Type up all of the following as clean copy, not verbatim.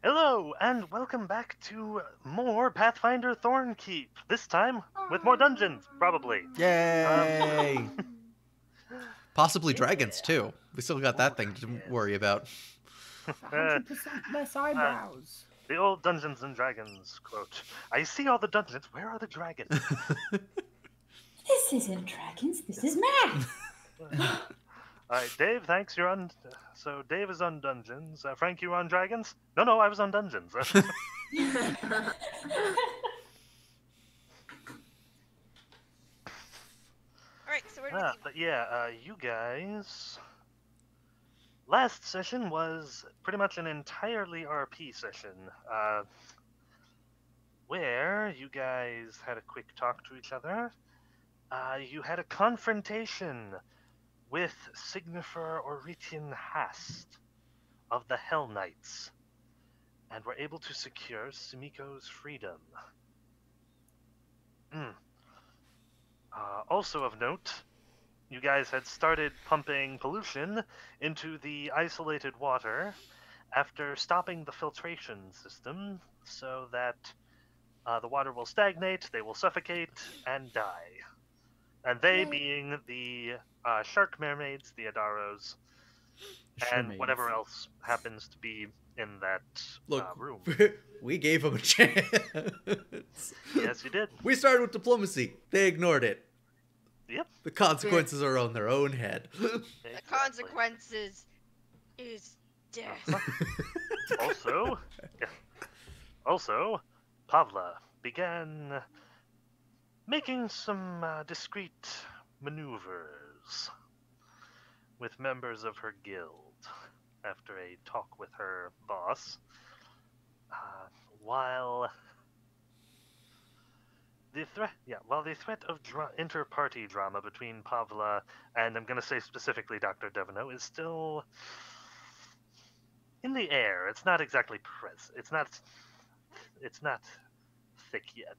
Hello, and welcome back to more Pathfinder Thornkeep. This time with more dungeons, probably. Yay! Possibly Yeah. dragons, too. We still got that thing to worry about. 100% less eyebrows. The old Dungeons and Dragons quote. I see all the dungeons, where are the dragons? This isn't dragons, this is math! Alright, Dave, thanks, you're on... So, Dave is on dungeons. Frank, you were on dragons? No, I was on dungeons. Alright, so where do we leave? But yeah, you guys... Last session was pretty much an entirely RP session, where you guys had a quick talk to each other. You had a confrontation with Signifer Oritian Hast of the Hell Knights, and were able to secure Sumiko's freedom. Also of note, you guys had started pumping pollution into the isolated water after stopping the filtration system so that the water will stagnate, they will suffocate, and die. And they being the shark mermaids, the Adaros, and whatever else happens to be in that room. We gave them a chance. Yes, you did. We started with diplomacy. They ignored it. Yep. The consequences are on their own head. The consequences is death. Also, Pavla began making some discreet maneuvers with members of her guild after a talk with her boss. While the threat of inter-party drama between Pavla and, I'm going to say specifically Dr. Devino, is still in the air. It's not exactly present. It's not thick yet.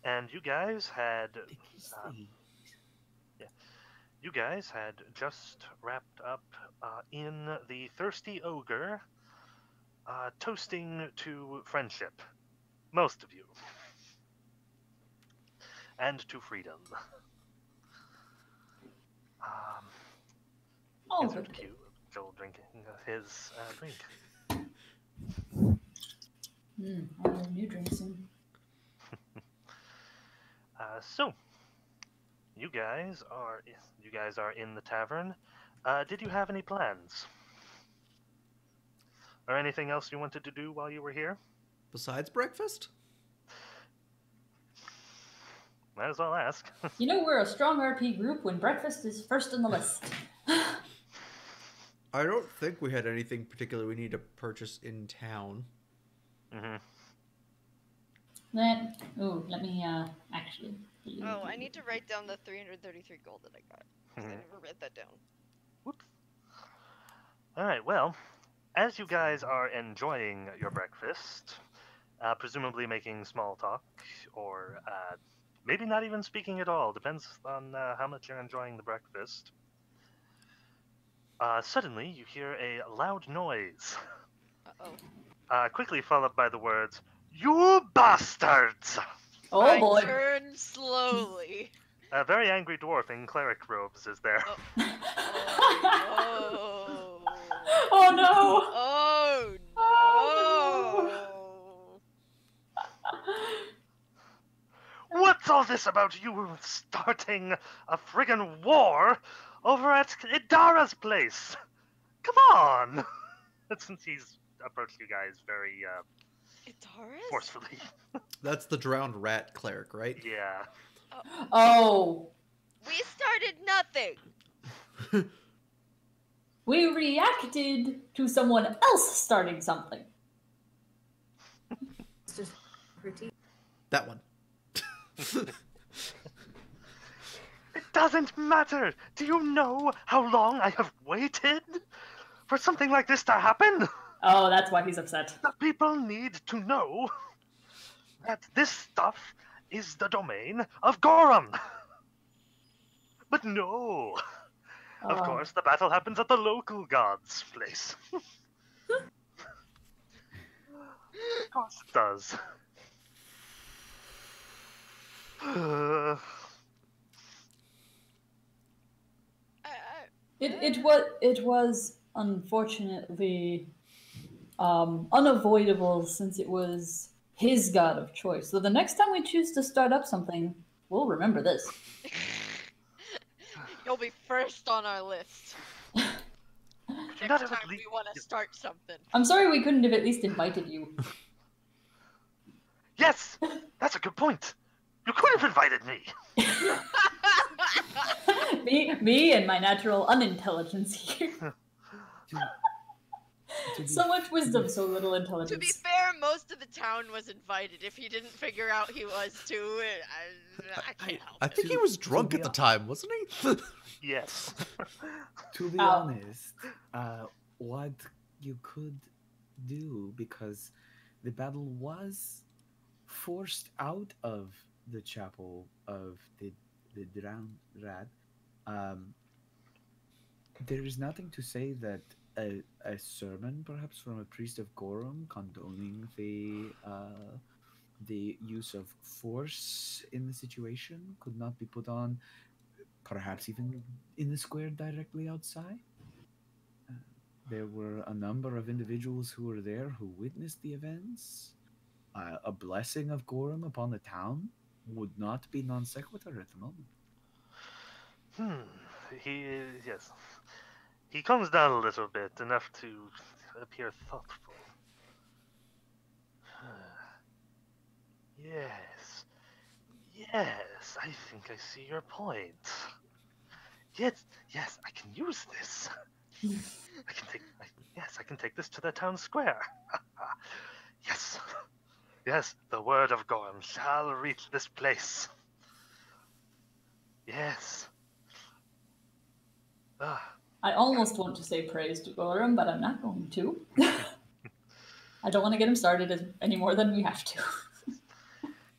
And you guys had just wrapped up in the Thirsty Ogre, toasting to friendship. Most of you. And to freedom. Insert cue of Joel drinking his drink. I have a new drink soon. So, you guys are in the tavern. Did you have any plans? Or anything else you wanted to do while you were here? Besides breakfast? Might as well ask. You know we're a strong RP group when breakfast is first on the list. I don't think we had anything particular we need to purchase in town. Mm-hmm. Let me actually. Oh, I need to write down the 333 gold that I got. I never wrote that down. Whoops. Alright, well, as you guys are enjoying your breakfast, presumably making small talk, or maybe not even speaking at all, depends on how much you're enjoying the breakfast, suddenly you hear a loud noise. Uh-oh. Quickly followed by the words, "You bastards!" Oh boy. I turn slowly. A very angry dwarf in cleric robes is there. Oh. Oh no! Oh no! Oh, What's all this about you starting a friggin' war over at Idara's place? Come on! Since he's approached you guys very Itaris? forcefully. That's the drowned rat cleric, right? Yeah. Oh. We started nothing! We reacted to someone else starting something. It's just pretty. That one. It doesn't matter! Do you know how long I have waited for something like this to happen? Oh, that's why he's upset. The people need to know that this stuff is the domain of Gorum. But no. Of course, the battle happens at the local god's place. Of course it does. It was unfortunately unavoidable since it was his god of choice. So the next time we choose to start up something, we'll remember this. You'll be first on our list. Could you not Next have time at least... we want to start something. I'm sorry we couldn't have at least invited you. Yes! That's a good point. You could have invited me. me and my natural unintelligence here. So much wisdom, so little To be intelligence. fair, most of the town was invited. If he didn't figure out he was too, I can't help I it. think he was drunk at the time, wasn't he? Yes. To be Ow. honest, what you could do, because the battle was forced out of the chapel of the drowned rat, there is nothing to say that a sermon, perhaps from a priest of Gorum, condoning the use of force in the situation, could not be put on, perhaps even in the square directly outside. There were a number of individuals who were there who witnessed the events. A blessing of Gorum upon the town would not be non sequitur at the moment. Yes. He comes down a little bit, enough to appear thoughtful. Yes. Yes, I think I see your point. Yes, I can use this. I can take this to the town square. Yes, the word of Gorm shall reach this place. Yes. I almost want to say praise to Gorum, but I'm not going to. I don't want to get him started any more than we have to.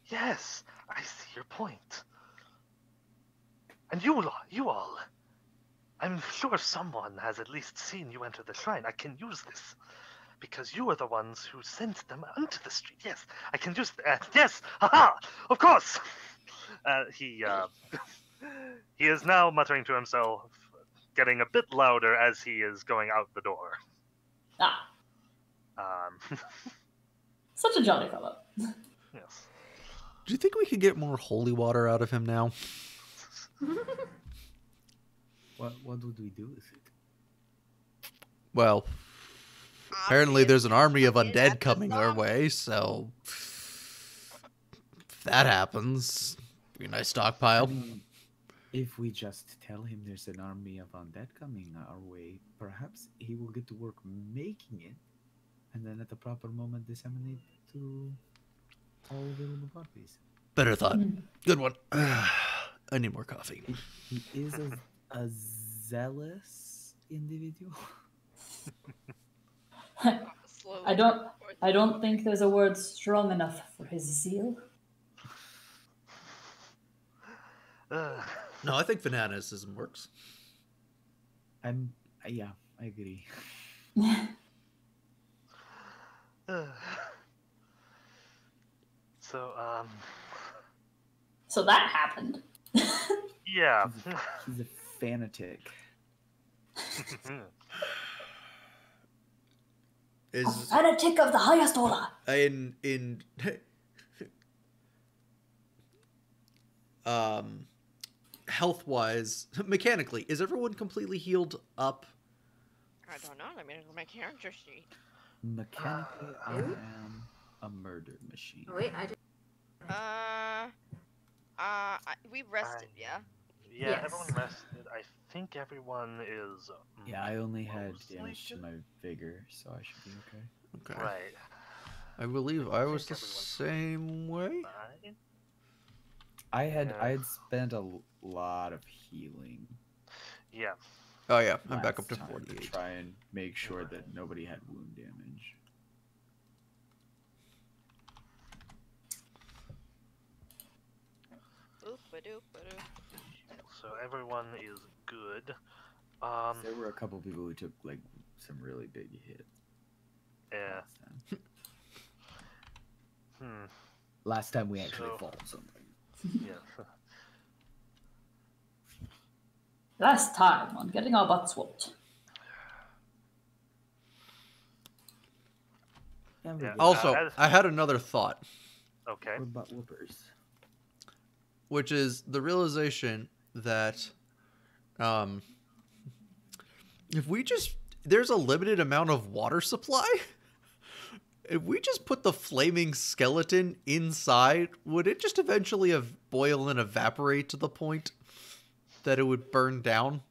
Yes, I see your point. And you all, I'm sure someone has at least seen you enter the shrine. I can use this, because you are the ones who sent them onto the street. Yes, I can use that. Yes, haha, of course. He is now muttering to himself, getting a bit louder as he is going out the door. Such a jolly fellow. Yes. Do you think we could get more holy water out of him now? What would we do with it? Well, apparently there's an army of Obviously, undead that's coming our awesome. way, so if that happens, be a nice stockpile. I mean, if we just tell him there's an army of undead coming our way, perhaps he will get to work making it, and then at the proper moment disseminate to all available parties. Better thought. Good one. I need more coffee. He is a zealous individual. Slowly I don't think there's a word strong enough for his zeal. No, I think fanaticism works. Yeah, I agree. So that happened. Yeah. He's a fanatic. Is Fanatic of the highest order. in health wise, mechanically, is everyone completely healed up? I don't know. Let me look at my character sheet. Mechanically, I am a murder machine. Oh, wait, I just... We rested, yeah. Yeah, Yes. everyone rested. I think everyone is. Yeah, I only had mostly damage to good. my vigor, so I should be okay. Okay. Right. I believe I was the everyone's same way. Fine. I had Yeah. spent a lot of healing. Yeah. Oh yeah, I'm back up last to time 48. To try and make sure that nobody had wound damage. Oop-a-doop-a-doop. So everyone is good. There were a couple people who took like some really big hit. Yeah. last time. Hmm. Last time we actually So- fought something. Yeah. Last time on getting our butts whooped. Yeah. Also, I had another thought, Okay. We're butt whoopers. which is the realization that if we just there's a limited amount of water supply. If we just put the flaming skeleton inside, would it just eventually boil and evaporate to the point that it would burn down?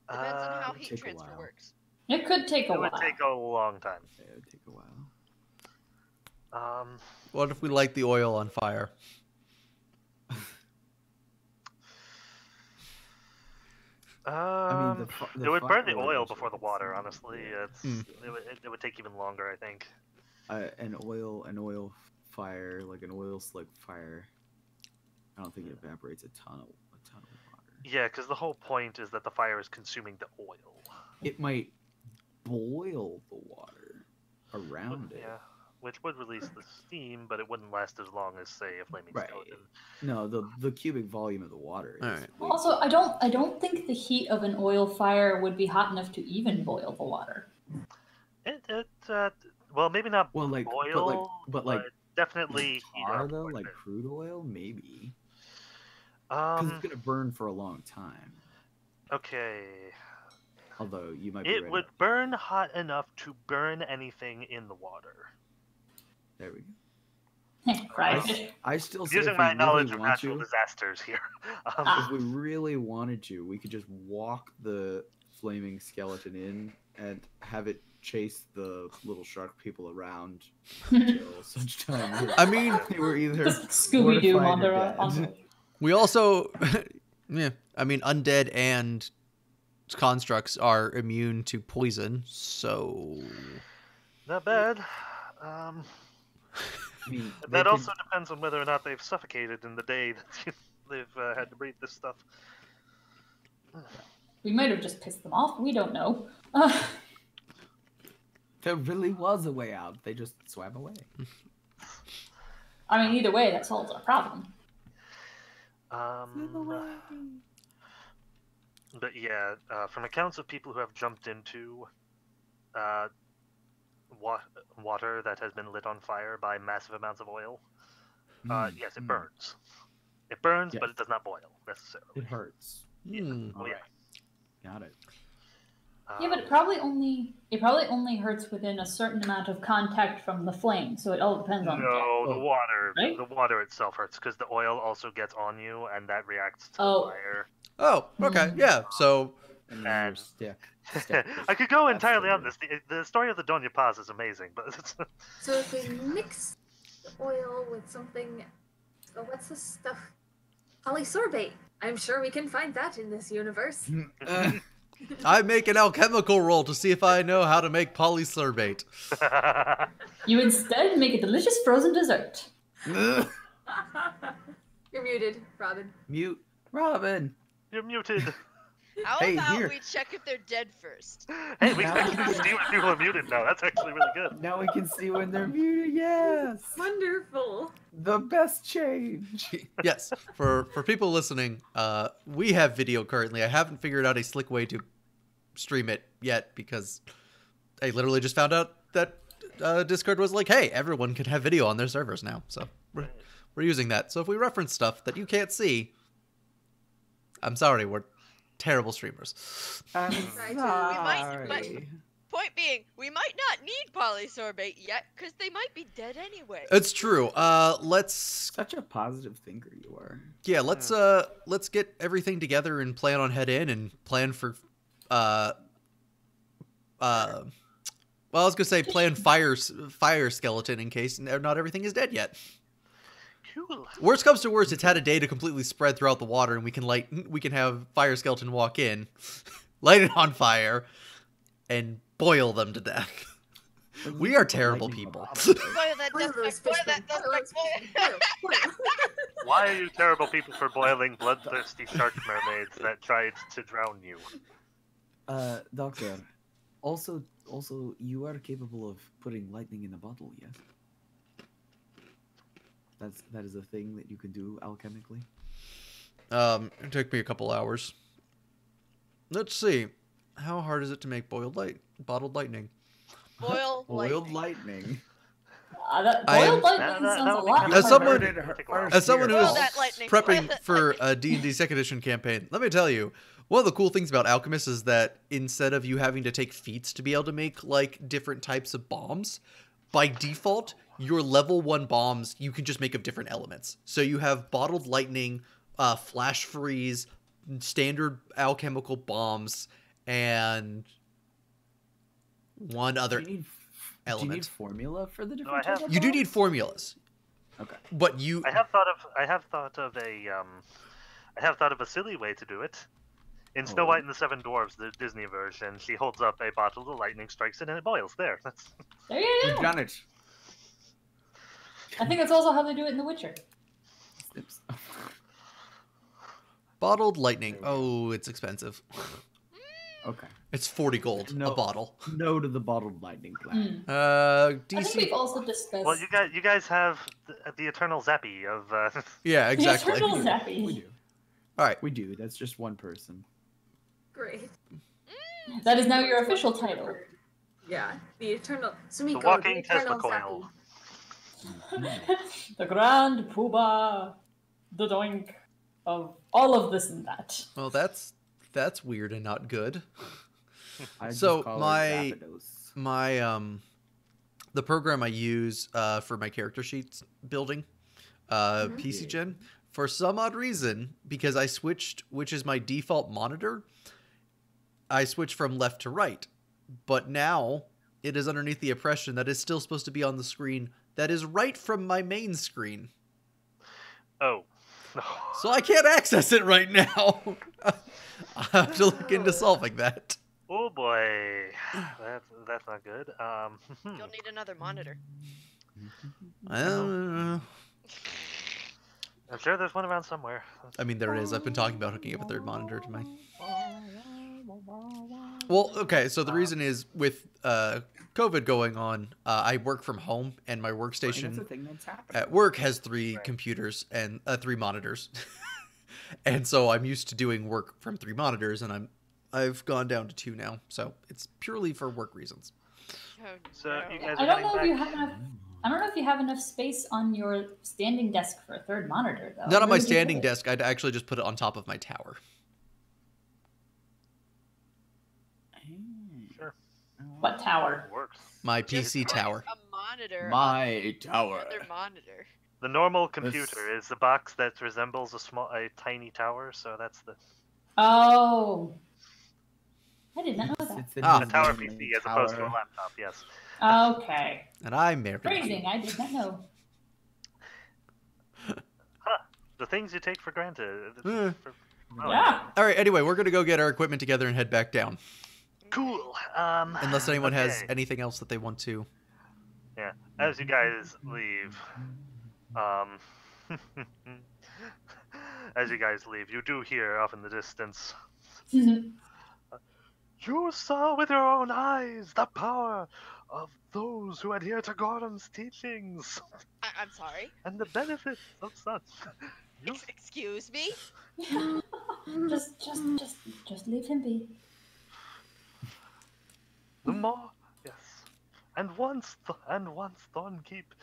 Depends on how it'd heat take a transfer while. works. It could take a It would while. take a long time. Yeah, it would take a while. What if we light the oil on fire? I mean, it would burn the fire would oil eventually before the water. Honestly, consume it would take even longer. I think. an oil fire, like an oil slick fire. I don't think it evaporates a ton of water. Yeah, because the whole point is that the fire is consuming the oil. It might boil the water around it. Yeah, which would release the steam, but it wouldn't last as long as, say, a flaming Right. skeleton. No, the cubic volume of the water is Alright. way Also, I don't think the heat of an oil fire would be hot enough to even boil the water. Well, maybe not well, like, boil, but like definitely heat tar up though, with like it. crude oil, maybe, because it's gonna burn for a long time. Okay. Although you might be It right would about- burn hot enough to burn anything in the water. There we go. Right. I still say Using if my we knowledge really of want natural to, disasters here. if we really wanted to, we could just walk the flaming skeleton in and have it chase the little shark people around until such time as I mean, they were either Scooby Doo mortified or on dead. we also, yeah, I mean, undead and constructs are immune to poison, so Not bad. I mean, they That could- also depends on whether or not they've suffocated in the day that they've had to breathe this stuff. We might have just pissed them off. We don't know. there really was a way out. They just swam away. I mean, either way, that solves our problem. But yeah, from accounts of people who have jumped into water that has been lit on fire by massive amounts of oil, yes, it burns. It burns, but Yes. it does not boil necessarily. It hurts. hmm. Oh, yeah. Got it. Yeah, but it probably only hurts within a certain amount of contact from the flame. So it all depends on the No, Oh. the water. Right? The water itself hurts because the oil also gets on you, and that reacts to Oh. the fire. Oh, okay, yeah. So And then And- you're stuck. I could go That's entirely the on this. The story of the Doña Paz is amazing, but it's, So if we mix the oil with something, so what's this stuff? Polysorbate. I'm sure we can find that in this universe. I make an alchemical roll to see if I know how to make polysorbate. You instead make a delicious frozen dessert. You're muted, Robin. Mute Robin. You're muted. How Hey, about here. we check if they're dead first? Hey, we Now can we actually can- see when people are muted now. That's actually really good. Now we can see when they're muted. Yes, Wonderful. the best change. Yes, for people listening, we have video currently. I haven't figured out a slick way to stream it yet because I literally just found out that Discord was like, hey, everyone can have video on their servers now. So we're using that. So if we reference stuff that you can't see, I'm sorry, we're terrible streamers. I'm Sorry. sorry. Point being, we might not need polysorbate yet, because they might be dead anyway. It's true. Let's Such a positive thinker you are. let's get everything together and plan on head in and plan for well, I was gonna say plan fire skeleton in case not everything is dead yet. Cool. Worst comes to worst, it's had a day to completely spread throughout the water, and we can have fire skeleton walk in, light it on fire, and boil them to death. We are terrible people. Boil that Boil dust those back, boil fish that back, dust boil back, those boil fish back, boil. Why are you terrible people for boiling bloodthirsty shark mermaids that tried to drown you? Doctor, Also, you are capable of putting lightning in a bottle. Yes. That is a thing that you can do alchemically. It took me a couple hours. Let's see. How hard is it to make bottled lightning? Boiled lightning. lightning. That I am- boiled lightning That sounds a would be lot kind As of someone- hard to take a while. As someone who Boil is that lightning. prepping Boil for that a D&D 2nd edition campaign, let me tell you, one of the cool things about Alchemist is that instead of you having to take feats to be able to make like different types of bombs, by default, your level 1 bombs you can just make of different elements. So you have bottled lightning, flash freeze, standard alchemical bombs, and one other Do you need element. formula for the I different have- type of You do bombs? need formulas, Okay. but you I have thought of a silly way to do it. In Snow Oh. White and the Seven Dwarfs, the Disney version, she holds up a bottle, the lightning strikes it, and it boils. There. That's There you We've go. done it. I think that's also how they do it in The Witcher. Snips. bottled lightning. Oh, it's expensive. Okay. It's 40 gold a No. bottle. No to the bottled lightning plan. I think DC. we've also discussed well, you guys have the eternal Zappy of. Yeah, the exactly. eternal We Zappy. do. All right. We do. That's just one person. Great. That is now your official title. Yeah, the eternal Sumiko, walking the eternal Tesla Zappy. coil. The grand poobah, the doink of all of this and that. Well, that's weird and not good. I just So, call her my- Zapdos. My the program I use for my character sheets building, PC Gen, for some odd reason, because I switched, which is my default monitor, I switched from left to right. But now it is underneath the oppression that is still supposed to be on the screen that is right from my main screen. Oh. So I can't access it right now. I have to look into solving that. Oh boy, that's not good. You'll need another monitor. I'm I'm sure there's one around somewhere. I mean, there is. I've been talking about hooking up a third monitor to my. Well, okay. So the reason is with COVID going on, I work from home, and my That's a workstation thing that's happening. at work has 3 Right. computers and 3 monitors, and so I'm used to doing work from 3 monitors, and I've gone down to 2 now. So it's purely for work reasons. Oh, So no. you guys I are don't heading know if back. you have enough. I don't know if you have enough space on your standing desk for a third monitor, though. Not on my Where would you standing put it? desk. I'd actually just put it on top of my tower. Sure, What tower? works. My Just PC works. tower. A monitor. My tower. Another monitor. The normal computer is the box that resembles a tiny tower. So that's the Oh, I did not know that. It's in Ah. a his tower lonely PC as opposed to a tower. laptop. Yes. Okay, And I'm married. phrasing. I did not know. The things you take for granted. Eh. Yeah. All right. Anyway, we're gonna go get our equipment together and head back down. Cool. Unless anyone has okay. anything else that they want to. Yeah. As you guys leave, you do hear off in the distance. You saw with your own eyes the power of those who adhere to Gordon's teachings I'm sorry. and the benefits of such. You, Excuse me? just leave him be. the more, yes, and once Thornkeep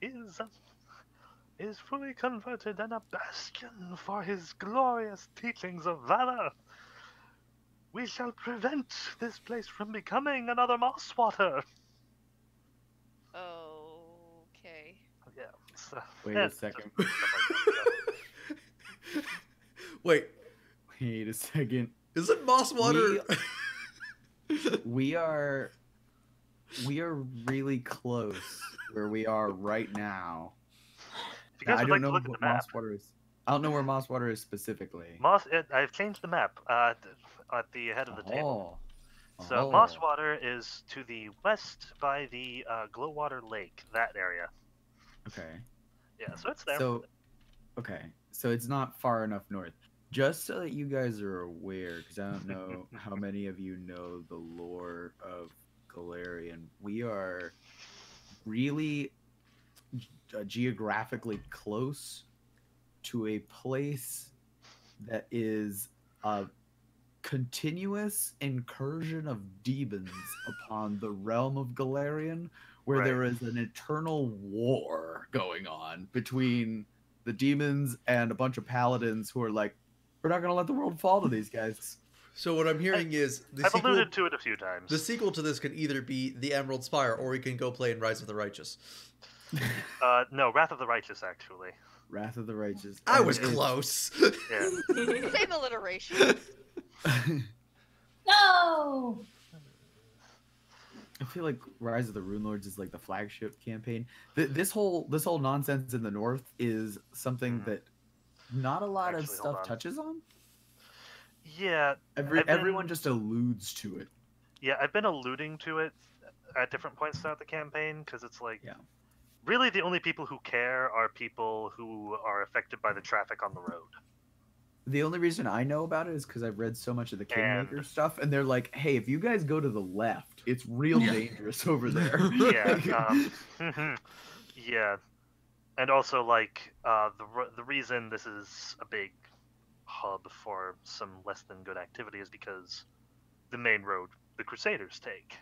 is fully converted and a bastion for his glorious teachings of valor, we shall prevent this place from becoming another Mosswater. Okay. Yeah. So, Wait yeah, a second. just stuff like that. Wait, Wait a second. is it Mosswater? We are really close where we are right now. If you guys I would don't like know to look at what the map, Mosswater is. I don't know where Mosswater is specifically. I've changed the map at the head of the table. Oh. So Mosswater is to the west by the Glowwater Lake, that area. Okay. Yeah, so it's there. So, okay. So it's not far enough north. Just so that you guys are aware, because I don't know how many of you know the lore of Galarian, we are really geographically close to a place that is a continuous incursion of demons upon the realm of Galarian, where Right. there is an eternal war going on between the demons and a bunch of paladins who are like, we're not going to let the world fall to these guys. So what I'm hearing is I've alluded to it a few times. the sequel to this could either be The Emerald Spire, or we can go play in Rise of the Righteous. No, Wrath of the Righteous, actually. Wrath of the Righteous. I And was it's- close. Yeah. Same alliteration. No! I feel like Rise of the Rune Lords is like the flagship campaign. This whole nonsense in the north is something that not a lot of Actually, hold stuff on. touches on. Yeah, Everyone just alludes to it. yeah, I've been alluding to it at different points throughout the campaign, because it's like, Yeah. really the only people who care are people who are affected by the traffic on the road. The only reason I know about it is because I've read so much of the Kingmaker And- stuff, and they're like, "Hey, if you guys go to the left, it's real dangerous over there." Yeah, yeah, and also like the reason this is a big hub for some less than good activity is because the main road the Crusaders take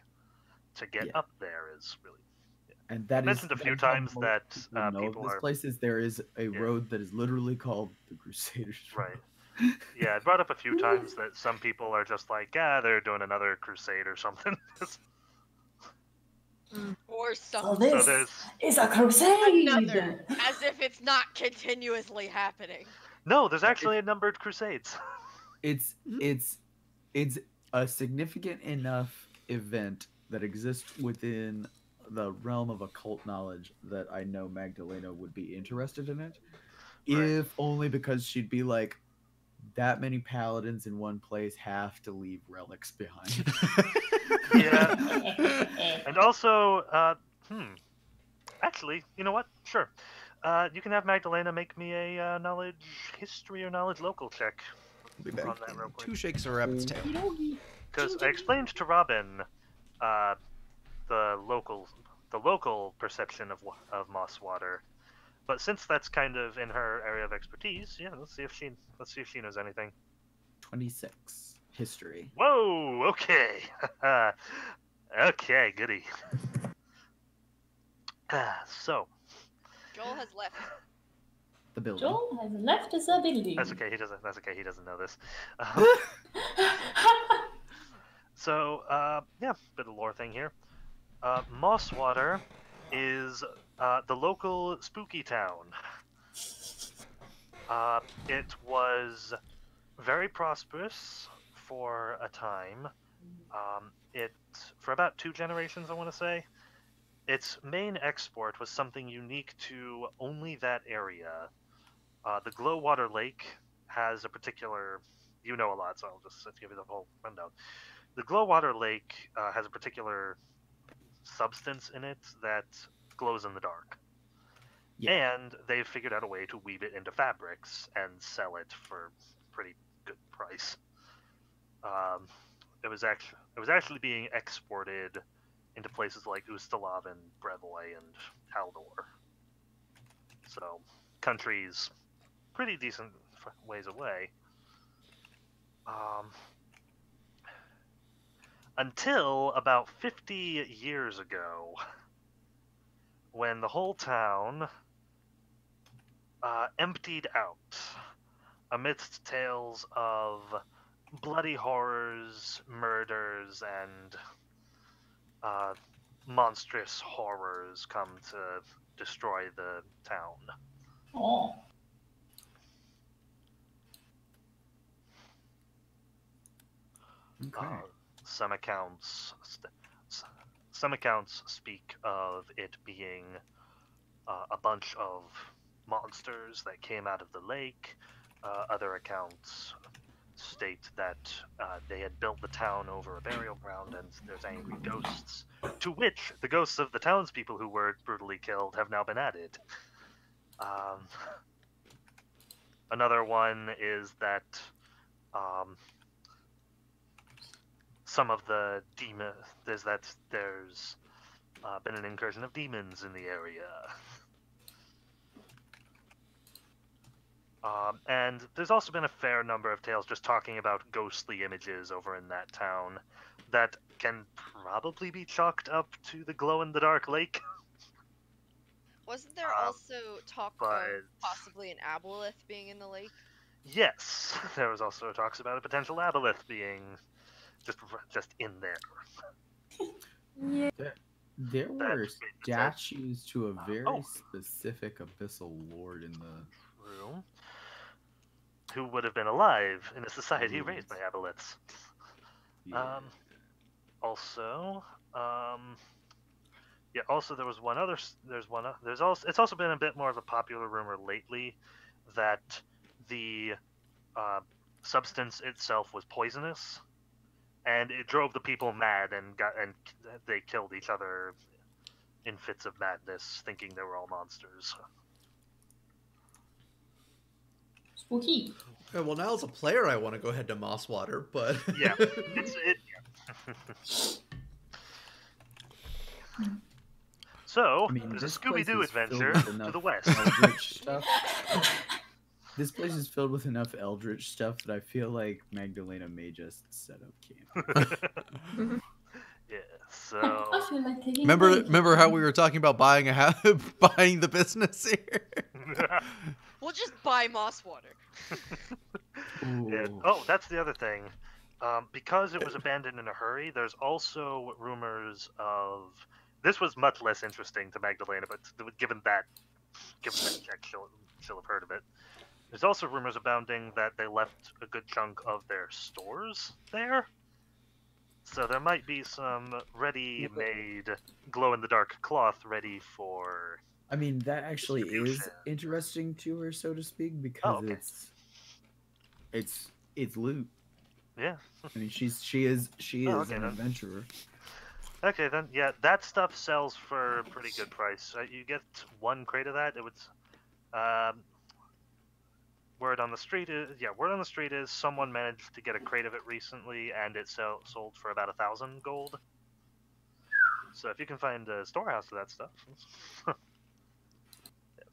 to get Yeah. up there is really. And that I mentioned a few times that know people this are place is there is a road that is literally called the Crusaders Road. right. Yeah, I brought up a few times that some people are just like, they're doing another crusade or something. Or So something. this there's is a crusade! Another. As if it's not continuously happening. no, there's actually a numbered crusades. It's a significant enough event that exists within the realm of occult knowledge that I know Magdalena would be interested in it. Right. If only because she'd be like, that many paladins in one place have to leave relics behind. Yeah. And also, actually, you know what? Sure. You can have Magdalena make me a knowledge history or knowledge local check. Be back On that in real quick. 2 shakes of a rabbit's tail. Because I explained to Robin the local perception of moss water, but since that's kind of in her area of expertise, yeah, let's see if she knows anything. 26 history. Whoa, okay, okay, goody. So Joel has left. The building. Joel has left the building. that's okay. He doesn't know this. So, yeah, bit of lore thing here. Mosswater is the local spooky town. It was very prosperous for a time. For about 2 generations, I want to say. Its main export was something unique to only that area. The Glowwater Lake has a particular... You know a lot, so I'll just give you the whole rundown. The Glowwater Lake has a particular substance in it that glows in the dark. Yeah. And they've figured out a way to weave it into fabrics and sell it for pretty good price. It was actually being exported into places like Ustalav and Brevoy and Haldor. So, countries pretty decent ways away. Until about 50 years ago, when the whole town emptied out amidst tales of bloody horrors, murders, and monstrous horrors come to destroy the town. Oh. Okay. Some accounts speak of it being a bunch of monsters that came out of the lake. Other accounts state that they had built the town over a burial ground and there's angry ghosts, to which the ghosts of the townspeople who were brutally killed have now been added. Another one is that some of the demon there's been an incursion of demons in the area. And there's also been a fair number of tales just talking about ghostly images over in that town that can probably be chalked up to the glow-in-the-dark lake. Wasn't there also talk of but- possibly an aboleth being in the lake? Yes, there was also talks about a potential aboleth being just in there. Yeah. There That were makes sense. statues to a very Oh. specific abyssal lord in the. Room. Who would have been alive in a society Yes. raised by aboleths. Yeah. Also, yeah. Also, there was one other. There's also. It's also been a bit more of a popular rumor lately that the substance itself was poisonous, and it drove the people mad, and they killed each other in fits of madness, thinking they were all monsters. Spooky. Yeah, well, now as a player, I want to go ahead to Mosswater, but Yeah, So, I mean, there's a this place Scooby-Doo is filled adventure with to enough the west. Eldritch stuff. This place is filled with enough Eldritch stuff that I feel like Magdalena may just set up camp. Yeah, so I feel like taking remember a break. remember how we were talking about buying a house, buying the business here? We'll just buy Mosswater. yeah. Ooh. Oh, that's the other thing. Because it was abandoned in a hurry, there's also rumors of. This was much less interesting to Magdalena, but given that check, she'll have heard of it. There's also rumors abounding that they left a good chunk of their stores there. So there might be some ready-made glow-in-the-dark cloth ready for. I mean, that actually is Distribution. interesting to her, so to speak, because okay. it's loot. Yeah. I mean, she is okay, an then. adventurer. Okay, then, yeah, that stuff sells for a pretty good price. You get one crate of that. It would. Word on the street is someone managed to get a crate of it recently, and it sold for about 1,000 gold. So if you can find a storehouse of that stuff,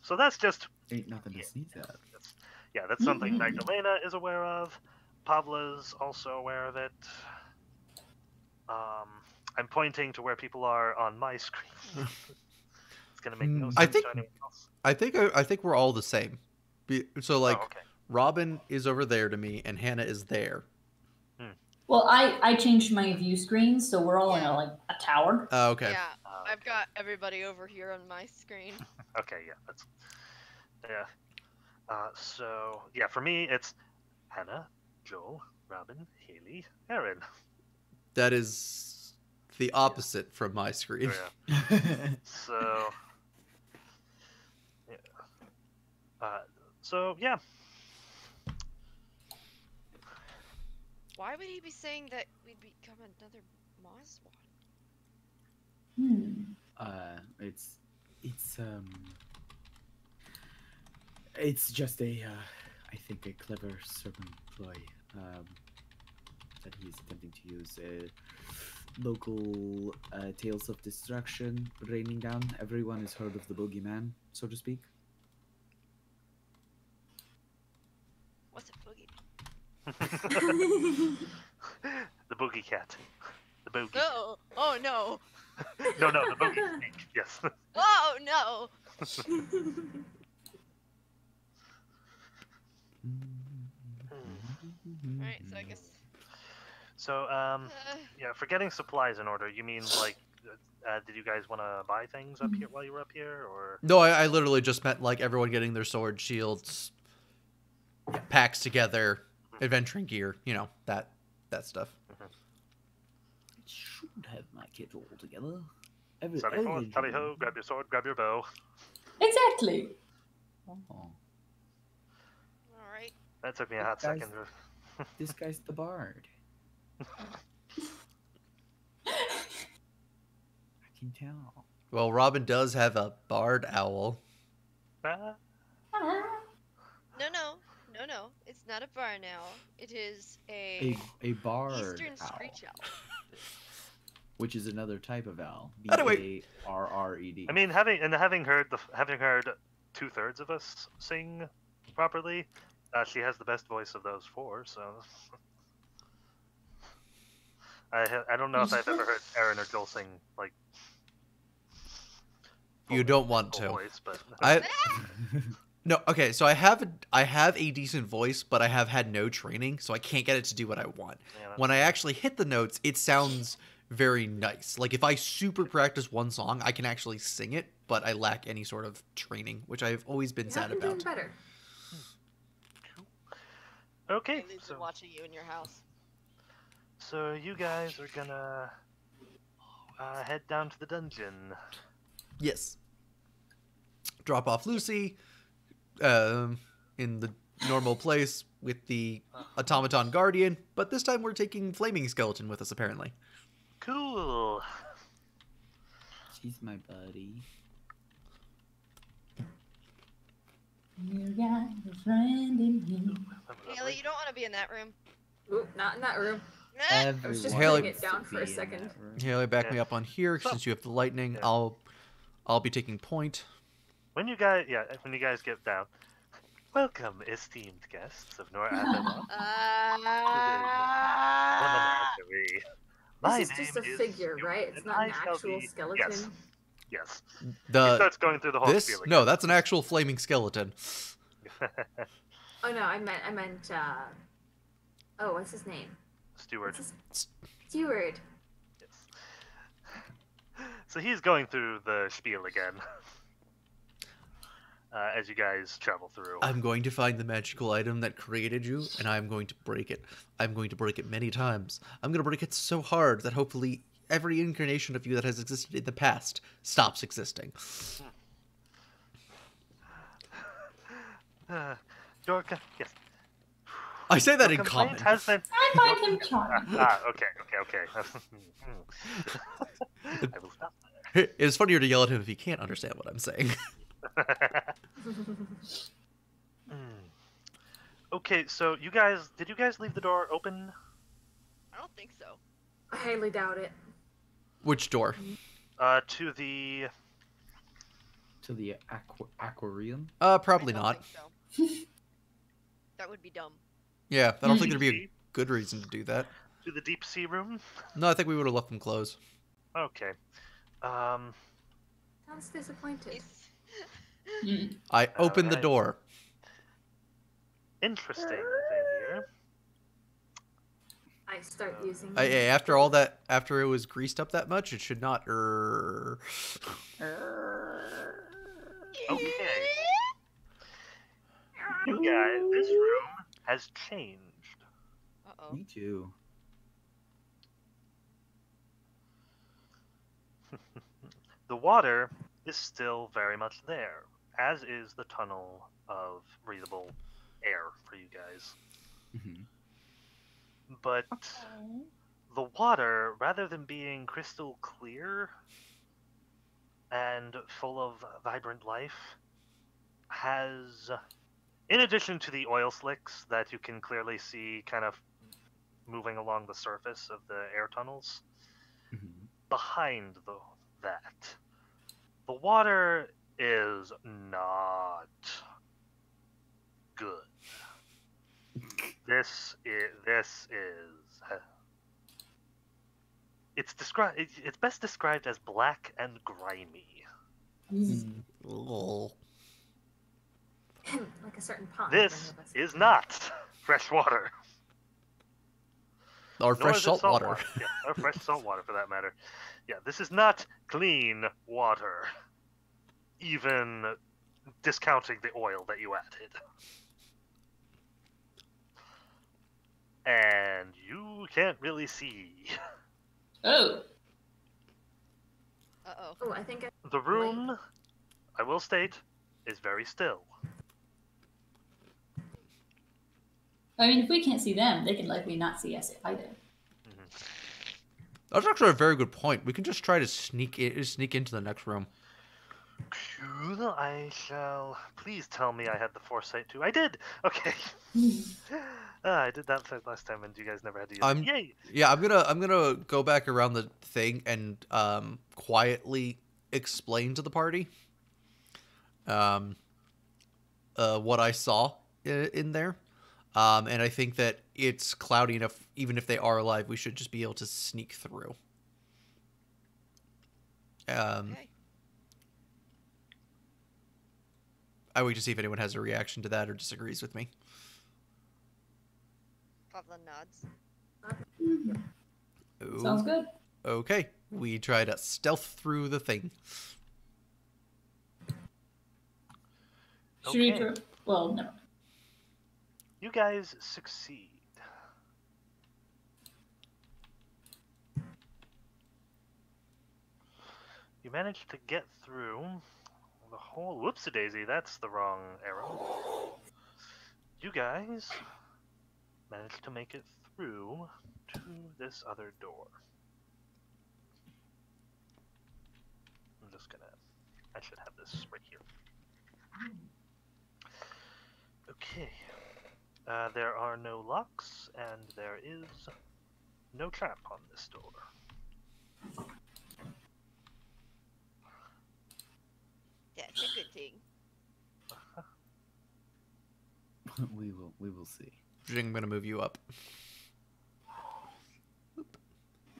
so that's just Ain't nothing to Yeah. sneeze at. that's something Magdalena is aware of. Pavla's also aware of it. I'm pointing to where people are on my screen. It's gonna make no sense I think- to anyone else. I think we're all the same. So like, Oh, okay. Robin is over there to me, and Hannah is there. Well, I changed my view screen, so we're all in a tower. Okay. Yeah, Okay. I've got everybody over here on my screen. Okay, yeah, that's so yeah, for me it's Hannah, Joel, Robin, Haley, Aaron. That is the opposite from my screen. Yeah. So yeah. Why would he be saying that we'd become another Mosswater? It's just I think a clever serpent ploy that he's attempting to use. Local tales of destruction raining down. Everyone has heard of the boogeyman, so to speak. What's a boogie? The boogie cat. The boogie. Oh no! No, the boogie snake. Yes. Oh no! Alright, so I guess. So yeah, for getting supplies in order, you mean like, did you guys want to buy things up here while you were up here, or? No, I literally just meant like everyone getting their sword, shields, packs together, adventuring gear, that stuff. I should have my kit all together. Sally forth, tally ho, grab your sword, grab your bow. Exactly. Oh, Alright. That took me a hot Guys. second. this guy's the bard. I can tell. Well, Robin does have a bard owl. Ah, No. No, it's not a barn owl. It is a A barred eastern owl, screech owl. which is another type of owl. Anyway. Barred. I mean, having heard 2/3 of us sing properly, she has the best voice of those four. So I don't know if I've ever heard Aaron or Joel sing like. You don't want full to. Voice, but No, okay, so I have a decent voice, but I have had no training, so I can't get it to do what I want. Yeah, When I actually hit the notes, it sounds very nice. Like if I super practice one song, I can actually sing it, but I lack any sort of training, which I've always been You sad have been doing about. better. okay, Lily's so been watching you in your house. you guys are gonna head down to the dungeon. Yes. Drop off Lucy in the normal place with the automaton guardian, but this time we're taking Flaming Skeleton with us, apparently. Cool. She's my buddy. You got a friend in me. Haley, you don't want to be in that room. Ooh, not in that room. Eh? I was just Haley- putting it down for a second. Haley, back me up on here since you have the lightning. Yeah. I'll be taking point. When you guys get down, welcome, esteemed guests of Nor Athanon. Menagerie. My This is just a name figure, Stuart, right? It's and not an I shall actual be- skeleton. Yes. He The starts going through the whole this spiel again. no, that's an actual flaming skeleton. Oh no, I meant oh, what's his name? Steward. What's his... Steward. Yes. So he's going through the spiel again. As you guys travel through. I'm going to find the magical item that created you, and I'm going to break it. I'm going to break it many times. I'm going to break it so hard that hopefully every incarnation of you that has existed in the past stops existing. Dorka, yes. I say that Your in complaint common. has been. I find him charming. Okay. I will stop It's funnier to yell at him if he can't understand what I'm saying. there. Okay, so did you guys leave the door open? I don't think so. I highly doubt it. Which door? To the. To the aquarium. Probably I don't not. think so. That would be dumb. Yeah, I don't think there'd be a Deep- good reason to do that. to the deep sea room. No, I think we would have left them closed. Okay. Sounds disappointed. He's- Mm. I opened the Alright. door. Interesting thing here. I start using. After all that, after it was greased up that much, it should not. Okay. You guys, this room has changed. Uh-oh. Me too. The water is still very much there, as is the tunnel of breathable air for you guys. Mhm. But the water, rather than being crystal clear and full of vibrant life, has, in addition to the oil slicks that you can clearly see kind of moving along the surface of the air tunnels, Mhm. behind that, the water is not good. This is it's best described as black and grimy. Mm. Ugh. like a certain pond. This none of us- is not fresh water. Or Nor fresh is it salt water. Yeah, or fresh salt water for that matter. Yeah, this is not clean water. Even discounting the oil that you added. And you can't really see. Oh. Uh-oh. Oh, I think The room, I will state, is very still. I mean, if we can't see them, they can likely not see us either. That's actually a very good point. We can just try to sneak into the next room. Cool. I shall. Please tell me I had the foresight to. I did. Okay. I did that last time, and you guys never had to use it. Yay! Yeah, I'm gonna go back around the thing and quietly explain to the party what I saw in there. And I think that it's cloudy enough, even if they are alive, we should just be able to sneak through. Okay. I wait to see if anyone has a reaction to that or disagrees with me. Pavlin nods. Ooh. Sounds good. Okay, we try to stealth through the thing. Should we Okay. well, no. You guys succeed. You managed to get through the whole. Whoopsie-daisy, that's the wrong arrow. You guys managed to make it through to this other door. I'm just gonna. I should have this right here. Okay. There are no locks, and there is no trap on this door. That's a good thing. we will see. I'm gonna move you up.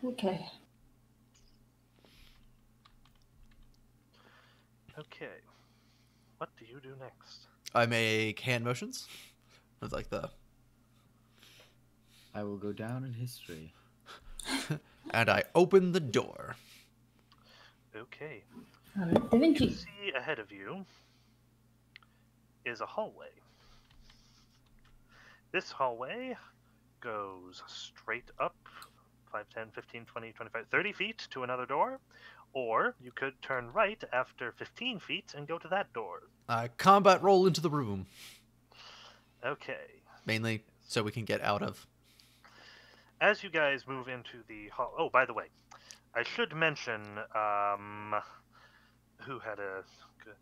Okay. Okay. What do you do next? I make hand motions with like the, I will go down in history. and I open the door. Okay. Da You Vinci. see ahead of you is a hallway. This hallway goes straight up 5, 10, 15, 20, 25, 30 feet to another door, or you could turn right after 15 feet and go to that door. Combat roll into the room, Okay. mainly so we can get out of. As you guys move into the hall. Oh, by the way, I should mention who had a good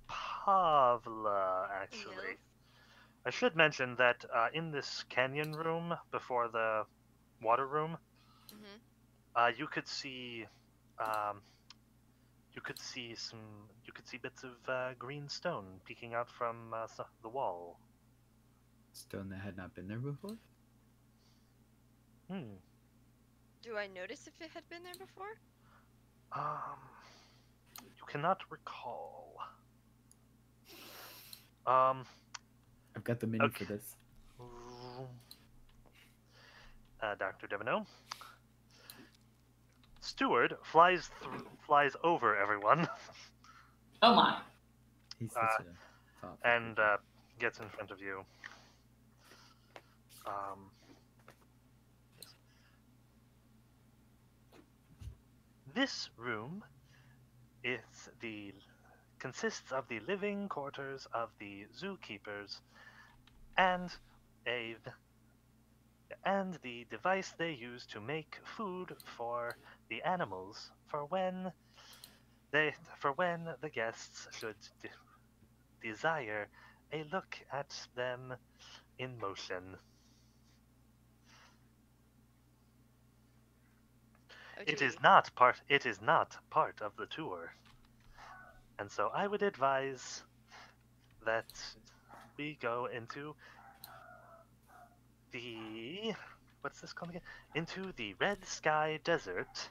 Pavla, actually. Yes. I should mention that in this canyon room before the water room, Mm-hmm. you could see bits of green stone peeking out from the wall. Stone that had not been there before? Hmm. Do I notice if it had been there before? You cannot recall. I've got the menu Okay. for this. Dr. Devino. Steward flies over everyone Oh my. He's such a thoughtful and person. gets in front of you. This room consists of the living quarters of the zookeepers and the device they use to make food for the animals for when the guests should desire a look at them in motion. Oh, It gee. is not part of the tour. And so I would advise that we go into the what's this called again? Into the Red Sky Desert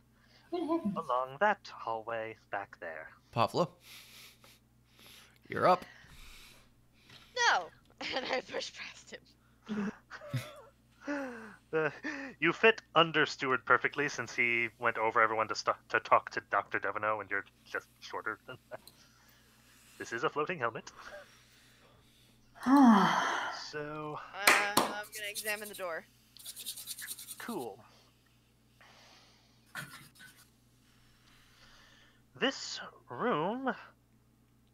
Good heavens. along that hallway back there. Pavla, you're up. No! And I push past him. You fit under Steward perfectly since he went over everyone to talk to Dr. Devino, and you're just shorter than that. This is a floating helmet. So, I'm gonna examine the door. cool. This room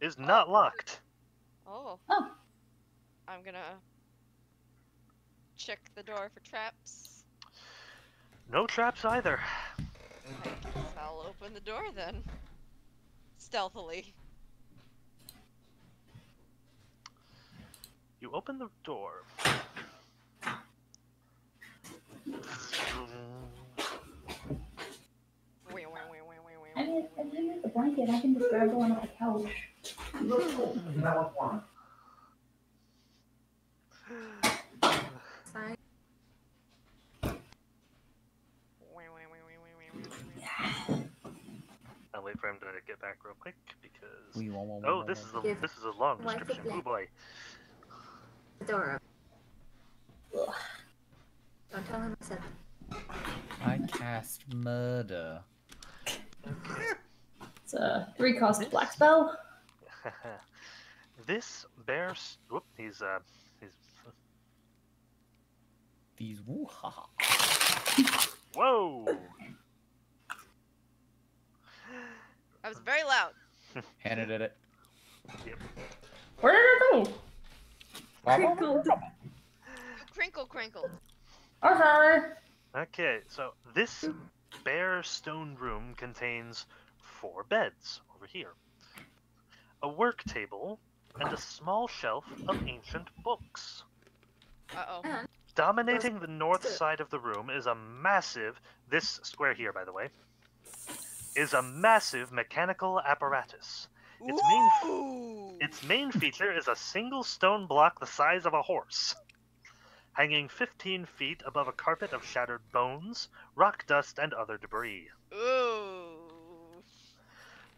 is not locked. Oh. Oh. I'm gonna check the door for traps. No traps either. I guess I'll open the door then. It's stealthily. You open the door. I mean, if you use the blanket, I can just grab one off the couch. Sign. I'll wait for him to get back real quick because We won't- oh, this is Give a long wife a description. Oh black- boy. The door up. Don't tell him I said that. I cast murder. Okay. It's a 3-cost black spell. This bears. Whoop. He's These woo ha ha. Whoa. I was very loud. Hannah did it. Where did it go? Crinkled. You crinkled. Oh, sorry. Okay, so this bare stone room contains 4 beds over here, a work table, and a small shelf of ancient books. Uh-oh. And Dominating the north side of the room is a massive, this square here, by the way, is a massive mechanical apparatus. Its main feature is a single stone block the size of a horse, hanging 15 feet above a carpet of shattered bones, rock dust, and other debris. Ooh.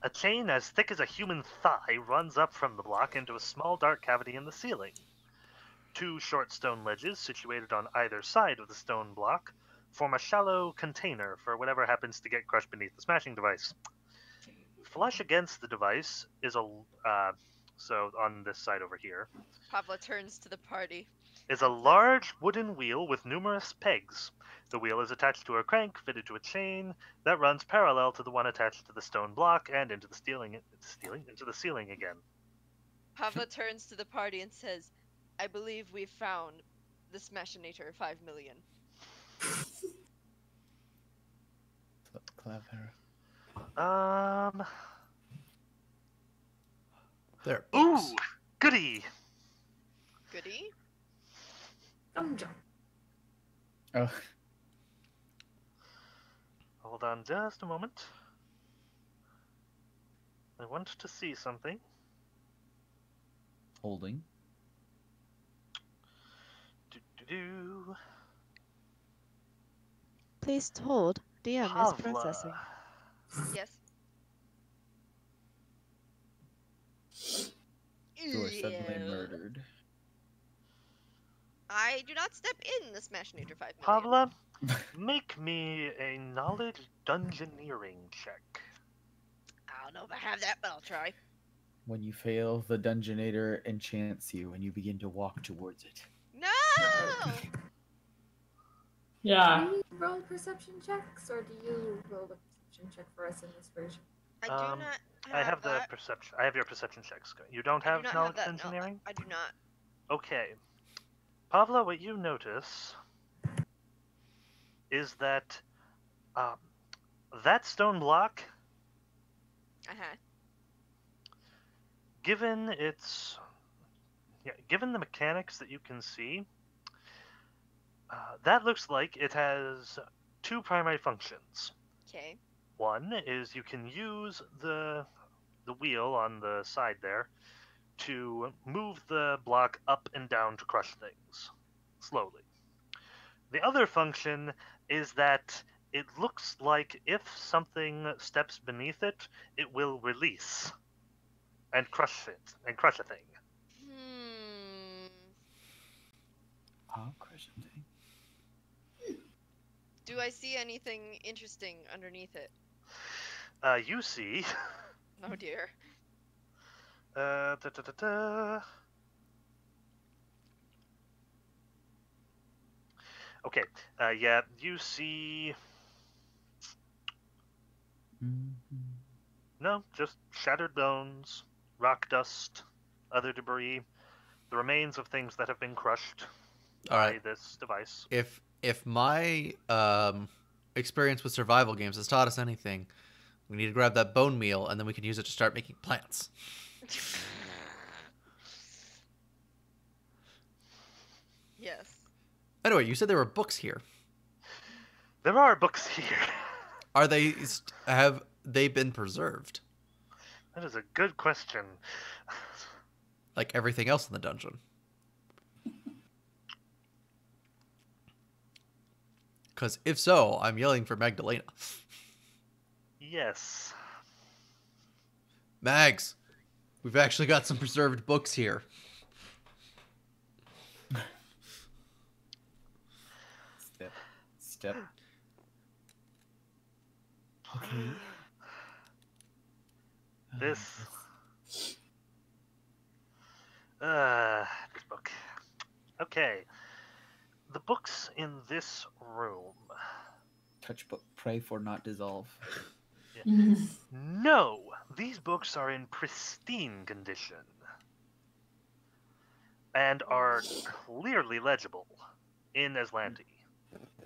A chain as thick as a human thigh runs up from the block into a small dark cavity in the ceiling. 2 short stone ledges, situated on either side of the stone block, form a shallow container for whatever happens to get crushed beneath the smashing device. Flush against the device is a, so on this side over here, Pavla turns to the party. is a large wooden wheel with numerous pegs. The wheel is attached to a crank fitted to a chain that runs parallel to the one attached to the stone block and into the ceiling again. Pavla turns to the party and says, I believe we've found the Smashinator 5 million. Clever. There. Ooh, goody. Goody? jump. Oh, Hold on just a moment. I want to see something. holding. Do-do-do. Please hold. DM is Pavla. processing. Yes. You are suddenly Yeah. murdered. I do not step in the Smashinator 5 million. Pavla, make me a knowledge dungeoneering check. I don't know if I have that, but I'll try. When you fail, the Dungeonator enchants you and you begin to walk towards it. No! Yeah. Do you roll perception checks, or do you roll the perception check for us in this version? I do Um, not have I have the that. perception. I have your perception checks. You don't I have do not knowledge have that. engineering. No, I do not. Okay, Pavla, what you notice is that that stone block, Uh-huh. given the mechanics that you can see, that looks like it has 2 primary functions. Okay. One is you can use the wheel on the side there to move the block up and down to crush things slowly. The other function is that it looks like if something steps beneath it, it will release and crush a thing. Oh, crushing thing. Do I see anything interesting underneath it? You see, Oh dear. Okay, yeah, you see. No, just shattered bones, rock dust, other debris, the remains of things that have been crushed All by right. this device. If my experience with survival games has taught us anything, We need to grab that bone meal, and then we can use it to start making plants. Yes. Anyway, you said there were books here. There are books here. Are they have they been preserved? That is a good question. Like everything else in the dungeon? Because if so, I'm yelling for Magdalena. Yes. Mags, we've actually got some preserved books here. Step. Okay. This book. Okay. The books in this room. Touch book. Pray for not dissolve. No, these books are in pristine condition and are clearly legible in Aslanti.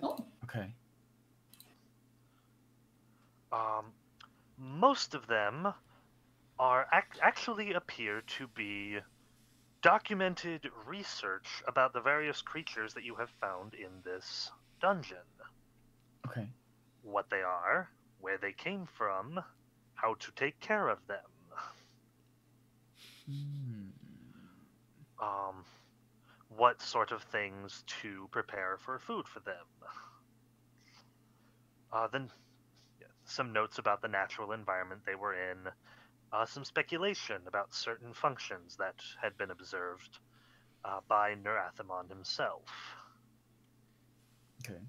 Oh, Okay. Most of them are actually appear to be documented research about the various creatures that you have found in this dungeon. Okay. What they are, where they came from, how to take care of them. What sort of things to prepare for food for them. Then some notes about the natural environment they were in. Some speculation about certain functions that had been observed by Nerathamon himself. Okay.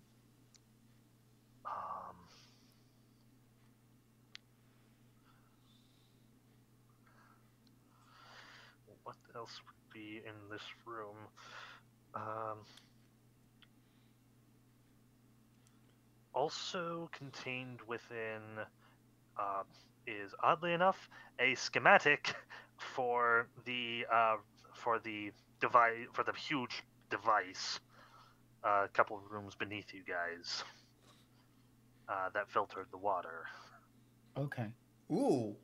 What else would be in this room? Also contained within is, oddly enough, a schematic for the device, for the huge device a couple of rooms beneath you guys that filtered the water. Okay. Ooh.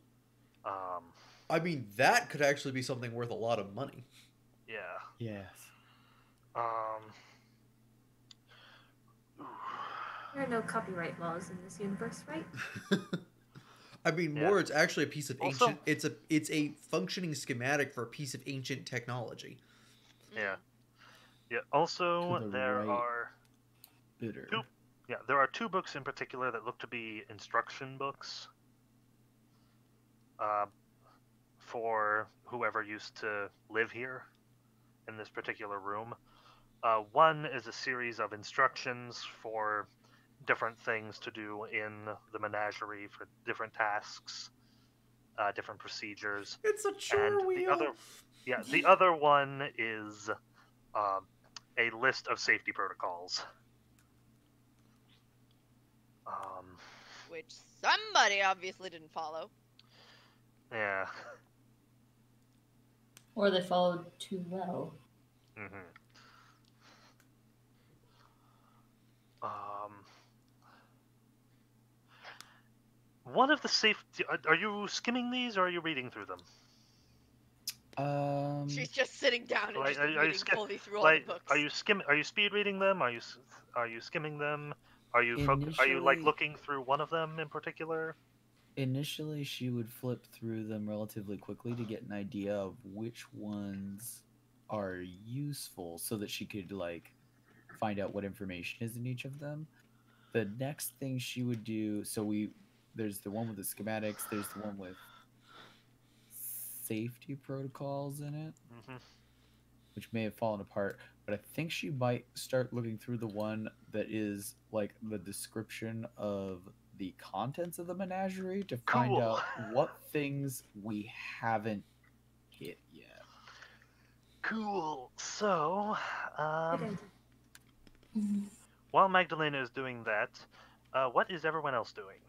Um, I mean, that could actually be something worth a lot of money. yeah. Yes. There are no copyright laws in this universe, right? I mean, Yeah. more. It's actually a piece of Also- ancient. It's a functioning schematic for a piece of ancient technology. Yeah. Yeah. Also, To the there right. are Bitter. there are two books in particular that look to be instruction books. For whoever used to live here in this particular room. One is a series of instructions for different things to do in the menagerie for different tasks, different procedures. It's a chore And wheel. the other one is a list of safety protocols. Which somebody obviously didn't follow. Yeah. or they followed too well. Mm-hmm. One of the safety. Are you skimming these, or are you reading through them? She's just sitting down and Like, just are you reading fully through all the Like, books. are you speed reading them? Are you skimming them? Are you like Initially- looking through one of them in particular? Initially, she would flip through them relatively quickly to get an idea of which ones are useful so that she could like find out what information is in each of them. The next thing she would do, there's the one with the schematics, there's the one with safety protocols in it, Mm-hmm. which may have fallen apart, but I think she might start looking through the one that is like the description of the contents of the menagerie to find Cool. out what things we haven't hit yet. Cool. So, Good idea. while Magdalena is doing that, what is everyone else doing?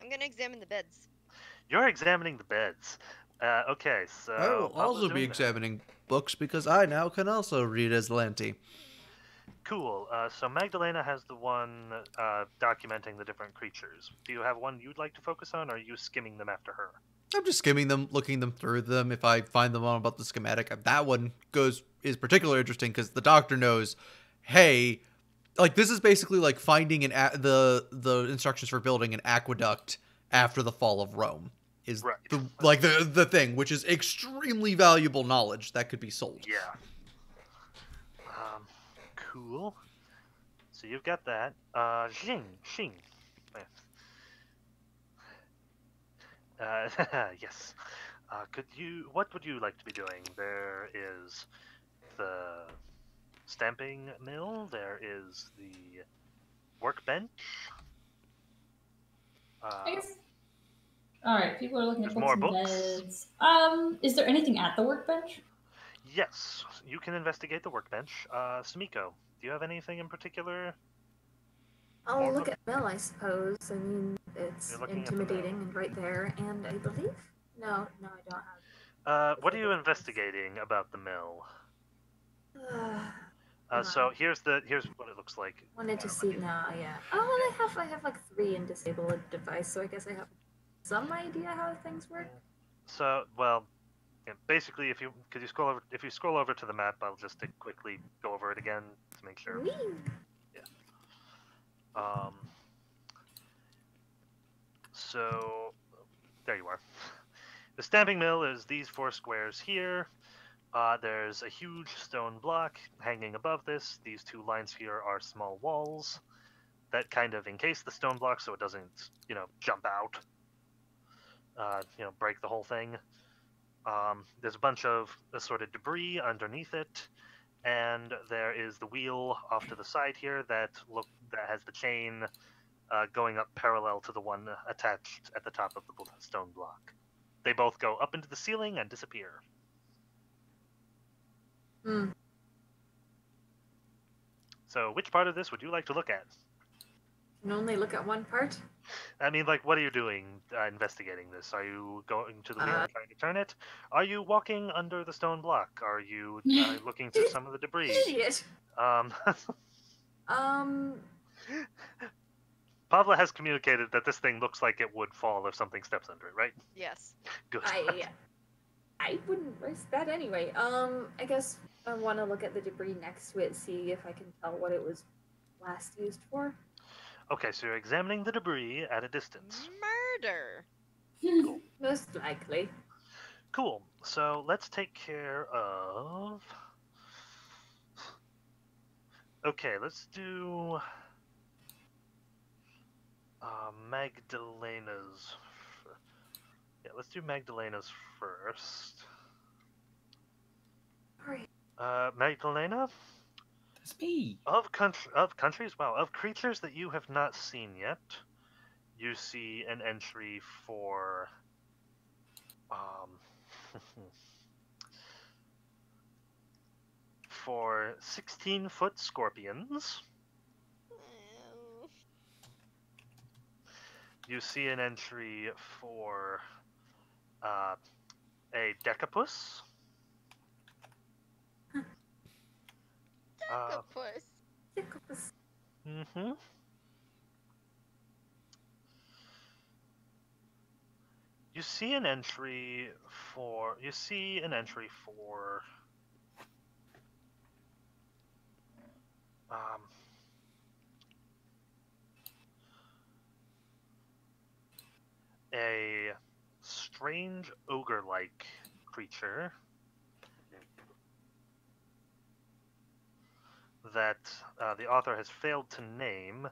I'm gonna examine the beds. You're examining the beds. Okay, so I will Pablo's also be doing that. examining books because I now can also read Aslanti. Cool. So Magdalena has the one documenting the different creatures. Do you have one you'd like to focus on, or are you skimming them after her? I'm just skimming them, looking them through them. If I find them on about the schematic, that one is particularly interesting because the doctor knows, hey, like this is basically like finding the instructions for building an aqueduct after the fall of Rome is Right. the thing, which is extremely valuable knowledge that could be sold. Yeah. Cool. So you've got that. Xing. Yes. What would you like to be doing? There is the stamping mill. There is the workbench. I guess. All right, people are looking at There's books more and books. beds. Is there anything at the workbench? Yes, you can investigate the workbench. Sumiko, do you have anything in particular? I'll More look book- at Mel, I suppose. I mean, it's You're looking at the Mill. intimidating and right there, and I believe. No, I don't have. What are you investigating about the mill? Hold So on. here's what it looks like. Wanted to Let see me- now, yeah. Oh, well, I have like 3 in disable a device, so I guess I have some idea how things work. So, well, yeah, basically, if you scroll over to the map, I'll just quickly go over it again to make sure. Whee! So there you are. The stamping mill is these 4 squares here. There's a huge stone block hanging above this. These 2 lines here are small walls that kind of encase the stone block so it doesn't, jump out. Break the whole thing. There's a bunch of assorted debris underneath it, and there is the wheel off to the side here that has the chain going up parallel to the one attached at the top of the stone block. They both go up into the ceiling and disappear. Hmm. So, which part of this would you like to look at? Can only look at one part. I mean, what are you doing investigating this? Are you going to the wheel and trying to turn it? Are you walking under the stone block? Are you looking through some of the debris? Idiot. Pavla has communicated that this thing looks like it would fall if something steps under it, right? Yes. Good. I wouldn't risk that anyway. I guess I want to look at the debris next to it, see if I can tell what it was last used for. Okay, so you're examining the debris at a distance. Murder. Most likely. Cool. So let's take care of. Okay, let's do Magdalena's. Yeah, let's do Magdalena's first. Alright. Magdalena, That's me. of creatures that you have not seen yet, you see an entry for for 16-foot scorpions. You see an entry for a decapus. Octopus. Mm-hmm. You see an entry for a strange ogre-like creature that the author has failed to name.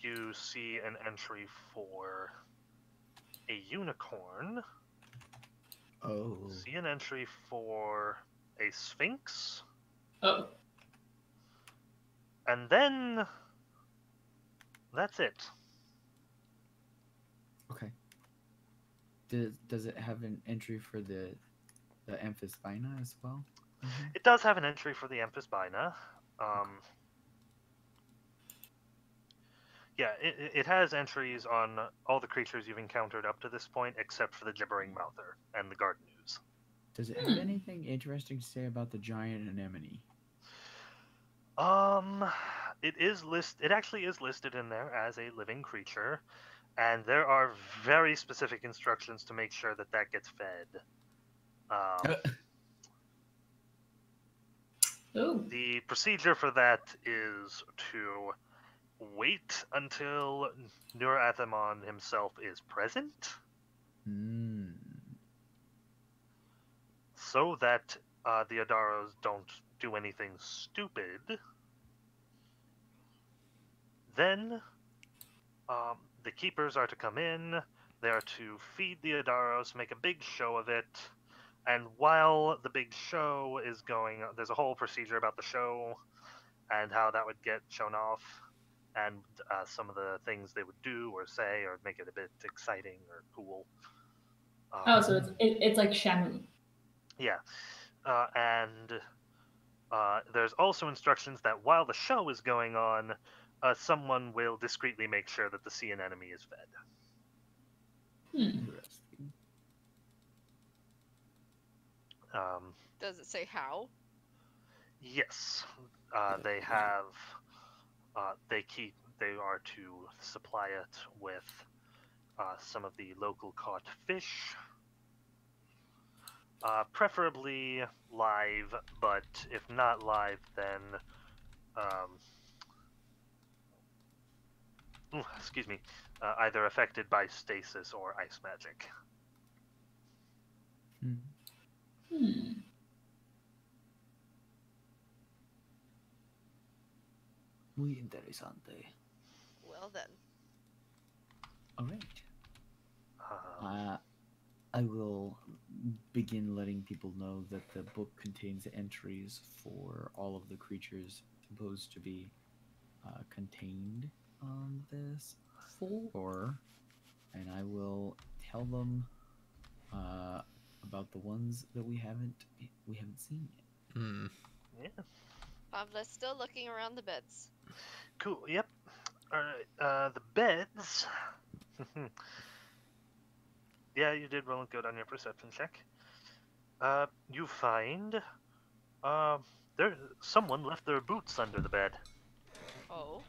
You see an entry for a unicorn. Oh. See an entry for a sphinx. Oh. And then that's it. Okay. Does it have an entry for the amphispina as well? Mm-hmm. It does have an entry for the amphispina. Yeah, it has entries on all the creatures you've encountered up to this point, except for the gibbering mouther and the garden ooze. Does it have anything interesting to say about the giant anemone? It actually is listed in there as a living creature, and there are very specific instructions to make sure that that gets fed. Oh. The procedure for that is to wait until Nur-Athamon himself is present, Hmm. so that the Adaros don't do anything stupid. Then the keepers are to come in. They are to feed the Adaros, make a big show of it, and while the big show is going, there's a whole procedure about the show and how that would get shown off, and some of the things they would do or say or make it a bit exciting or cool. Oh, so it's like Shamu. Yeah, and there's also instructions that while the show is going on, someone will discreetly make sure that the sea anemone is fed. Interesting. Does it say how? Yes, they have. They are to supply it with some of the local caught fish, preferably live. But if not live, then excuse me, either affected by stasis or ice magic. Muy interesante. Well then. All right. I will begin letting people know that the book contains entries for all of the creatures supposed to be contained on this floor, and I will tell them about the ones that we haven't seen yet. Yeah. Pavla's still looking around the beds. Cool. Yep. All right. The beds. Yeah, you did roll good on your perception check. You find someone left their boots under the bed. Oh.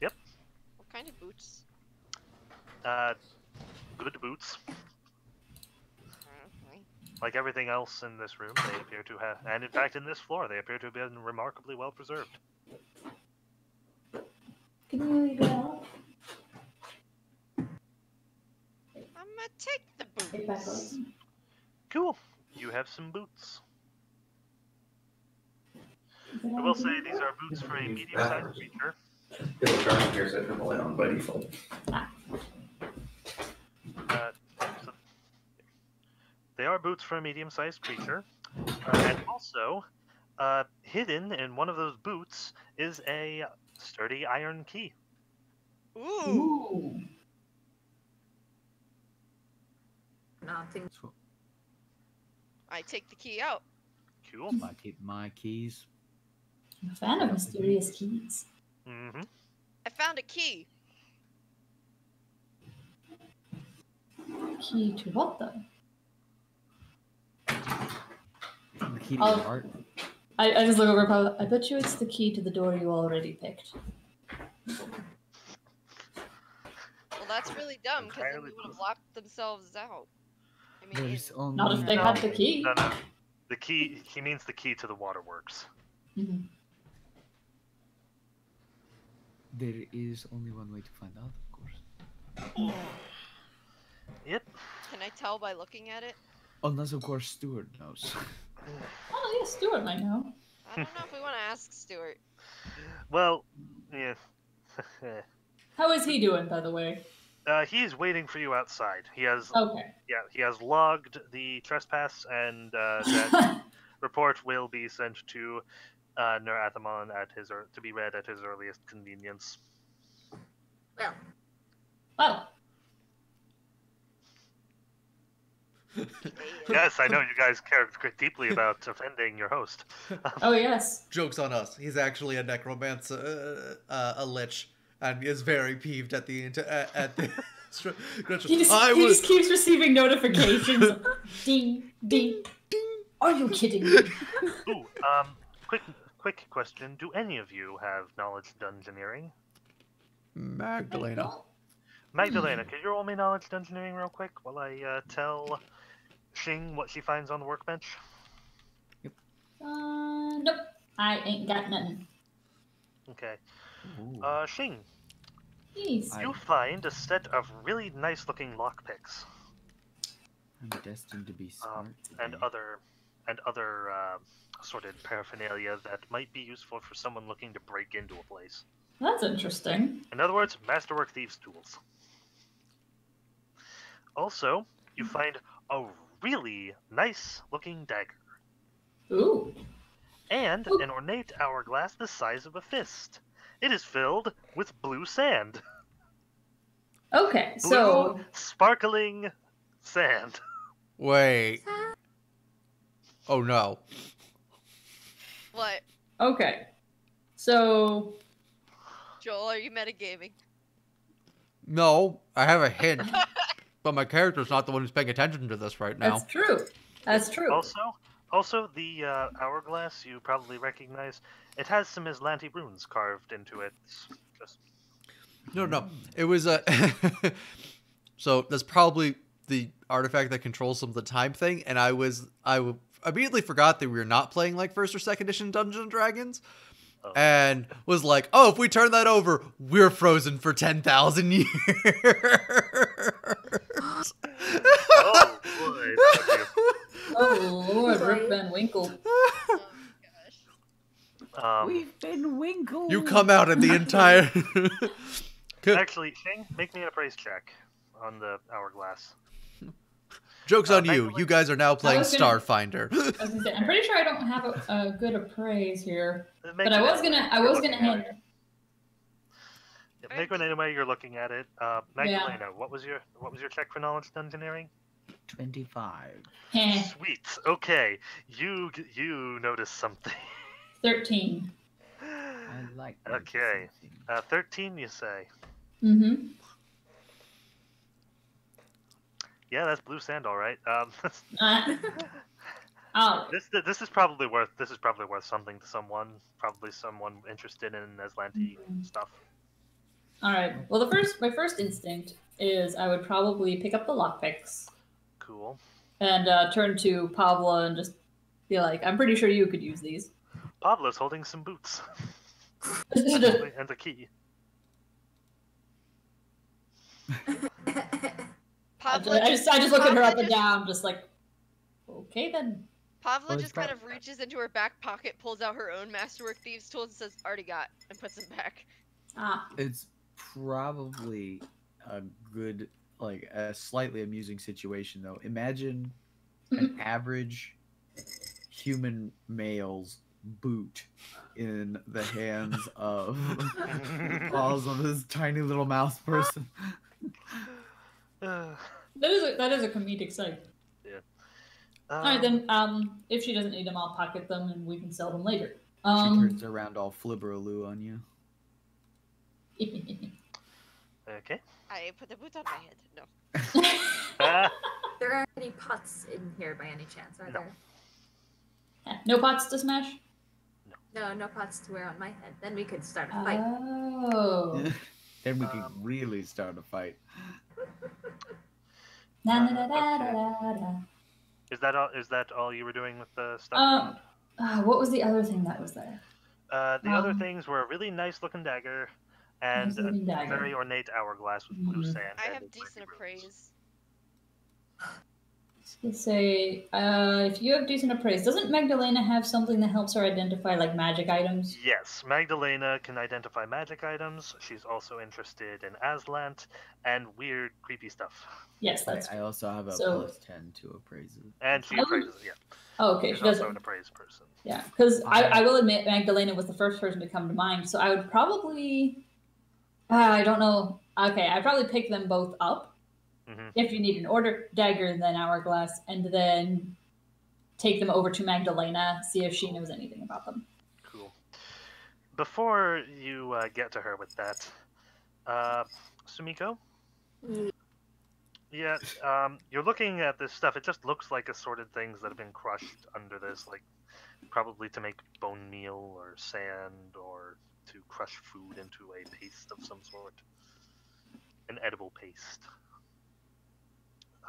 Yep. What kind of boots? Good boots. Okay. Like everything else in this room, they appear to have, and in fact in this floor, they appear to have been remarkably well preserved. Can you leave it out? I'm gonna take the Take back boots. open. Cool. You have some boots. Is it I on will say here? these are boots for a medium-sized creature. It'll turn here, so it can hold it on by default. So they are boots for a medium-sized creature, and also hidden in one of those boots is a sturdy iron key. Ooh. Ooh. Nothing. So I take the key out. Cool. I keep my keys. I'm a fan of mysterious keys. Mm-hmm. I found a key. Key to what though? The key to Oh. your heart. I just look over. Paul. I bet you it's the key to the door you already picked. Well, that's really dumb because then Entirely they would have locked themselves out. I mean, There's in. only Not if they had the key. No. The key. He means the key to the waterworks. Mhm. There is only one way to find out, of course. Yep. Can I tell by looking at it? Unless, of course, Stuart knows. Oh, yeah, Stuart might know. I don't know if we want to ask Stuart. Well, yeah. How is he doing, by the way? He's waiting for you outside. He has Okay. he has logged the trespass, and that report will be sent to Nur-Athamon to be read at his earliest convenience. Well, Well, Yes, I know you guys care deeply about offending your host. oh yes. Joke's on us. He's actually a necromancer, a lich, and is very peeved at the He just keeps receiving notifications. Ding, ding, ding. Are you kidding me? Ooh, quick question. Do any of you have knowledge dungeoneering? Magdalena. Magdalena, could you roll me knowledge dungeoneering real quick while I tell Xing what she finds on the workbench? Nope. I ain't got nothing. Okay. Ooh. Xing, Jeez. you find a set of really nice-looking lockpicks. I'm destined to be smart and today. other assorted paraphernalia that might be useful for someone looking to break into a place. That's interesting. In other words, masterwork thieves' tools. Also, you find a really nice-looking dagger. Ooh. And an ornate hourglass the size of a fist. It is filled with blue sand. Okay, Blue, so sparkling sand. Wait. Oh no. What? okay, so Joel, are you metagaming? No, I have a hint. But my character's not the one who's paying attention to this right now. that's true. That's true. Also, the hourglass you probably recognize. It has some Islanti runes carved into it. Just No. It was a. So that's probably the artifact that controls some of the time thing, and I immediately forgot that we were not playing like first or second edition Dungeons and Dragons, and was like, oh, if we turn that over, we're frozen for 10,000 years. oh boy, that would be Oh Lord, Boy. Rip Van Winkle. Oh gosh. We've been winkled. You come out in the entire. Actually, Shing, make me an appraise check on the hourglass. Joke's on you. Magdalene- You guys are now playing was gonna- Starfinder. I was gonna say, I'm pretty sure I don't have a good appraise here, Make but I it was anyway. gonna You're hand. looking at it. Yeah, make it anyway. You're looking at it. Magdalena, what was your check for knowledge dungeoneering? 25. Heh, Sweet. Okay, you notice something. 13. I like Okay. 13, you say? Mm-hmm. Yeah, that's blue sand, all right. Oh, This is probably worth something to someone. Probably someone interested in Aslanti stuff. all right. Well, my first instinct is I would probably pick up the lockpicks Cool. and turn to Pavla and just be like, I'm pretty sure you could use these. Pablo's holding some boots I and a key. Pavla just look at her up and down, just like, okay then. Pavla Well, it's just kind of reaches into her back pocket, pulls out her own masterwork thieves tools, and says, "Already got," and puts them back. Ah, It's probably a good, like, a slightly amusing situation, though. Imagine an average human male's boot in the hands of the paws of this tiny little mouse person. Uh, that is a comedic sight. All right then. If she doesn't need them, I'll pocket them and we can sell them later. She turns around all flibberaloo on you. Okay. I put the boot on my head. No. There aren't any pots in here by any chance, are No. there? No pots to smash. No pots to wear on my head. Then we could start a fight. Oh. Then we can really start a fight. Na, na, na, da, da, da, da. Is that all you were doing with the stuff? What was the other thing that was there? The other things were a really nice-looking dagger and a Nice-looking dagger. very ornate hourglass with blue Mhm. sand. I and have it's decent really runes. appraise. Let's say, if you have decent appraise, doesn't Magdalena have something that helps her identify like magic items? Yes, Magdalena can identify magic items. She's also interested in Aslant and weird, creepy stuff. Yes, that's. I also have a So- plus 10 to appraisal. And she Oh. appraises, yeah. Oh, okay, She's she does. also an appraised person. Yeah, because I will admit Magdalena was the first person to come to mind, so I would probably. I don't know. Okay, I'd probably pick them both up. hmm If you need an order dagger and then hourglass, and then take them over to Magdalena, see if she knows anything about them. Cool. Before you get to her with that, Sumiko, Yeah, you're looking at this stuff. It just looks like assorted things that have been crushed under this, like probably to make bone meal or sand or to crush food into a paste of some sort, an edible paste.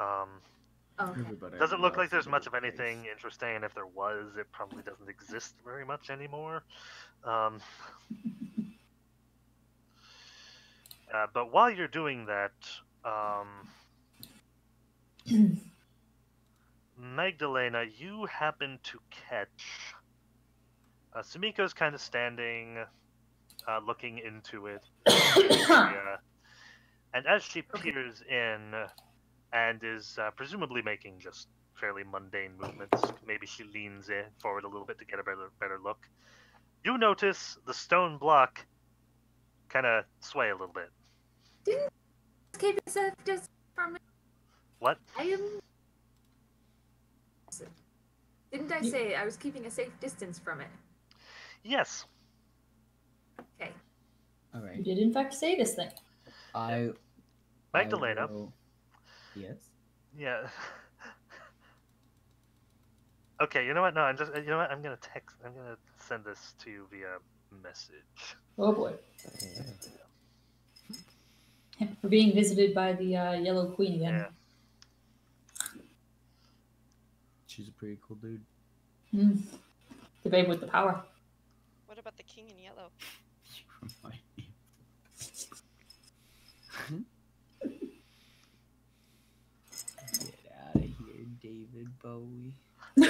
Okay. Everybody Doesn't look like loves there's much edible of anything paste. interesting, and if there was, it probably doesn't exist very much anymore. Um, but while you're doing that, Magdalena, you happen to catch. Sumiko's kind of standing, looking into it. And as she peers in and is presumably making just fairly mundane movements, maybe she leans in forward a little bit to get a better look. You notice the stone block kind of sway a little bit. Didn't keep it safe distance from it? What? Didn't I say I was keeping a safe distance from it? Yes. Okay. All You right. did in fact say this thing. Magdalena. Yes. Yeah. Okay, you know what? No, I'm just. You know what? I'm gonna text. I'm gonna send this to you via message. Oh boy. We're being visited by the Yellow Queen again. Yeah. She's a pretty cool dude. Mm. The babe with the power. What about the king in yellow? You remind me. Get out of here, David Bowie. Get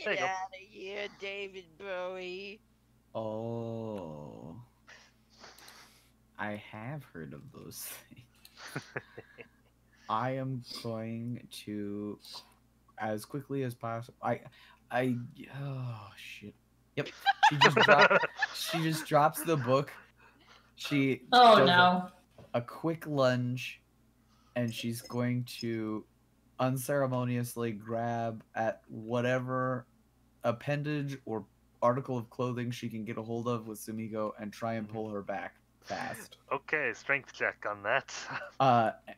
There you go. out of here, David Bowie. Oh. I have heard of those things. I am going to, as quickly as possible. Oh shit. Yep. She just drops the book. She Oh does no. a quick lunge, and she's going to unceremoniously grab at whatever appendage or article of clothing she can get a hold of with Sumiko and try and pull her back fast. Okay, strength check on that.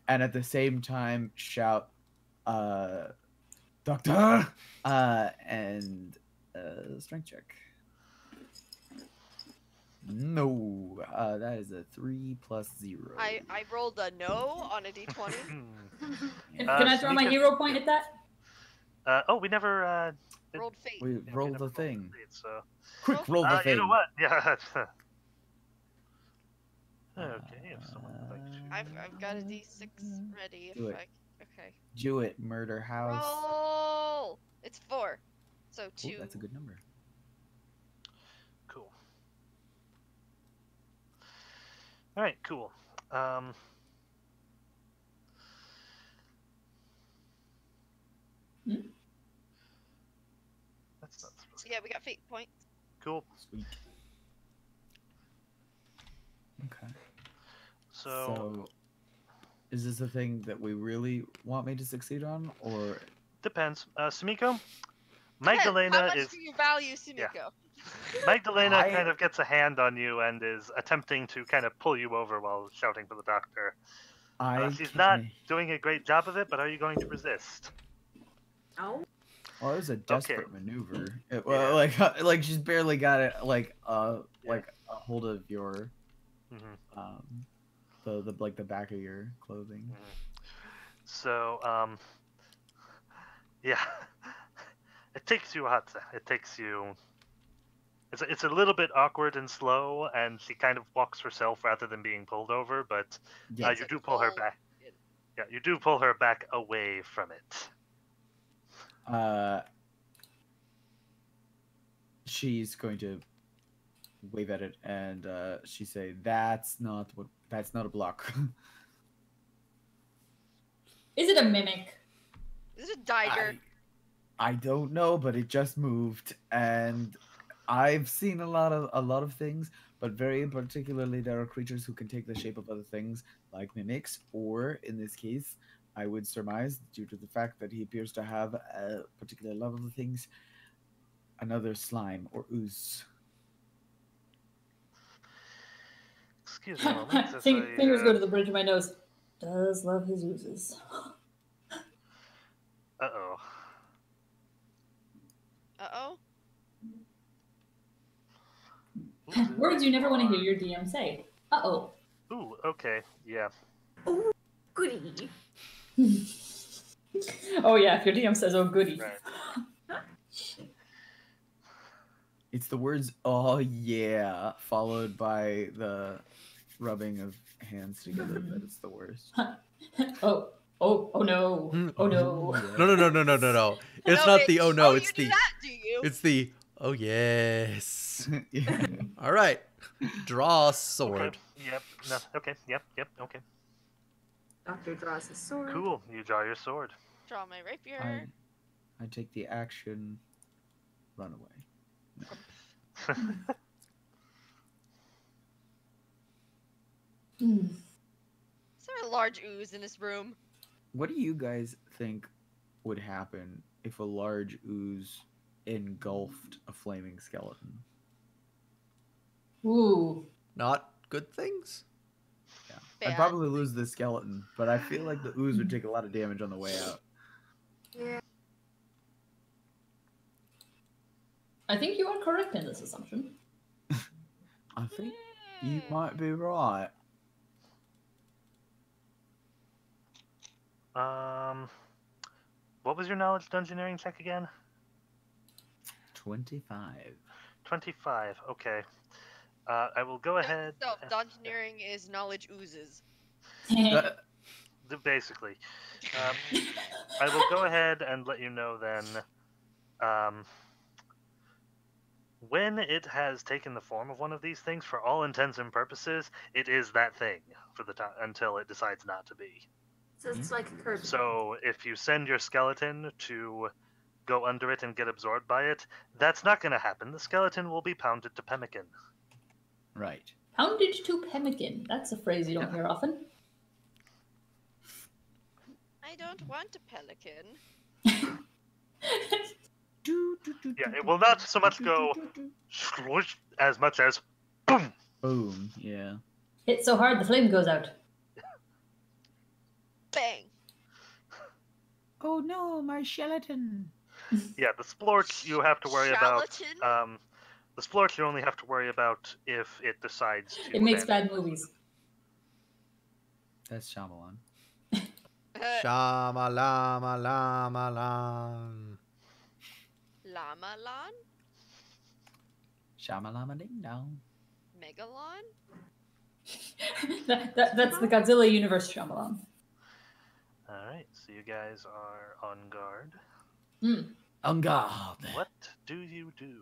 And at the same time shout, Doctor! And strength check. No, that is a 3 plus 0. I rolled a no on a d20. Can I throw my Sumika- hero point at that? Oh, we never. Rolled fate. We we roll never the thing. fate, so. Quick, roll the thing. You know what? Yeah. Okay, if someone would like to. I've got a d6 ready. If Do it. Okay. Do it, Murder House. Roll. It's 4. So Ooh, 2. that's a good number. Cool. All right, cool. That's not supposed So yeah, we got fate points. cool. Sweet. Okay. So is this a thing that we really want me to succeed on, or depends. Sumiko, How Magdalena much is do you value Sumiko? Magdalena I- kind of gets a hand on you and is attempting to kind of pull you over while shouting for the doctor. She's not doing a great job of it, but are you going to resist? No. Well, it was a desperate maneuver. Yeah. Like she's barely got it, like a hold of your, Mm-hmm. the back of your clothing. So, yeah, it takes you a hot. It takes you. It's a little bit awkward and slow, and she kind of walks herself rather than being pulled over. But Yeah. you do pull her back. Yeah, you do pull her back away from it. She's going to wave at it, and she say, that's not a block." Is it a mimic? Is it a dagger? I don't know, but it just moved, and I've seen a lot of things, but very particularly there are creatures who can take the shape of other things, like mimics, or in this case, I would surmise, due to the fact that he appears to have a particular love of things, another slime or ooze. Excuse me a moment. as Fingers I, go to the bridge of my nose. does love his oozes. Uh-oh. Uh-oh. Words you never want to hear your DM say. Uh-oh. Ooh, okay, yeah. Oh, goody. Oh yeah, if your DM says, oh goody. Right. It's the words "oh yeah" followed by the rubbing of hands together that is the worst. Oh no. Oh no. No. It's not the oh no, it's you do the that, do you? it's the oh yes. Yeah. All right. Draw a sword. Okay. Yep. No. Okay. Yep. Okay. Doctor draws his sword. Cool. You draw your sword. Draw my rapier. I take the action, run away. Hmm. Is there a large ooze in this room? What do you guys think would happen if a large ooze engulfed a flaming skeleton? Ooh. Not good things? Yeah. Bad. I'd probably lose the skeleton, but I feel like the ooze would take a lot of damage on the way out. Yeah. I think you are correct in this assumption. I think you might be right. What was your knowledge dungeoneering check again? 25. 25. Okay. I will go ahead. So, dungeoneering is knowledge oozes. Basically. I will go ahead and let you know then. When it has taken the form of one of these things, for all intents and purposes, it is that thing for the time until it decides not to be. So it's like a curse. So if you send your skeleton to go under it and get absorbed by it, that's not going to happen. The skeleton will be pounded to pemmican. Right. Pounded to pemmican. That's a phrase you don't hear often. I don't want a pelican. Yeah, it will not so much go swoosh as much as boom. Boom. Yeah. Hit so hard the flame goes out. Bang. Oh no, my skeleton. Yeah, the splorch you have to worry Shalatin? about. The splorch you only have to worry about if it decides to. It makes abandon. bad movies. That's Shyamalan. Shama lama lama lam. Llama Lon? Shamalama ding dong. Megalon? That's the Godzilla universe Shyamalan. Alright, so you guys are on guard. On guard. What do you do?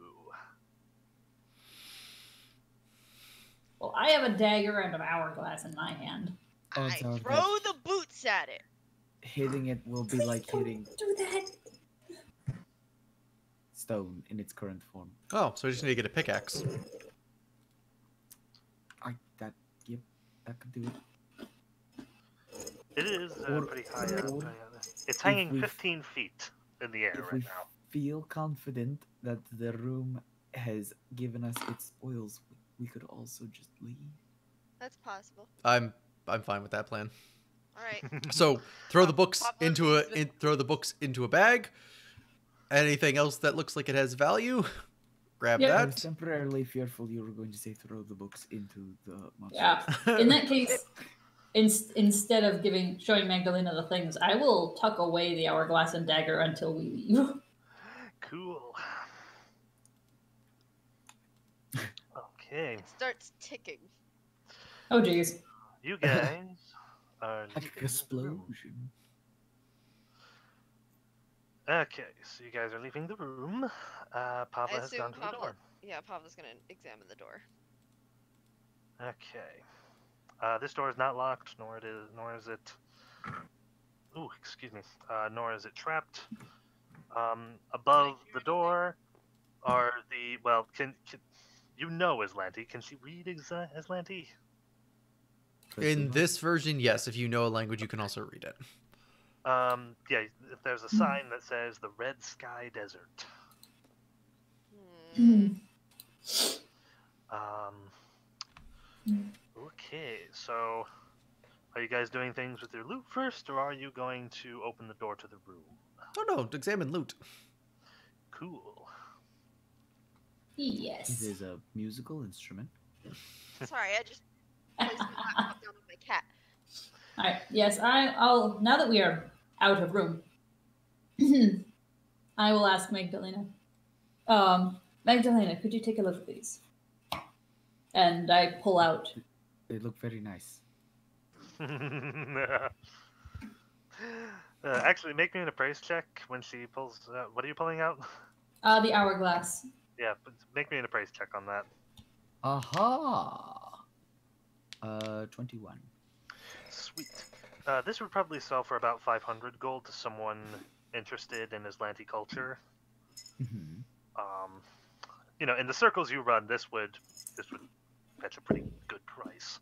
Well, I have a dagger and an hourglass in my hand. Oh, I it's all throw right. the boots at it. Hitting it will be Please like don't hitting do that. stone in its current form. Oh, so we just need to get a pickaxe. That could do it. It is Or- pretty high up. or It's hanging we- 15 feet in the air If right we now. feel confident that the room has given us its spoils, we could also just leave. That's possible. I'm fine with that plan. All right. So throw the books Papa into leaves with- throw the books into a bag. Anything else that looks like it has value, grab Yeah. I was that. temporarily fearful you were going to say throw the books into the monster. Yeah. In that case, instead of showing Magdalena the things, I will tuck away the hourglass and dagger until we leave. Cool. Okay, It starts ticking. Oh jeez. you guys are Like leaving the room. explosion. Okay, so you guys are leaving the room. Papa I has assume gone to the Pablo. door. Yeah, Pablo's gonna examine the door. Okay. This door is not locked, nor is it. Ooh, excuse me. Nor is it trapped. Above the door are the can you know Aslanti? Can she read Aslanti? In this version, yes. If you know a language, you can also read it. Yeah. If there's a sign that says the Red Sky Desert. Okay, so Are you guys doing things with your loot first, or are you going to open the door to the room? Oh no, examine loot. Cool. Yes. It is a musical instrument. Sorry, I just placed my laptop down on my cat. All right. Yes, I'll. Now that we are out of room, I will ask Magdalena. Magdalena, could you take a look at these? And I pull out. They look very nice. Actually, make me an appraise check when she pulls. What are you pulling out? The hourglass. Yeah, but make me an appraise check on that. Aha! 21. Sweet. This would probably sell for about 500 gold to someone interested in Aslanti culture. Mm-hmm. In the circles you run, this would fetch a pretty good price.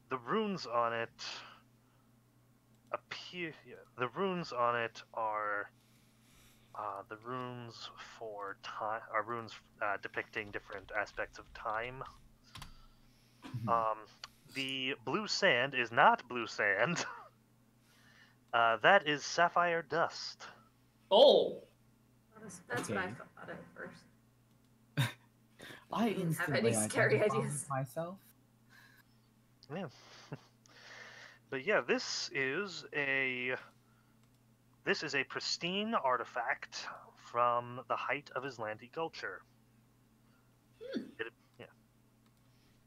The runes on it appear. Yeah, the runes on it are the runes for time. Are runes depicting different aspects of time. Mm-hmm. The blue sand is not blue sand. That is sapphire dust. Oh. That's what I Okay. thought at first. I didn't have instantly any scary identified ideas. myself. Yeah. But yeah, this is a pristine artifact from the height of Aslanti culture.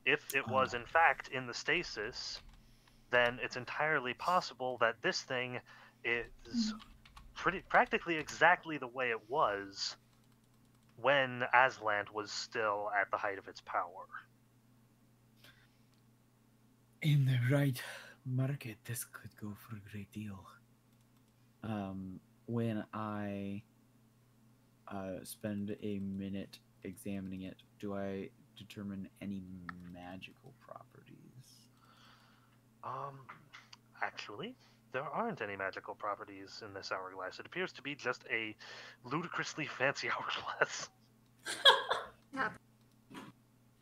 If it was in fact in the stasis, then it's entirely possible that this thing is practically exactly the way it was when Aslant was still at the height of its power. In the right market, this could go for a great deal. When I spend a minute examining it, do I determine any magical properties? Actually, there aren't any magical properties in this hourglass. It appears to be just a ludicrously fancy hourglass. Yeah.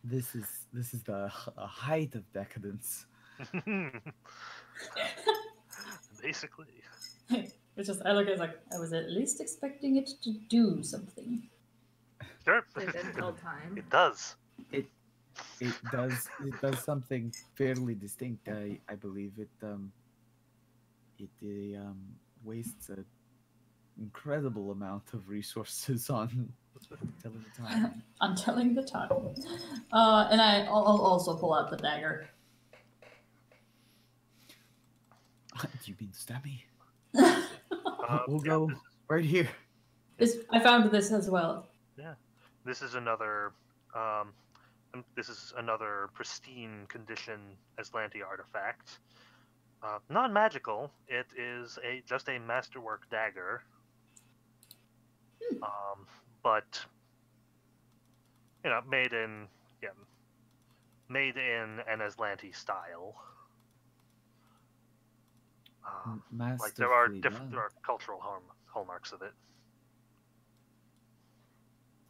This is the height of decadence. Basically. It's just, I look at it like, I was at least expecting it to do something. Sure. Live until time. It does. It does something fairly distinct. I believe it wastes an incredible amount of resources on telling the time. I'm telling the time. And I'll also pull out the dagger. Do you mean to stab me? Yeah, We'll go right here. I found this as well. Yeah, this is another pristine condition Aslanti artifact. Non-magical. It is just a masterwork dagger. But made in an Aslanti style. Like there are cultural hallmarks of it.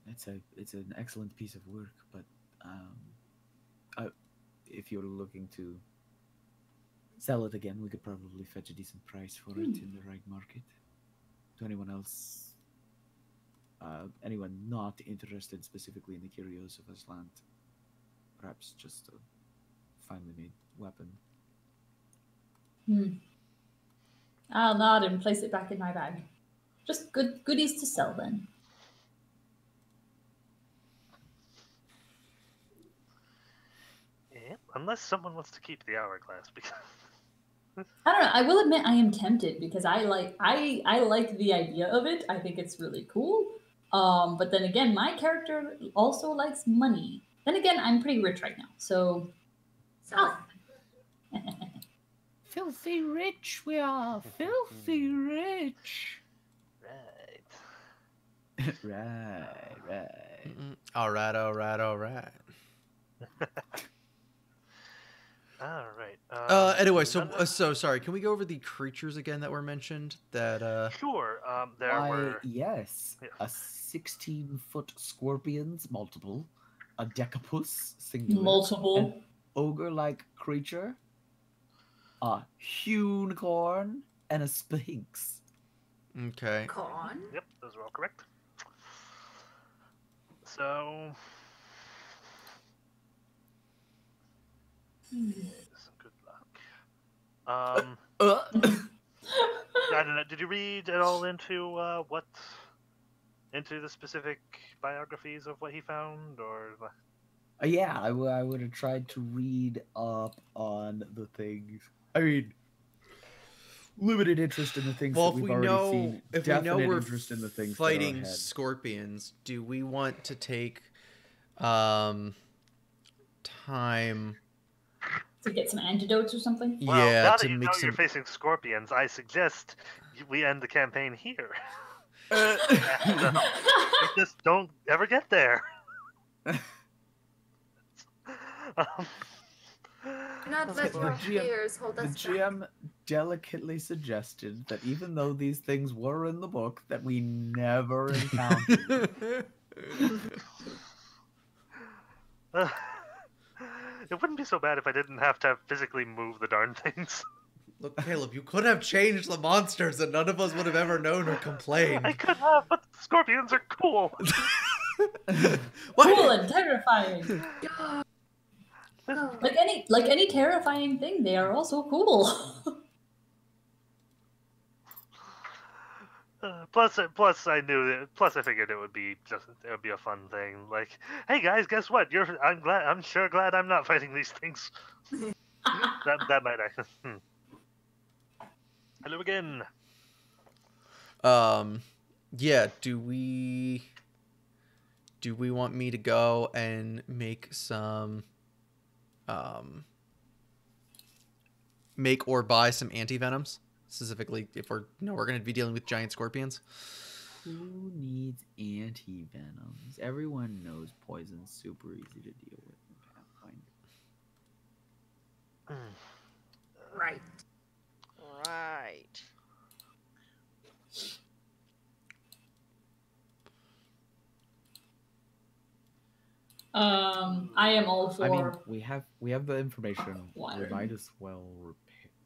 It's an excellent piece of work, but if you're looking to sell it again, we could probably fetch a decent price for it in the right market. To anyone else, anyone not interested specifically in the curios of Aslant, perhaps just a finely made weapon. I'll nod and place it back in my bag. Just goodies to sell then. Yeah, unless someone wants to keep the hourglass, because I don't know. I will admit I am tempted because I like the idea of it. I think it's really cool. But then again, my character also likes money. Then again, I'm pretty rich right now, so. Filthy rich we are, filthy rich. Right. right. All right. All right. Anyway, so sorry. Can we go over the creatures again that were mentioned? That Sure. There Why, were yes, Yeah. a 16-foot scorpions, multiple, a decapus, singular, Multiple. an ogre-like creature, a unicorn, and a sphinx. Okay. Con. Yep, those are all correct. So, good luck. I don't know. Did you read at all into into the specific biographies of what he found, or? Yeah, I would have tried to read up on the things. I mean, limited interest in the things Well, that we've already seen. if we know Definite we're interest in the things fighting that are ahead. scorpions, do we want to take time? To get some antidotes or something? Well, Yeah, now to that you know make you're some. facing scorpions, I suggest we end the campaign here. We just don't ever get there. Not let your fears hold The us back. GM delicately suggested that even though these things were in the book, that we never encountered. It wouldn't be so bad if I didn't have to physically move the darn things. Look, Caleb, you could have changed the monsters and none of us would have ever known or complained. I could have, but scorpions are cool. Cool and terrifying. Oh. Like any terrifying thing, they are also cool. Plus, I figured it would be a fun thing. Like, hey guys, guess what? I'm sure glad I'm not fighting these things. that might actually. Hello again. Yeah. Do we want me to go and make some, make or buy some anti-venoms? Specifically, if we're going to be dealing with giant scorpions. Who needs anti-venoms? Everyone knows poison's super easy to deal with in Pathfinder. Right. Right. I am all for. I mean, we have the information. Water. We might as well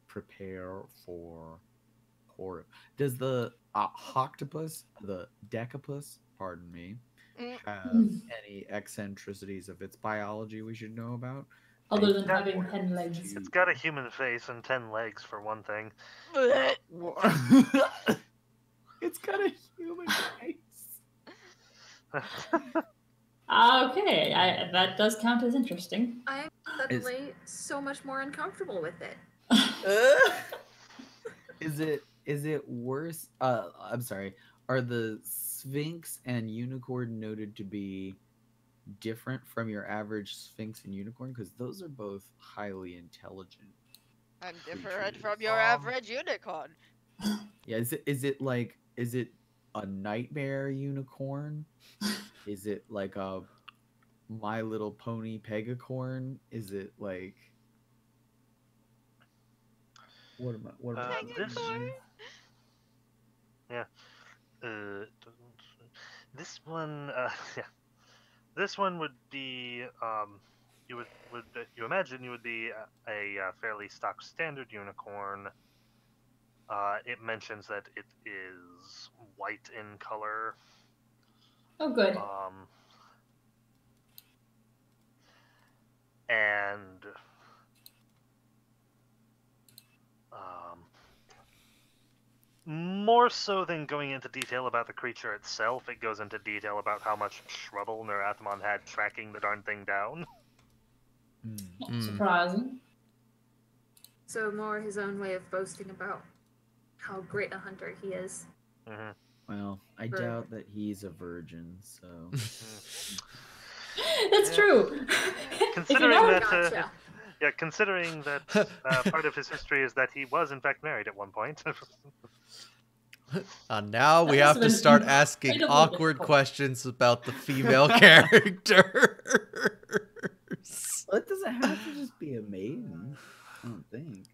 prepare for horror. Does the octopus, the decapus, pardon me, have any eccentricities of its biology we should know about? Other than having 10 legs. It's got a human face and 10 legs for one thing. It's got a human face. Okay, that does count as interesting. I'm suddenly so much more uncomfortable with it. Is it worse? I'm sorry. Are the Sphinx and Unicorn noted to be different from your average Sphinx and Unicorn? Because those are both highly intelligent. I'm different creatures. from your average unicorn. Yeah, is it a nightmare unicorn? Is it like a My Little Pony pegacorn? Is it like what am I Yeah. This one, yeah. This one would be, you imagine you would be a fairly stock standard unicorn. It mentions that it is white in color. Oh, good. And more so than going into detail about the creature itself, it goes into detail about how much trouble Nerathmon had tracking the darn thing down. Not surprising. So more his own way of boasting about how great a hunter he is. Mm-hmm. Well, I doubt that he's a virgin, so. That's true. Considering that, Gotcha. considering that part of his history is that he was in fact married at one point. Now we That have must to have start been asking incredibly awkward difficult. questions questions about the female characters. Well, it doesn't have to just be a maiden. I don't think.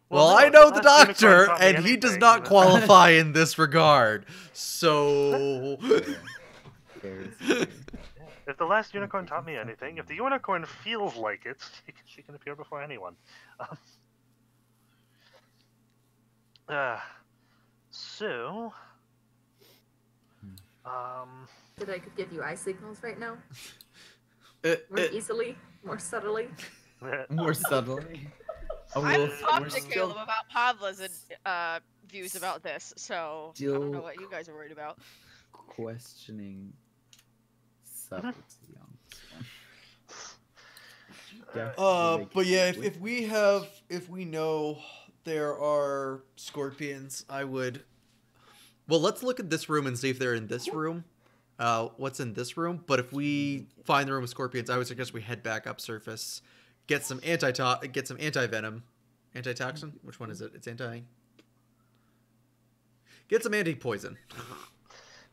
Well, no, I know the last unicorn doctor, taught me and he does anything. not qualify in this regard. So, Fair is fair. If the last unicorn taught me anything, if the unicorn feels like it, she can appear before anyone. So, That I could give you eye signals right now? Uh, More easily? More subtly? More subtly. I've talked to still Caleb about Pavla's views about this, so I don't know what you guys are worried about. questioning subtlety on this one. But yeah, if we know there are scorpions, I would. Well, let's look at this room and see if they're in this room. What's in this room? But if we find the room with scorpions, I would suggest we head back up surface, get some anti-venom, antitoxin. Which one is it? It's anti. Get some anti-poison.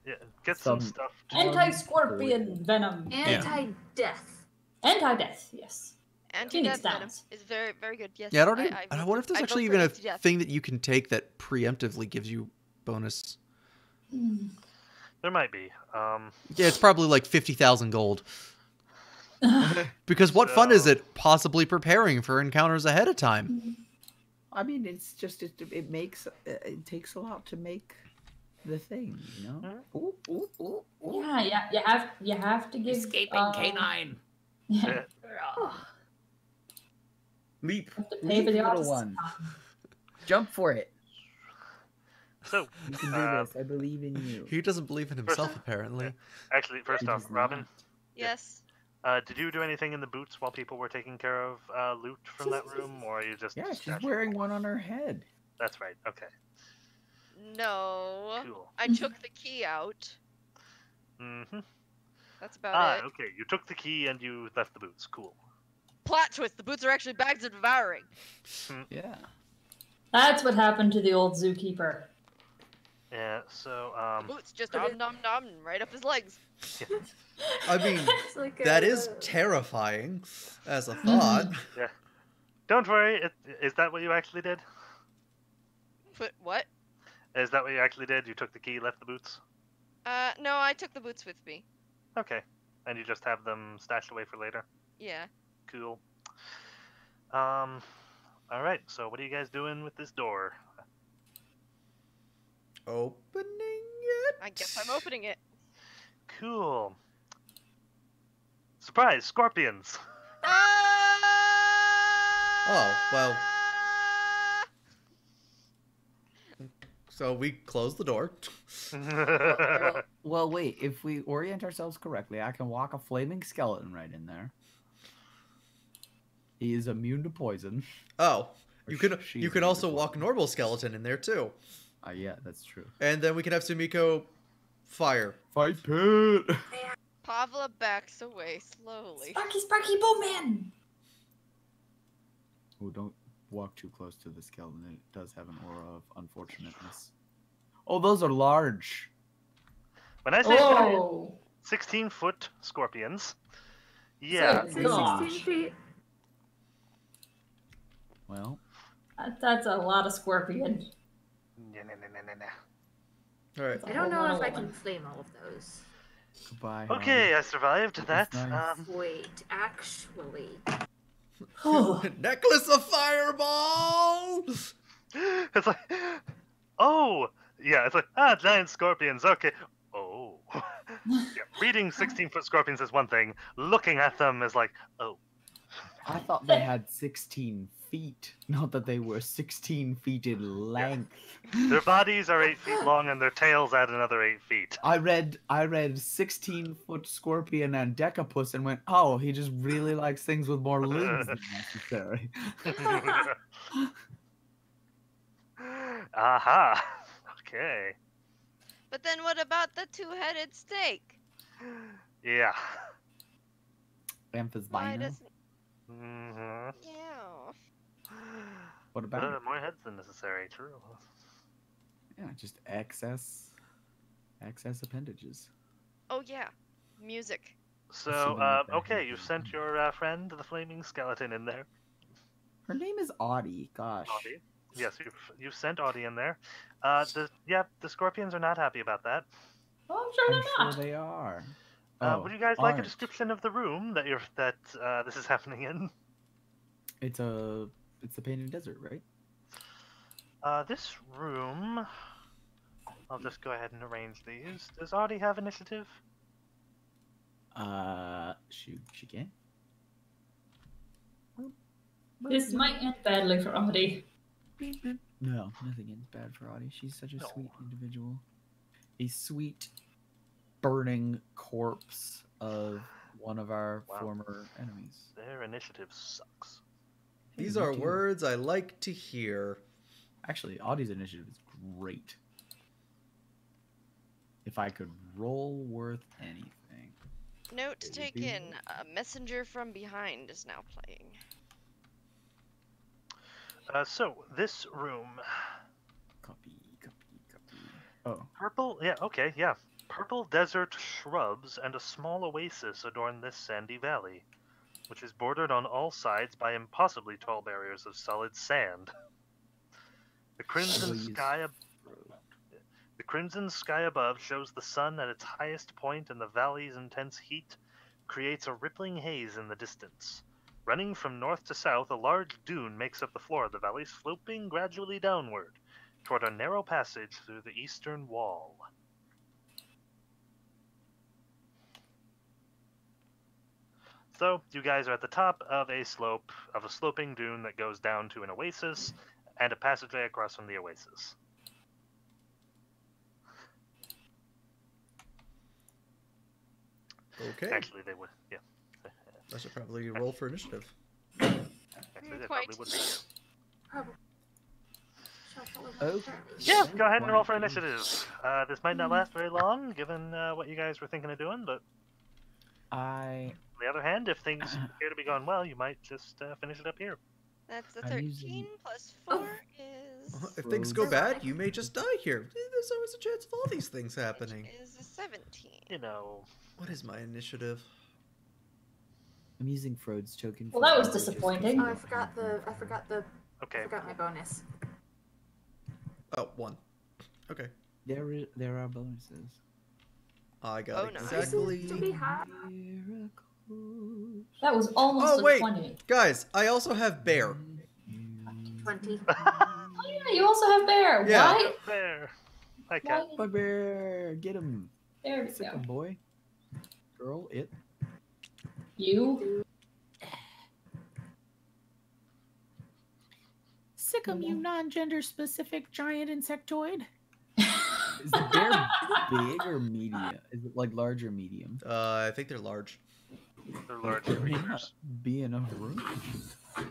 Yeah, get some stuff. Anti-scorpion venom. Anti-death. Anti-death, yes. Anti-death Phoenix venom Downs. is very, very good. Yes. Yeah, I wonder if there's I actually vote for even a anti-death. thing that you can take that preemptively gives you bonus. There might be. Yeah, it's probably like 50,000 gold. Because what fun is it possibly preparing for encounters ahead of time? I mean, it's just it takes a lot to make the thing, you know. Mm-hmm. Ooh. Yeah, you have to give Escaping canine. Yeah. Leap. have to pay for the Little opposite one. time. Jump for it. So, You can do this. I believe in you. He doesn't believe in himself, apparently. actually, first He off, does Robin, not. Yes. did you do anything in the boots while people were taking care of loot from that room, or are you just? Yeah, she's stashing wearing them? one on her head. That's right. Okay. No. Cool. I took the key out. Mm-hmm. That's about it. Okay. You took the key and you left the boots. Cool. Plot twist: the boots are actually bags of devouring. Yeah. That's what happened to the old zookeeper. Yeah. So Boots just nom nom nom right up his legs. I mean, It's like that is terrifying as a thought. yeah. Don't worry. Is that what you actually did? What? Is that what you actually did? You took the key, left the boots? No, I took the boots with me. Okay. And you just have them stashed away for later? Yeah. Cool. Alright, so what are you guys doing with this door? Opening it? I guess I'm opening it. Cool. Surprise, scorpions! Oh, well. So we close the door. Well, wait. If we orient ourselves correctly, I can walk a flaming skeleton right in there. He is immune to poison. Oh, Or you can she you is can immune also to walk poison. normal skeleton in there too. Yeah, that's true. And then we can have Sumiko fire. Fight pit. Pavla backs away slowly. Sparky Boom Man! Oh, don't walk too close to the skeleton. It does have an aura of unfortunateness. Oh, those are large. When I say Oh! 16-foot scorpions, yeah, So- Gosh. 16 feet. Well, That's a lot of scorpion. All right. I don't know if I can flame all of those. goodbye. Okay, I survived that. nice. Wait, actually. Necklace of fireballs. It's like, oh, yeah, it's like, giant scorpions, okay. Oh. Yeah, reading 16-foot scorpions is one thing. Looking at them is like, oh. I thought they had 16 feet, not that they were 16 feet in length. Their bodies are 8 feet long and their tails add another 8 feet. I read 16-foot scorpion and decapus and went, oh, he just really likes things with more limbs than necessary. Aha. Okay. But then what about the two-headed snake? Yeah. Why Amphisbino. doesn't... Mm-hmm. Yeah. What about it? More heads than necessary, true. Yeah, just excess appendages. Oh yeah. Music. So, Assuming that they okay, have you them. sent your friend, the flaming skeleton, in there. Her name is Audie. Gosh. Audie. Yes, you've sent Audie in there. The scorpions are not happy about that. Oh, I'm sure I'm they're sure not. they are. Would you guys like a orange. description of the room that this is happening in? It's the Painted Desert, right? This room. I'll just go ahead and arrange these. Does Audie have initiative? She can. This might end badly for Audie. No, nothing ends bad for Audie. She's such a No. sweet individual. A sweet, burning corpse of one of our Wow. former enemies. Their initiative sucks. These Me are too. words I like to hear. Actually, Audie's initiative is great. If I could roll worth anything. Note It would be- taken. A messenger from behind is now playing. So this room, Copy. Oh, purple. Yeah, okay, yeah. Purple desert shrubs and a small oasis adorn this sandy valley, which is bordered on all sides by impossibly tall barriers of solid sand. The crimson Please. sky. The crimson sky above shows the sun at its highest point, and the valley's intense heat creates a rippling haze in the distance. Running from north to south, a large dune makes up the floor of the valley, sloping gradually downward toward a narrow passage through the eastern wall. So, you guys are at the top of a sloping dune that goes down to an oasis, and a passageway across from the oasis. Okay. Actually, they would, yeah. I should probably roll for initiative. Actually, they Quite. probably would be. Probably. Shall follow my Oh. turn. Yeah, go ahead and roll for initiative. This might not last very long, given what you guys were thinking of doing, but I on the other hand, if things appear to be going well, you might just finish it up here. That's the I'm 13 using- plus Oh. 4 is... If things go bad, you may just die here. There's always a chance of all these things happening. Is a 17. You know, What is my initiative? I'm using Frode's token. Well, for that was advantages disappointing. Oh, because I forgot my bonus. Oh, 1. Okay. there are bonuses. I got Oh, no. exactly. To be high. Miracles. That was almost Oh, a wait. 20. Guys, I also have bear. 20. Oh yeah, you also have bear. Yeah. Why? there. Hi, cat. Why? Bugbear, get him. There we Sick go. him, boy. Girl, it. You? Sick him, you non-gender specific giant insectoid. Is the bear big or medium? Is it like large or medium? I think they're large. They're large There may not creatures. be enough room.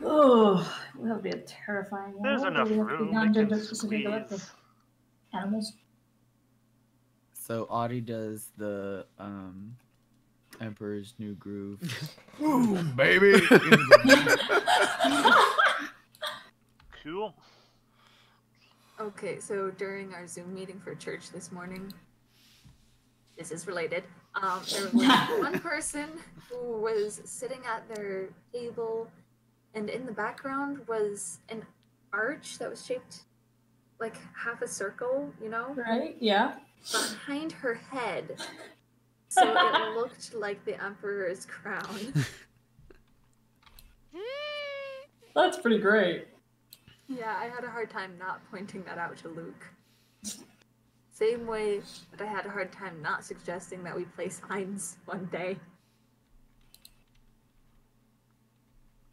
Oh, that would be a terrifying one. There's Why enough do we have to be room. They can non-gender specific about squeeze. the animals? So Audie does the Emperor's New Groove. Boom, baby. Cool. Okay, so during our Zoom meeting for church this morning, this is related. There was one person who was sitting at their table, and in the background was an arch that was shaped like half a circle, you know, Right? Yeah. behind her head. So it looked like the Emperor's crown. That's pretty great. Yeah, I had a hard time not pointing that out to Luke. Same way that I had a hard time not suggesting that we play signs one day.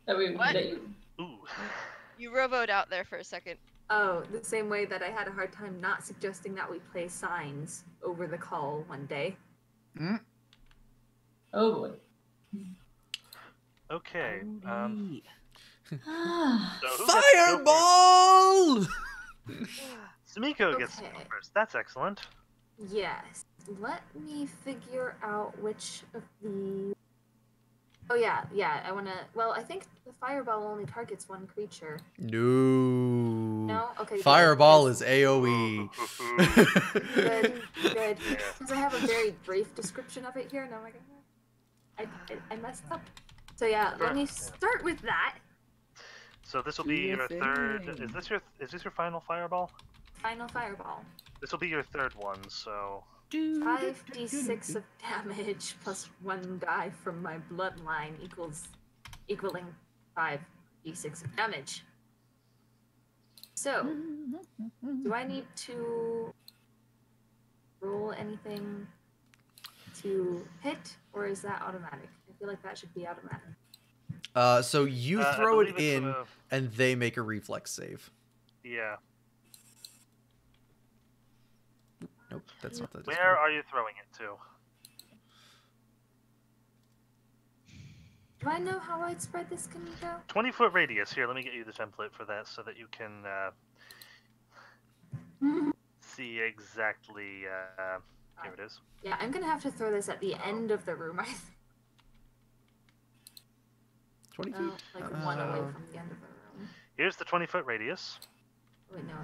What? That you, Ooh. You roboed out there for a second. Oh, the same way that I had a hard time not suggesting that we play signs over the call one day. oh boy. Okay. Audie. So who gets to go Fireball! first? Sumiko gets to go Okay. first. That's excellent. Yes. Let me figure out which of the... Oh, yeah. I want to... Well, I think the fireball only targets one creature. No. No? Okay. good, Fireball because- is AoE. Good. Yeah. Because I have a very brief description of it here, and I'm like, I messed up. So yeah, let me start with that. So this will Do be your your third. thing. Is this your final fireball? Final fireball. This will be your third one. So 5d6 of damage plus 1 die from my bloodline equaling 5d6 of damage. So, do I need to roll anything to hit, or is that automatic? I feel like that should be automatic. So you I throw it believe it's in, and they make a reflex save. Yeah. Nope, that's not the Where Discord. are you throwing it to? Do I know how widespread this can go? 20-foot radius. Here, let me get you the template for that so that you can see exactly. Here it is. Yeah, I'm gonna have to throw this at the end of the room. I think. 20 feet? Like one away from the end of the room. Here's the 20-foot radius. Wait, no.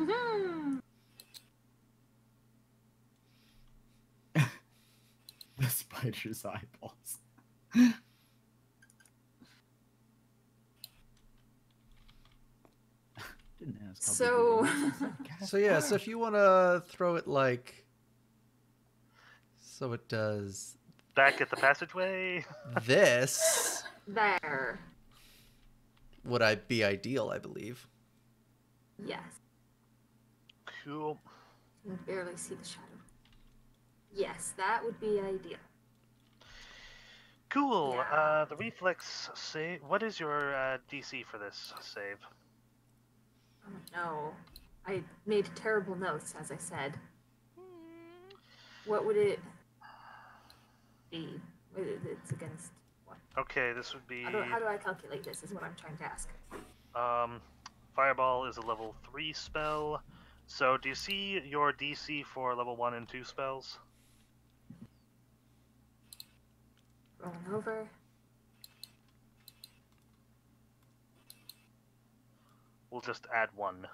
Mm-hmm. The spider's eyeballs. Didn't ask how So- big it is. So yeah, so if you want to throw it like... So it does Back at the passageway. this... There. Would I be ideal, I believe. Yes. Cool. You can barely see the shadow. Yes, that would be ideal. Cool. Yeah. The reflex save. What is your DC for this save? Oh no. I made terrible notes, as I said. What would it be? It's against what? Okay, this would be. How do I calculate this, is what I'm trying to ask. Fireball is a level 3 spell. So, do you see your DC for level 1 and 2 spells? Rolling over. We'll just add 1.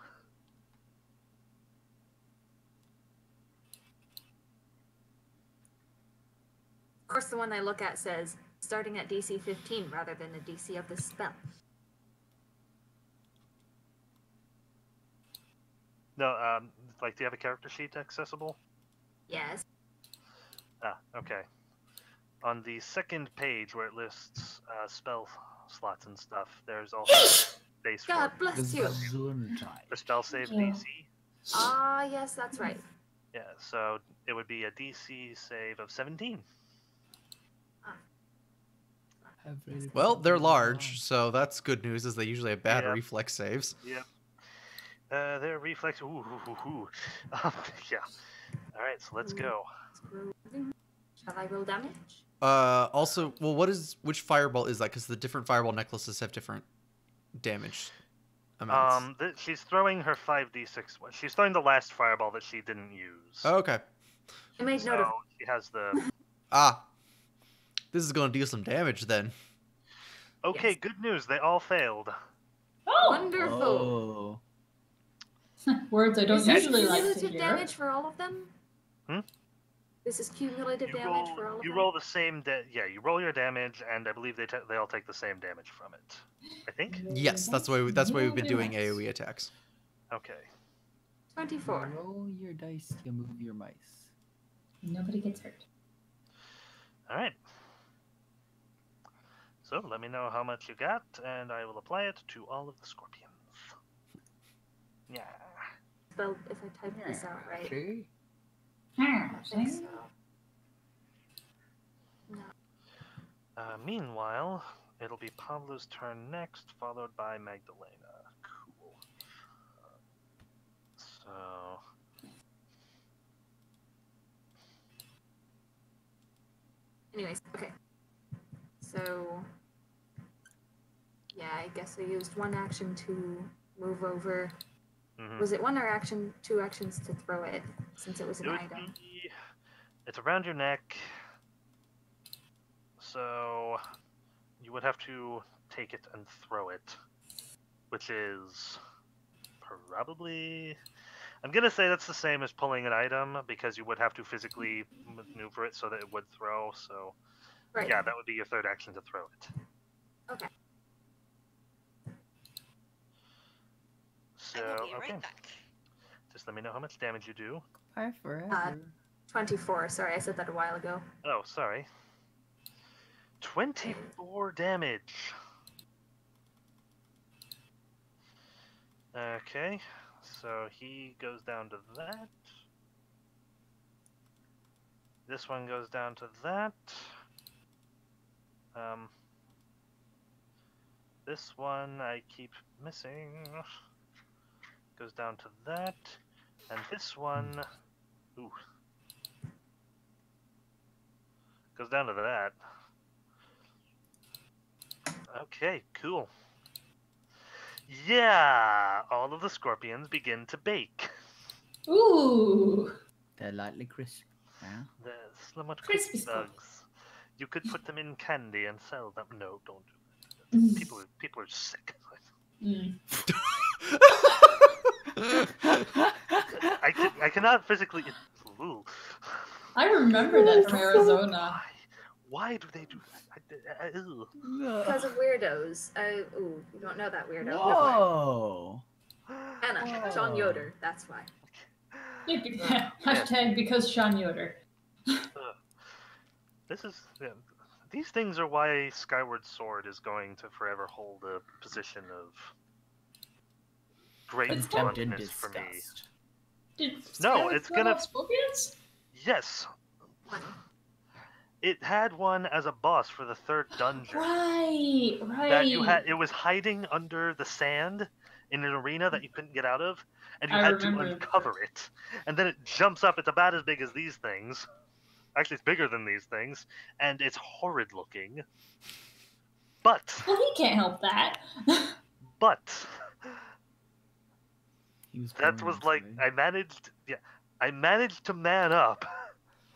Of course, the one I look at says starting at DC 15 rather than the DC of the spell. No, like, do you have a character sheet accessible? Yes. Ah, okay. On the second page where it lists spell slots and stuff, there's also base God for bless you. the spell save Yeah. DC. Ah, yes, that's right. Yeah, so it would be a DC save of 17. Well, they're large, so that's good news, as they usually have bad Yeah. reflex saves. Yep. Their reflex. Ooh. Yeah. All right, so let's go. Shall I roll damage? Also, well, which fireball is that? Because the different fireball necklaces have different damage amounts. She's throwing her 5d6 one. She's throwing the last fireball that she didn't use. Oh, okay. I made So note of. she has the. This is going to do some damage then. Okay, Yes. good news. They all failed. Oh! Wonderful. Oh. Words I don't Is this usually like to cumulative hear. damage for all of them? Hmm? This is cumulative You damage roll, for all of you them? roll the same. You roll your damage, and I believe they all take the same damage from it. I think. Yes, that's why we've been doing AoE attacks. Okay. 24. Roll your dice, you move your mice. Nobody gets hurt. All right. So let me know how much you got, and I will apply it to all of the scorpions. Yeah. Spell if I type this out right. See? I think so. No. Meanwhile, it'll be Pablo's turn next, followed by Magdalena. Cool. So. Anyways, okay. So, yeah, I guess I used one action to move over. Mhm. Was it one or action, 2 actions to throw it, since it was an It would item? be- It's around your neck, so you would have to take it and throw it, which is probably. I'm gonna say that's the same as pulling an item because you would have to physically maneuver it so that it would throw. So Right. yeah, that would be your third action to throw it. Okay. So I will be okay, right back. just let me know how much damage you do. Bye forever. 24. Sorry, I said that a while ago. Oh, sorry. 24 damage. Okay, so he goes down to that. This one goes down to that. This one I keep missing. Goes down to that. And this one... Ooh. Goes down to that. Okay, cool. Yeah! All of the scorpions begin to bake. Ooh. They're lightly crisp. Yeah. The somewhat Crispy crispy bugs. You could put them in candy and sell them. No, don't do that. Mm. People are sick. Mm. I cannot physically. Ooh. I remember that from Arizona. Why do they do that? Ew. Because of weirdos. Ooh, you don't know that weirdo. Whoa. Anna, Whoa. Sean Yoder. That's why. Hashtag because Sean Yoder. This is. Yeah, these things are why Skyward Sword is going to forever hold a position of great It's Tempted and fondness for me. disgust. No, it's gonna- Scorpions? Yes, it had one as a boss for the third dungeon. Right. That you had. It was hiding under the sand in an arena that you couldn't get out of, and you I had to remember uncover it. And then it jumps up. It's about as big as these things. Actually, it's bigger than these things, and it's horrid looking. But, Well, he can't help that. but He was that born was this like way. I managed to man up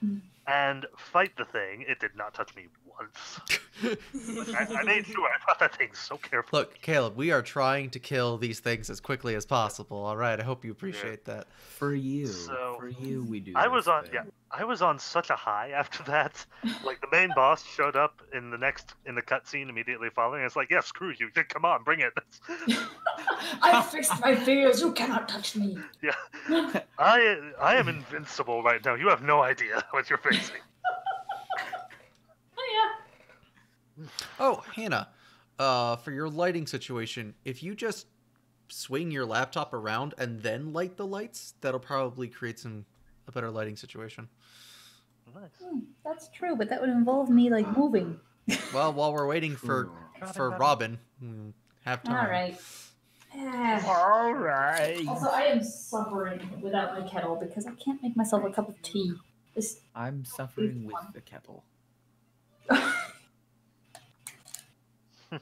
Mm. and fight the thing. It did not touch me once. I made sure. I fought that thing so carefully. Look, Caleb, we are trying to kill these things as quickly as possible. All right, I hope you appreciate that. For you. So, For you, we do. I was this on thing. I was on such a high after that. Like the main boss showed up in the cutscene immediately following. It's like, yeah, screw you. Come on, bring it. I fixed my fears. You cannot touch me. Yeah, I am invincible right now. You have no idea what you're facing. Oh yeah. Oh, Hannah, for your lighting situation, if you just swing your laptop around and then light the lights, that'll probably create a better lighting situation. Nice. That's true, but that would involve me like moving. Well, while we're waiting for Robin, have time. All right. All right. Also, I am suffering without my kettle because I can't make myself a cup of tea. This. I'm suffering with the kettle.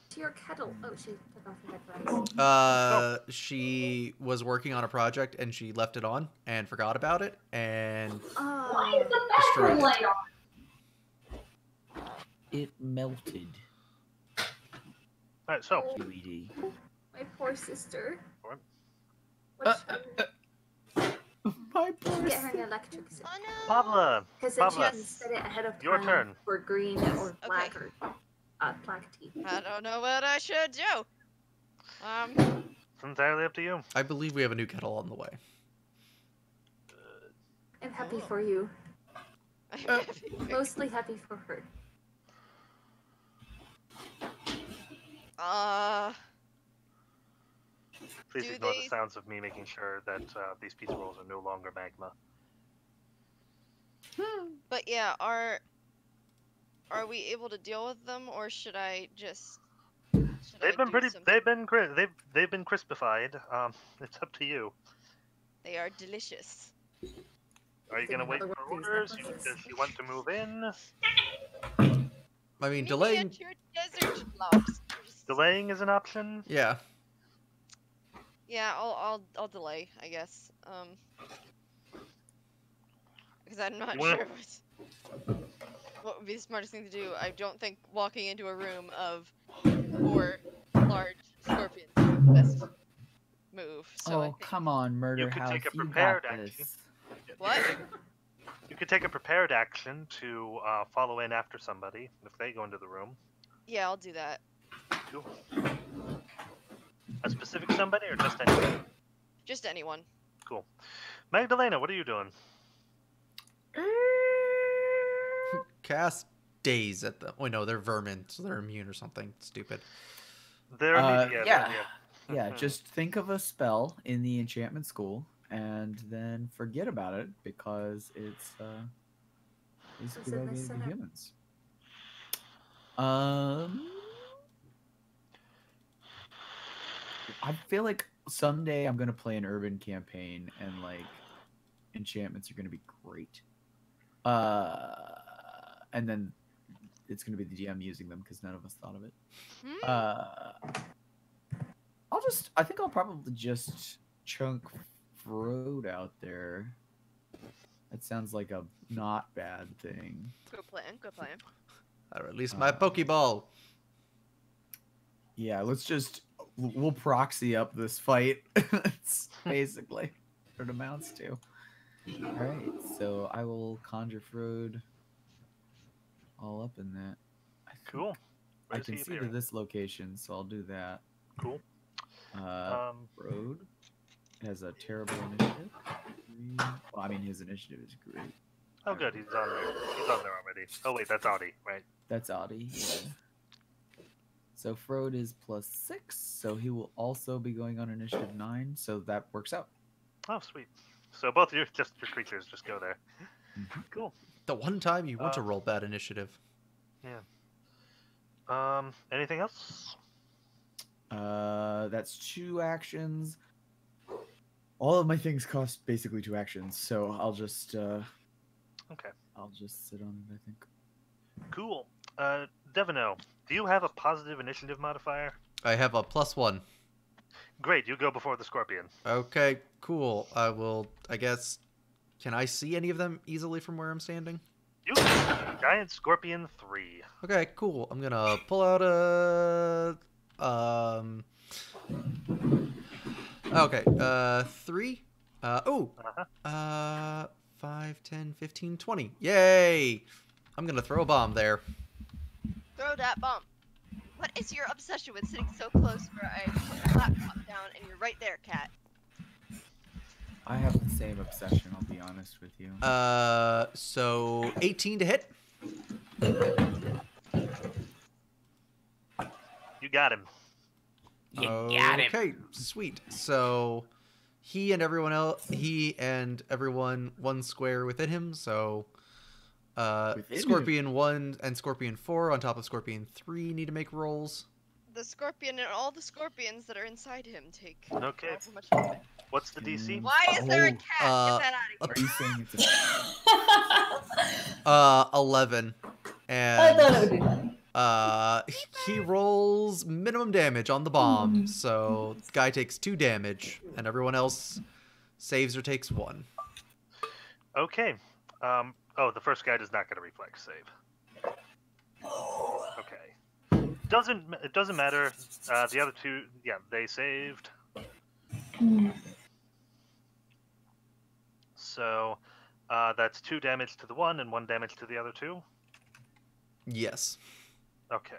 To your kettle. Oh, she took off her headphones. She was working on a project and she left it on and forgot about it and Why is the Destroyed bathroom it. light on? It melted. Alright, so QED. My poor sister. What? What's My poor get her an electric sister. Oh no! Pabla, Because then she Pabla, had to set it ahead of time your turn. for green or black or black tea. I don't know what I should do. It's entirely up to you. I believe we have a new kettle on the way. I'm happy for you. Mostly happy for her. Please Do ignore they- the sounds of me making sure that these pizza rolls are no longer magma. But yeah, are we able to deal with them, or should I just? They've been they've been crispified. It's up to you. They are delicious. Are you Think gonna wait another for one of these orders? necklaces. Does you want to move in? I mean, Maybe delaying. at your desert lobsters. Delaying is an option. Yeah. Yeah, I'll delay, I guess. Because I'm not You wanna- sure what would be the smartest thing to do. I don't think walking into a room of 4 large scorpions is the best move. So I Oh, think... come on, Murder You could House. take a You prepared got action. this. What? You could take a prepared action to follow in after somebody if they go into the room. Yeah, I'll do that. Cool. A specific somebody or just anyone? Just anyone. Cool. Magdalena, what are you doing? Cast daze at them. Oh no, they're vermin, so they're immune or something stupid. They're yeah. yeah. Just think of a spell in the enchantment school and then forget about it because it's basically in the relegated to center. humans. I feel like someday I'm gonna play an urban campaign and like enchantments are gonna be great. And then it's gonna be the GM using them because none of us thought of it. I think I'll probably just chunk Frode out there. That sounds like a not bad thing. Good plan. Good plan. Or at least my Pokeball. Yeah, we'll proxy up this fight. It's basically what it amounts to. All right, so I will conjure Frode all up in that. Cool. I can see to this location, so I'll do that. Cool. Frode has a terrible initiative. Well, I mean, his initiative is great. Oh, good. He's on there. He's on there already. Oh, wait, that's Audie, right? That's Audie. Yeah. So Frode is +6, so he will also be going on initiative 9. So that works out. Oh, sweet. So both your creatures just go there. Mm-hmm. Cool. The one time you want to roll bad initiative. Yeah. Anything else? That's 2 actions. All of my things cost basically 2 actions, so I'll just Okay. I'll just sit on it, I think. Cool. Devino, do you have a positive initiative modifier? I have a +1. Great, you go before the scorpion. Okay, cool. I will, I guess, can I see any of them easily from where I'm standing? You can see Giant Scorpion 3. Okay, cool. I'm gonna pull out a okay, 3. 5, 10, 15, 20. Yay! I'm gonna throw a bomb there. Throw that bomb. What is your obsession with sitting so close where I put my laptop down and you're right there, cat? I have the same obsession, I'll be honest with you. So 18 to hit. You got him. You got him. Okay, sweet. So he and everyone 1 square within him. So Scorpion 1 and Scorpion 4 on top of Scorpion 3 need to make rolls. The scorpion and all the scorpions that are inside him take Okay. however much damage. What's the DC? Why is there a cat? Get that out of Are here. you saying it's a 11. I thought it would And be funny. he rolls minimum damage on the bomb. So the guy takes 2 damage, and everyone else saves or takes 1. Okay. The first guy does not get a reflex save. Okay. It doesn't matter. The other 2, yeah, they saved. So that's 2 damage to the one and 1 damage to the other 2. Yes. Okay.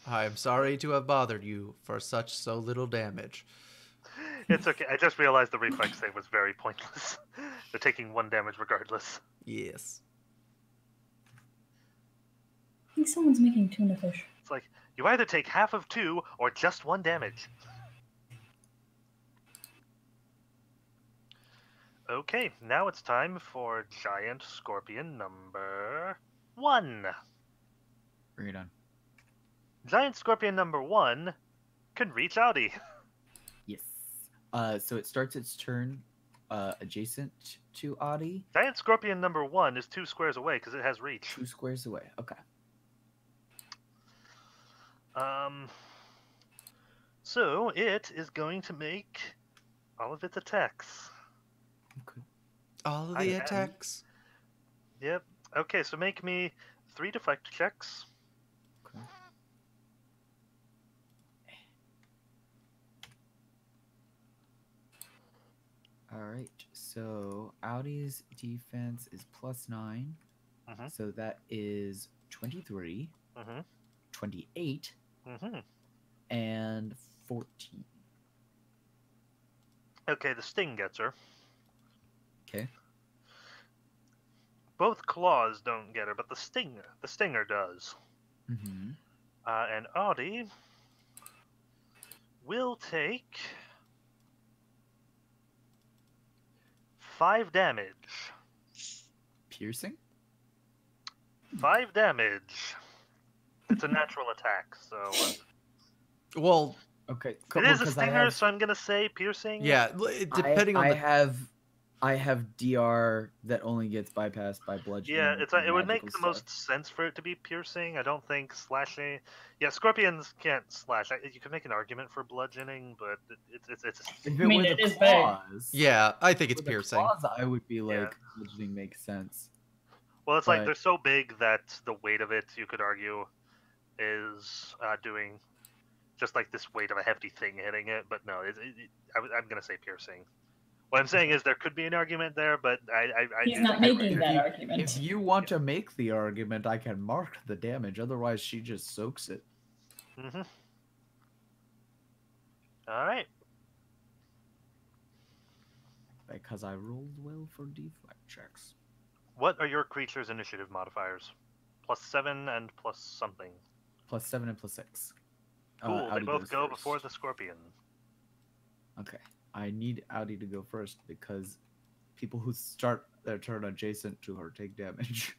I am sorry to have bothered you for so little damage. It's okay. I just realized the reflex save was very pointless. They're taking 1 damage regardless. Yes. I think someone's making tuna fish. It's like, you either take half of 2 or just 1 damage. Okay, now it's time for Giant Scorpion number 1. Bring it on. Giant Scorpion number 1 can reach Audi. Yes. So it starts its turn adjacent to Audie. Giant Scorpion number 1 is 2 squares away because it has reach. 2 squares away. Okay. So it is going to make all of its attacks. Okay. All of the attacks. Yep. Okay, so make me 3 deflect checks. Okay. All right. So Audie's defense is +9. Mhm. So that is 23, Mm-hmm. 28, Mm-hmm. and 14. Okay, the sting gets her. Okay. both claws don't get her, but the stinger does. Mm-hmm. And Audie will take 5 damage. Piercing? 5 damage. It's a natural attack, so Well, Okay. it is a stinger, so I'm gonna say piercing. yeah, depending on I the... have DR that only gets bypassed by bludgeoning. Yeah, it would make magical the stuff. most sense for it to be piercing. I don't think slashing. Yeah, scorpions can't slash. You can make an argument for bludgeoning, but it's If I mean, were it the is big. claws, Yeah, I think it's with the piercing. claws, I would be like, Yeah. bludgeoning makes sense. well, it's like But- they're so big that the weight of it, you could argue, is doing just like this weight of a hefty thing hitting it. But no, I'm gonna say piercing. What I'm saying is there could be an argument there, but I He's do not think making right. that argument. If you want to make the argument, I can mark the damage. Otherwise, she just soaks it. Mm-hmm. All right. Because I rolled well for deflect checks. What are your creature's initiative modifiers? +7 and plus something. +7 and +6. Cool. They Audi both goes go first. before the scorpion. Okay. I need Audi to go first because people who start their turn adjacent to her take damage.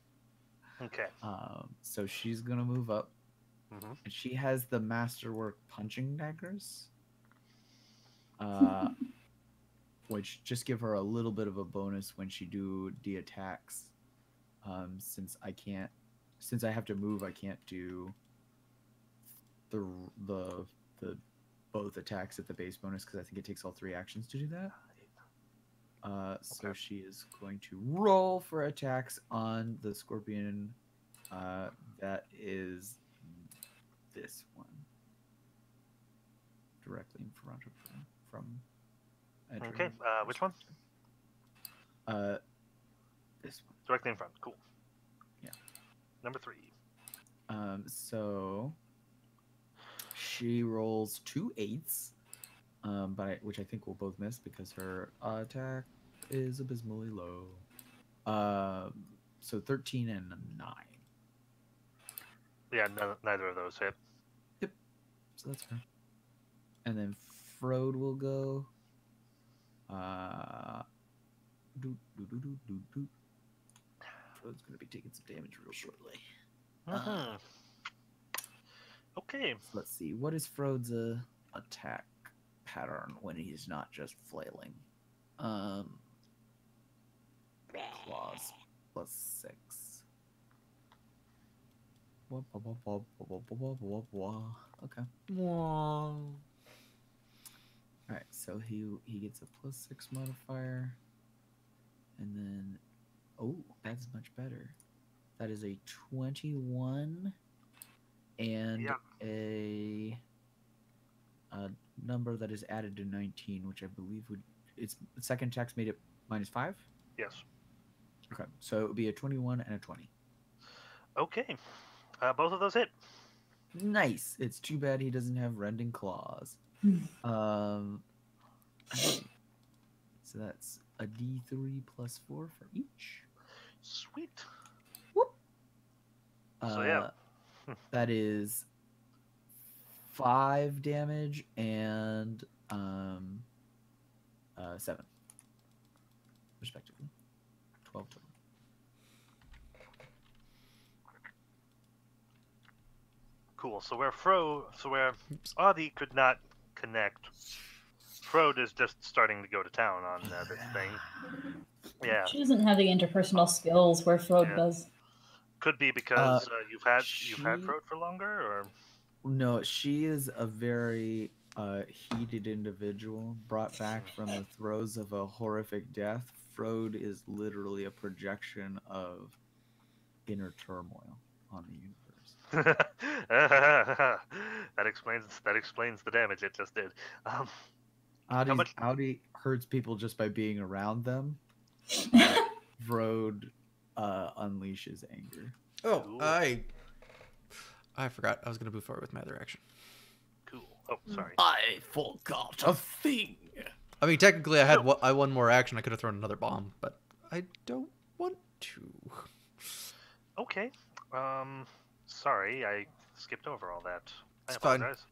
Okay. So she's gonna move up, Mm-hmm. and she has the masterwork punching daggers, which just give her a little bit of a bonus when she do the attacks. Since I have to move, I can't do the both attacks at the base bonus because I think it takes all 3 actions to do that. So Okay. she is going to roll for attacks on the scorpion. That is this one, directly in front of her from. entering Okay. Which one? This one. Directly in front. Cool. Yeah. Number 3. So she rolls 2 8s, which I think will both miss because her attack is abysmally low. So 13 and a 9. Yeah, neither of those hit. So that's her. And then Frode will go. Frode's gonna be taking some damage real shortly. Mm-hmm. Okay. So let's see. What is Frode's attack pattern when he's not just flailing? Claws +6. Okay. Alright, so he gets a +6 modifier. And then that's much better. That is a 21 and Yeah. a number that is added to 19, which I believe would its second attack's made it -5. Yes. Okay, so it would be a 21 and a 20. Okay. Both of those hit. Nice. It's too bad he doesn't have rending claws. So that's a D3 +4 for each. Sweet. Whoop. So, yeah. That is 5 damage and 7, respectively. 12 total. Cool. So where Audie could not connect, Frode is just starting to go to town on this thing. Yeah. She doesn't have the interpersonal skills where Frode Yeah. does. Could be because you've had she- Frode for longer, or No, she is a very heated individual, brought back from the throes of a horrific death. Frode is literally a projection of inner turmoil on the universe. that explains the damage it just did. Audi hurts people just by being around them. Frode unleashes anger. Oh, Cool. I forgot. I was going to move forward with my other action. Cool. Oh, sorry. I forgot a thing. I mean, technically, I had one more action. I could have thrown another bomb, but I don't want 2. Okay. Sorry, I skipped over all that. I It's fine. apologize.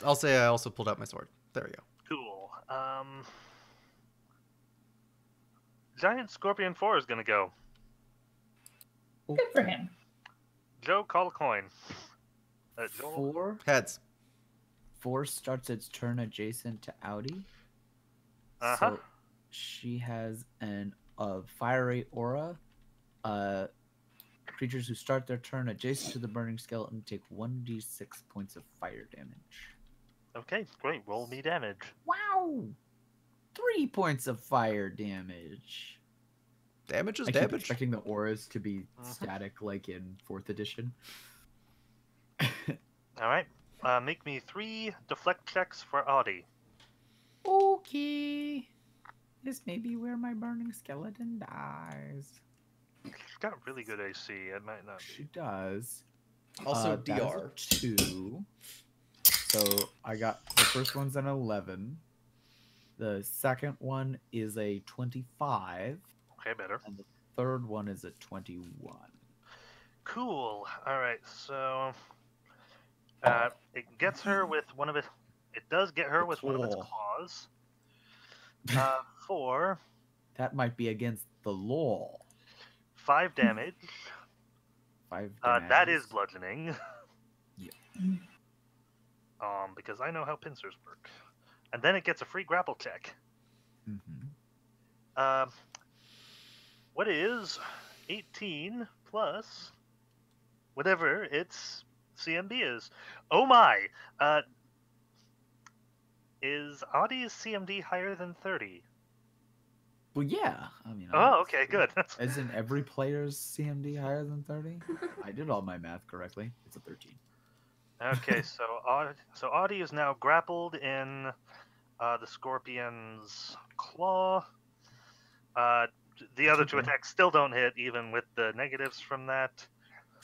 I'll say I also pulled out my sword. There we go. Cool. Giant Scorpion 4 is gonna go. Good for him. Joe, call a coin. Joel? 4. Heads. 4 starts its turn adjacent to Audi. Uh-huh. So she has an fiery aura. Creatures who start their turn adjacent to the burning skeleton take 1d6 points of fire damage. Okay, great. Roll me damage. Wow! 3 points of fire damage. Damage is I keep damage. expecting the auras to be static like in 4th edition. Alright. Make me 3 deflect checks for Audie. Okay. This may be where my burning skeleton dies. She's got really good AC. It might not She be. does. Also That is a DR. 2. So I got the first one's an 11. The second one is a 25. Okay, better. And the third one is a 21. Cool. Alright, so... it gets her with one of its... It does get her with one of its claws. 4... That might be against the law. 5 damage. 5 That damage. is bludgeoning. Yeah. Because I know how pincers work. And then it gets a free grapple check. Mm-hmm. What is 18 plus whatever its CMD is? Oh my! Is Audie's CMD higher than 30? Well, yeah. I mean, Oh, okay, good. Isn't every player's CMD higher than 30? I did all my math correctly. It's a 13. Okay, so Audie is now grappled in the Scorpion's claw. The other two attacks still don't hit, even with the negatives from that.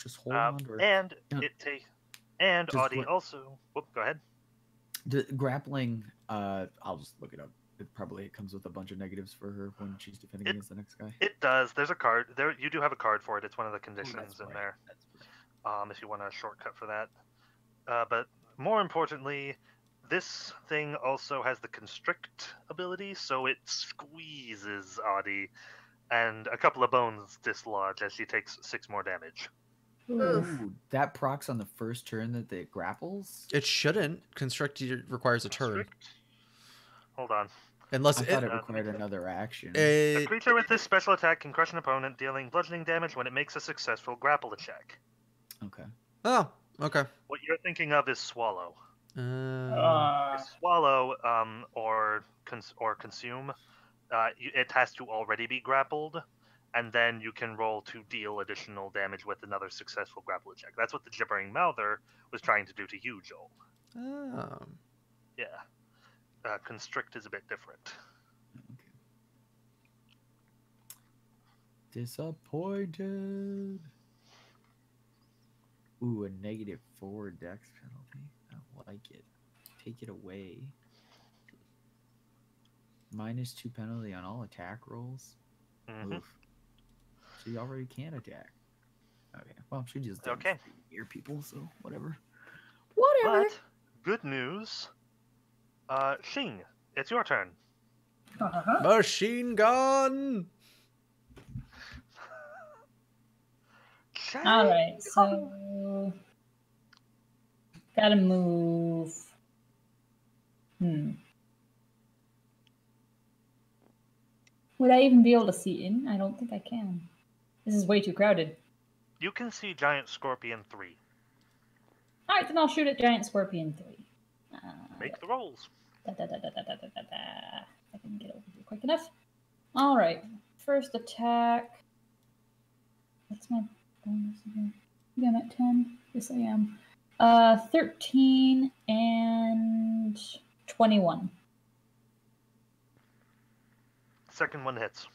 Just hold on. And No. Just Audie what- also. Whoop, go ahead. Grappling, I'll just look it up. It probably comes with a bunch of negatives for her when she's defending against the next guy. It does. There's a card. There, you do have a card for it. It's one of the conditions in right. there. That's right. If you want a shortcut for that. But more importantly, this thing also has the constrict ability, so it squeezes Audie, and a couple of bones dislodge as she takes 6 more damage. Ooh, that procs on the first turn that it grapples? It shouldn't. Constrict requires a turn. Constrict? Hold on. Unless I thought it required another action. A creature with this special attack can crush an opponent, dealing bludgeoning damage when it makes a successful grapple check. Okay. Oh, okay. What you're thinking of is Swallow. Uh, Swallow or consume, it has to already be grappled, and then you can roll to deal additional damage with another successful grapple check. That's what the Gibbering Mouther was trying to do to you, Joel. oh. Yeah. Constrict is a bit different. Okay. Disappointed. Ooh, a -4 dex penalty. I don't like it. Take it away. -2 penalty on all attack rolls. Mm-hmm. Oof. She already can attack. Okay. Well, she just Okay. near people, so whatever. But good news. Shing, it's your turn. Machine gun. All right, so gotta move. Would I even be able to see in? I don't think I can. This is way too crowded. You can see Giant Scorpion 3. All right, then I'll shoot at Giant Scorpion 3. Make the rolls. I can get over here quick enough. All right, first attack. What's my bonus again? Yeah, I'm at 10. Yes, I am. 13 and 21. Second one hits.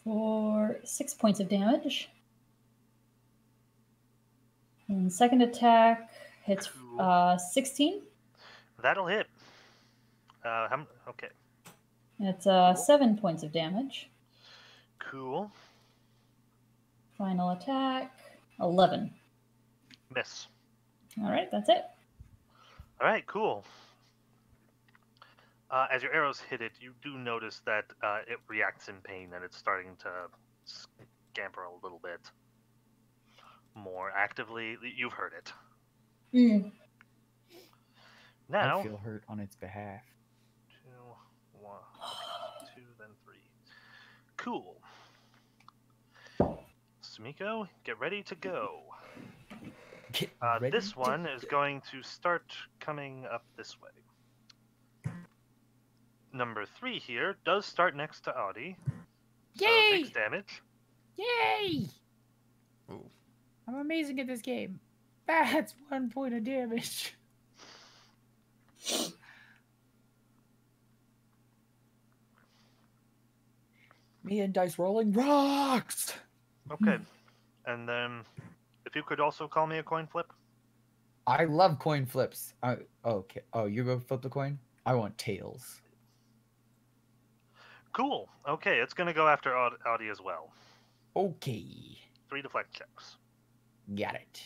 For 6 points of damage. And second attack hits 16. That'll hit. Okay. It's 7 points of damage. Cool. Final attack, 11. Miss. All right, that's it. All right, cool. As your arrows hit it, you do notice that it reacts in pain and it's starting to scamper a little bit more actively. You've heard it. Mm. Now, I feel hurt on its behalf. 2, 1, 2, then 3. Cool. Sumiko, get ready to go. Get ready This to one is going to start coming up this way. Number 3 here does start next to Audi. So Yay! takes damage. Yay! Ooh. I'm amazing at this game. That's 1 point of damage. me and dice rolling rocks. Okay. And then, if you could also call me a coin flip. I love coin flips. Okay. Oh, you go flip the coin? I want tails. Cool. Okay, it's going to go after Audi as well. Okay. 3 deflect checks. Got it.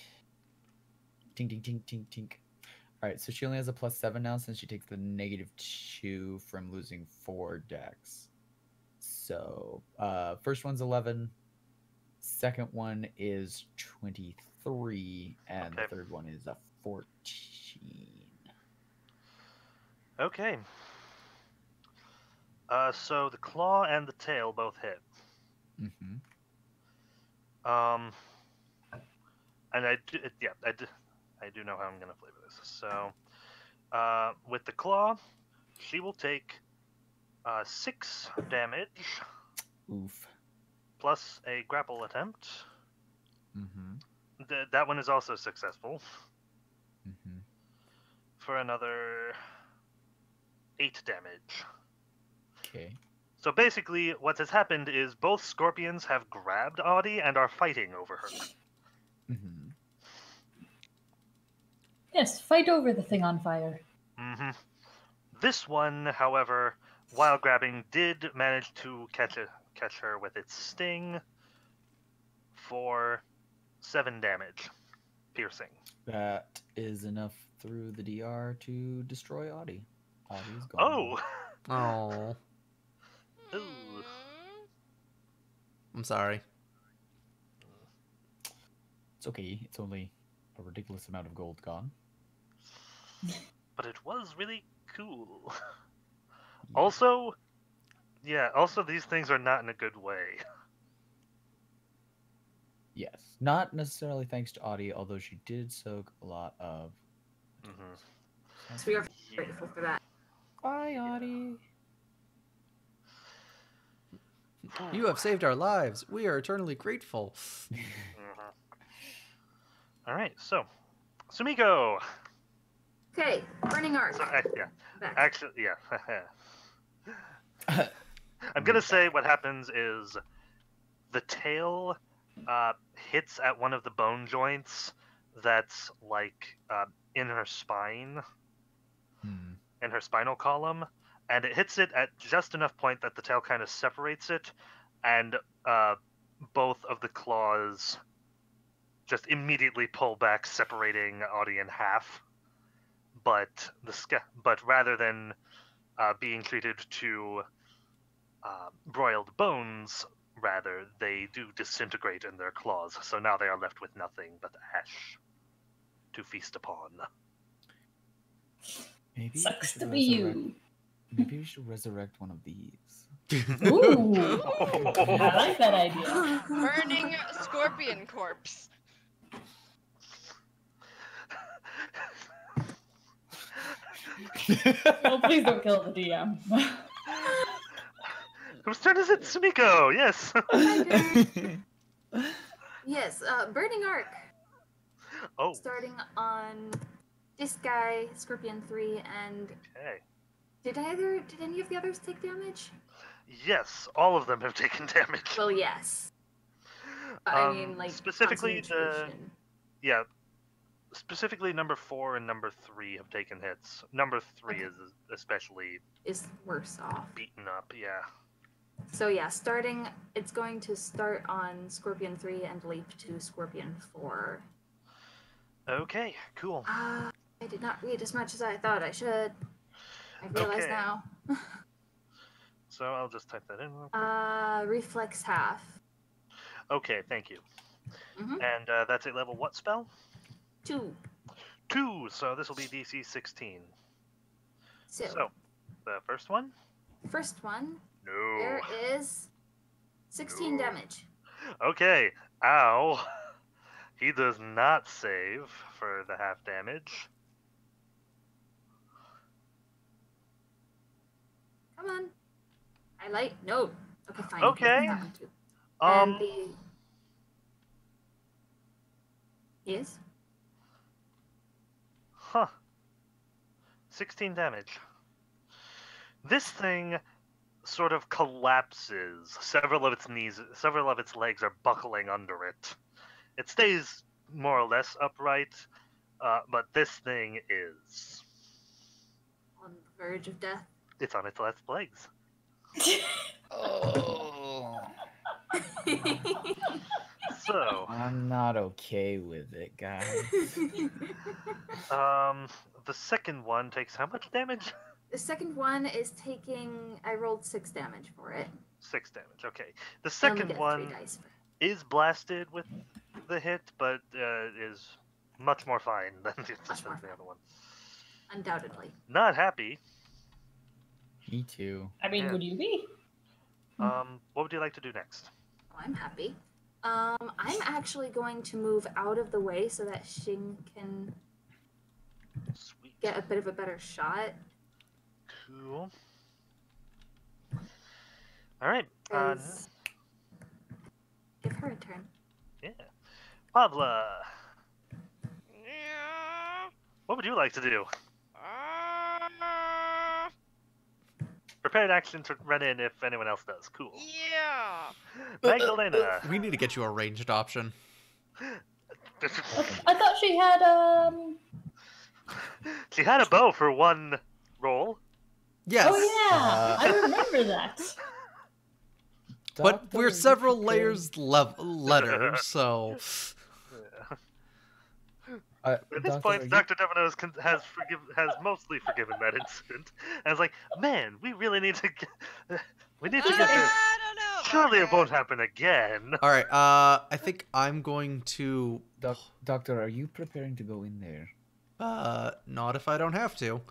Tink, tink, tink, tink, tink. All right, so she only has a +7 now since she takes the -2 from losing 4 dex. So, first one's 11. Second one is 23, and Okay. the third one is a 14. Okay. So the claw and the tail both hit. Mm-hmm. And I do know how I'm gonna flavor this. So, with the claw, she will take 6 damage Oof. plus a grapple attempt. Mm-hmm. That one is also successful Mm-hmm. for another 8 damage. Okay. So basically, what has happened is both scorpions have grabbed Audie and are fighting over her. Mm-hmm. Yes, fight over the thing on fire. Mm-hmm. This one, however, while grabbing, did manage to catch her with its sting for 7 damage, piercing. That is enough through the DR to destroy Audie. Audie's gone. Oh! Oh, Ooh. I'm sorry. It's okay. It's only a ridiculous amount of gold gone. But it was really cool. Also, these things are not in a good way. Yes. Not necessarily thanks to Audie, although she did soak a lot of... Mm-hmm. So we are grateful for that. Bye, Audie. You have saved our lives. We are eternally grateful. Mm-hmm. Alright, so, Sumiko! Okay, burning arc. So, yeah. Back. Actually, yeah. I'm gonna say what happens is the tail hits at one of the bone joints that's like in her spine, in her spinal column, and it hits it at just enough point that the tail kind of separates it, and both of the claws just immediately pull back, separating Audie in half. But rather than being treated to broiled bones, rather they do disintegrate in their claws. So now they are left with nothing but ash to feast upon. Maybe Sucks we to should be resurrect- you. Maybe we should resurrect one of these. Ooh, I like that idea. Burning scorpion corpse. Oh, please don't kill the DM. Whose turn is it? Sumiko, yes. Yes, burning arc. Oh, Starting on this guy, Scorpion 3, and okay. did any of the others take damage? Yes, all of them have taken damage. Well, yes. I mean, like, specifically concentration. specifically number 4 and number 3 have taken hits. Number 3 is especially Is worse off. beaten up. Yeah. So yeah, it's going to start on Scorpion 3 and leap to Scorpion 4. Okay, cool. I did not read as much as I thought I should. I realize Okay. now. So I'll just type that in real quick. Reflex half. Okay, thank you. Mhm. And that's a level what spell? 2. 2, so this will be DC 16. So, The first one? first one, No. there is 16 No. damage. Okay, ow. He does not save for the half damage. Come on. No. Okay, fine. Okay. That one too. Um, And the... Yes? huh. 16 damage. This thing sort of collapses. Several of its legs are buckling under it. It stays more or less upright, but this thing is. On the verge of death. It's on its last legs. Oh. So, I'm not okay with it, guys. the second one takes how much damage? The second one is taking... I rolled 6 damage for it. 6 damage, okay. The I only second get 3 one dice for is blasted with the hit, but is much more fine than the other one. Undoubtedly. Not happy. Me too. I mean, Yeah. would you be? What would you like to do next? Oh, I'm happy. I'm actually going to move out of the way so that Xing can Sweet. get a bit of a better shot. Cool. All right. 'Cause- Give her a turn. Yeah. Pavla, Yeah. what would you like to do? Uh, Prepared action to run in if anyone else does. Cool. yeah. Magdalena. We need to get you a ranged option. I thought she had She had a bow for one roll. Yes. Oh yeah, I remember that. But Doctor, we're you several prepared- layers letter, so At this Doctor, point, are you- Dr. Devenos has mostly forgiven that incident. And it's like, man, we really need to get... We need to get this. I don't know. Surely it Okay. won't happen again. all right. I think I'm going to. Doctor, are you preparing to go in there? Not if I don't have to.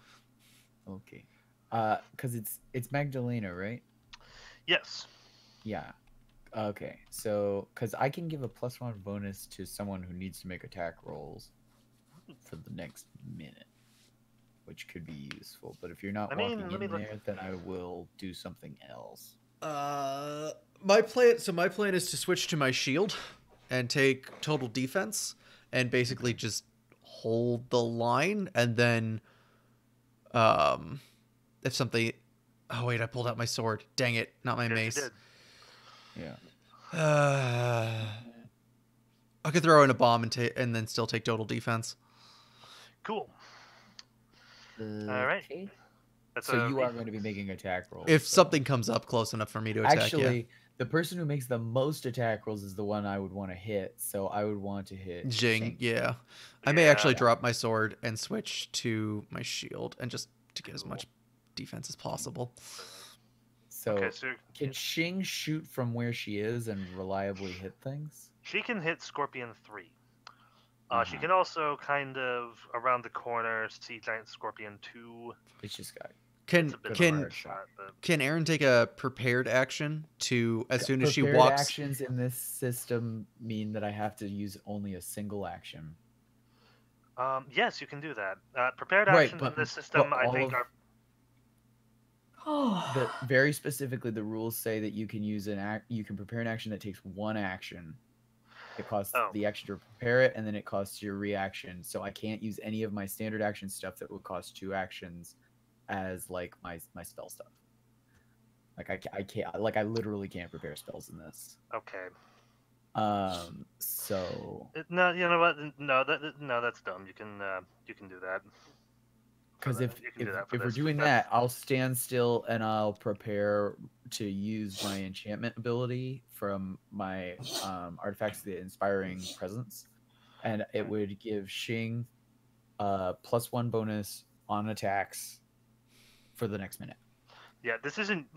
Okay. Because it's Magdalena, right? Yes. Yeah. Okay. So, because I can give a +1 bonus to someone who needs to make attack rolls for the next minute, which could be useful. But if you're not walking in there, then I will do something else. My plan is to switch to my shield and take total defense and basically just hold the line, and then if something... Oh wait, I pulled out my sword. Dang it, not my Yes, you mace. did. Yeah. I could throw in a bomb and then still take total defense. Cool. All right. Okay. That's So a you are going to be making attack rolls. If so- something comes up close enough for me to attack, Actually, the person who makes the most attack rolls is the one I would want to hit. So I would want to hit Jing, Shink. yeah. I may Yeah. actually drop my sword and switch to my shield and just to get as much defense as possible. So Okay, so can Shing shoot from where she is and reliably hit things? she can hit Scorpion 3. She Uh-huh. can also kind of around the corner see Giant Scorpion 2. It's just got Can It's a bit of a can hard shot, but can Aaron take a prepared action to as soon as she prepared walks? actions in this system mean that I have to use only a single action. yes, you can do that. Prepared Right, actions but- in this system, but I all think, of- are The, very specifically, the rules say that you can use you can prepare an action that takes one action. It costs Oh. the action to prepare it, and then it costs your reaction. So I can't use any of my standard action stuff that would cost 2 actions as like my spell stuff. Like I can't, like I literally can't prepare spells in this. okay. So No, you know what? No, that's dumb. You can do that. Because if You can do that for if we're this. doing That's- that, I'll stand still and I'll prepare to use my enchantment ability from my artifacts, the inspiring presence, and it would give Xing +1 bonus on attacks for the next minute. Yeah, this isn't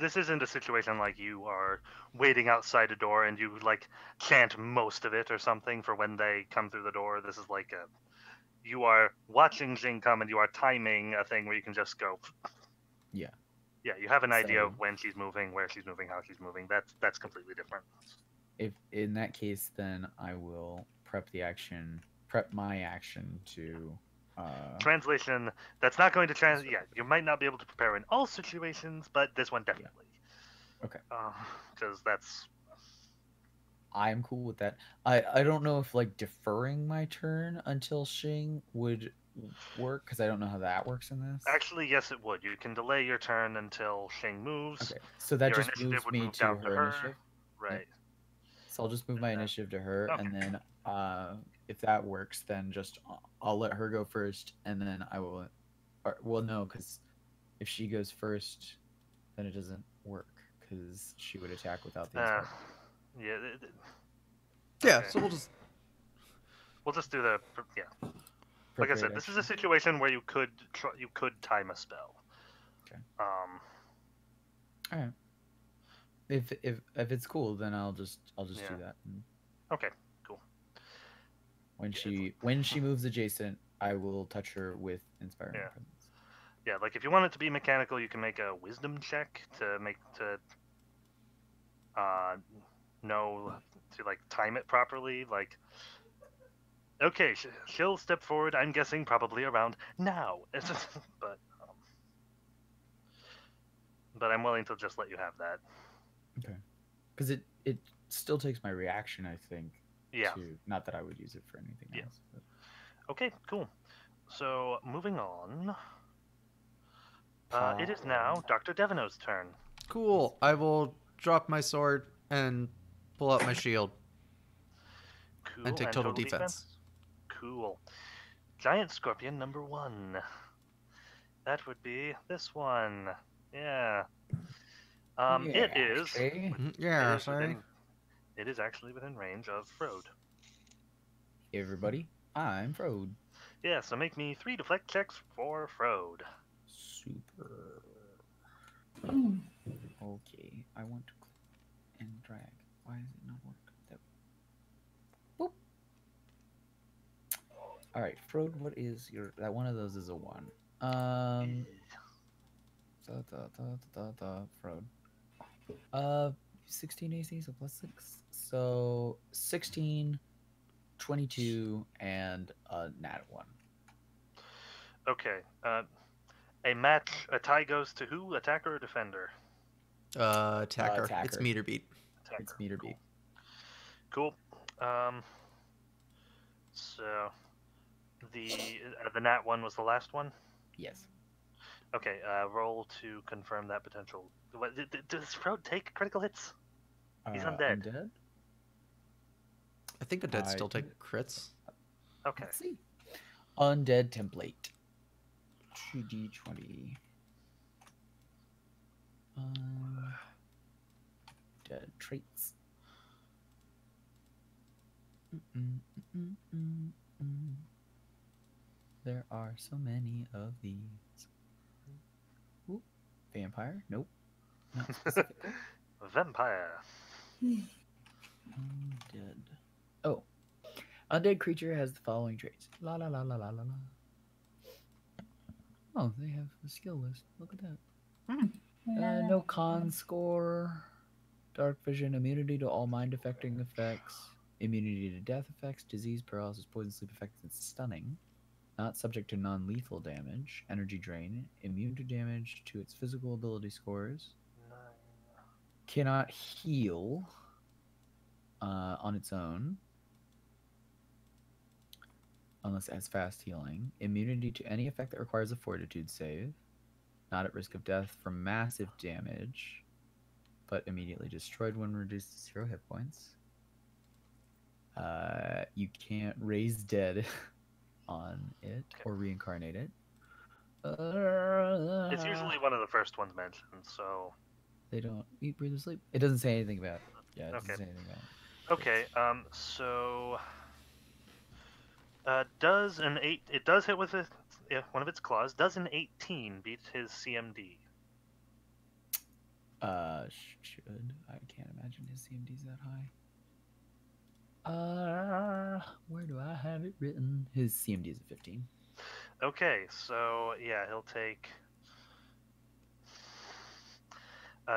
a situation like you are waiting outside a door and you like chant most of it or something for when they come through the door. This is like you are watching Jing come and you are timing a thing where you can just go. Yeah. Yeah, you have an idea So- of when she's moving, where she's moving, how she's moving. That's completely different. If in that case, then I will prep my action to. Translation. That's not going to translate. Yeah, you might not be able to prepare in all situations, but this one definitely. Okay. Because that's. I'm cool with that. I don't know if like deferring my turn until Xing would work because I don't know how that works in this. Actually, yes, it would. You can delay your turn until Shing moves. Okay, so that Your just initiative moves would me move to down her initiative. Right. So I'll just move my initiative to her, Okay. and then if that works, then just I'll let her go first, and then I will. Well, no, because if she goes first, then it doesn't work because she would attack without the inspired. Yeah. Yeah, Okay. so We'll just do the yeah. Like I said, this is a situation where you could time a spell. Okay. All right. If it's cool, then I'll just do that. Okay. Cool. When she moves adjacent, I will touch her with inspiring presence. Yeah, like if you want it to be mechanical, you can make a wisdom check to know to like time it properly. Like, okay, she'll step forward. I'm guessing probably around now, but I'm willing to just let you have that. Okay, because it still takes my reaction, I think. Yeah. Not that I would use it for anything else. But... Okay, cool. So moving on. It is now Dr. Devino's turn. cool. I will drop my sword and pull out my shield. Cool. And take total defense. Cool. Giant Scorpion number 1. That would be this one. Yeah. It is. Yeah, It is actually within range of Frode. Hey everybody, I'm Frode. Yeah, so make me 3 deflect checks for Frode. Super. Okay, I want to click and drag. Why is it not working? Boop. All right, Frode, what is your? That one of those is a 1. Frode. 16 AC, so +6. So 16, 22, and a nat 1. Okay. A tie goes to who? Attacker or defender? Attacker. It's meter beat. Attacker. It's meter beat. Cool. So the nat 1 was the last one? Yes. Okay, roll to confirm that potential. What, does Frode take critical hits? He's undead. Undead? I think undead still take crits. Okay. Let's see. Undead template. 2d20. Dead traits. There are so many of these. Ooh. Vampire? Nope. Not specific. Vampire. Undead. Oh. Undead creature has the following traits. La la la la la la la. Oh, they have a skill list. Look at that. No con score. Dark vision, immunity to all mind affecting effects, immunity to death effects, disease, paralysis, poison, sleep effects, and stunning. Not subject to non-lethal damage, energy drain, immune to damage to its physical ability scores. Cannot heal on its own. Unless it has fast healing. Immunity to any effect that requires a fortitude save. Not at risk of death from massive damage, but immediately destroyed when reduced to 0 hit points. You can't raise dead on it or reincarnate it. It's usually one of the first ones mentioned, so... They don't eat, breathe, or sleep. It doesn't say anything about it. Yeah, it doesn't Okay. say anything about it. Okay, so... does an 8... It does hit with one of its claws. Does an 18 beat his CMD? Should. I can't imagine his CMD's that high. Where do I have it written? His CMD is a 15. Okay, so yeah, he'll take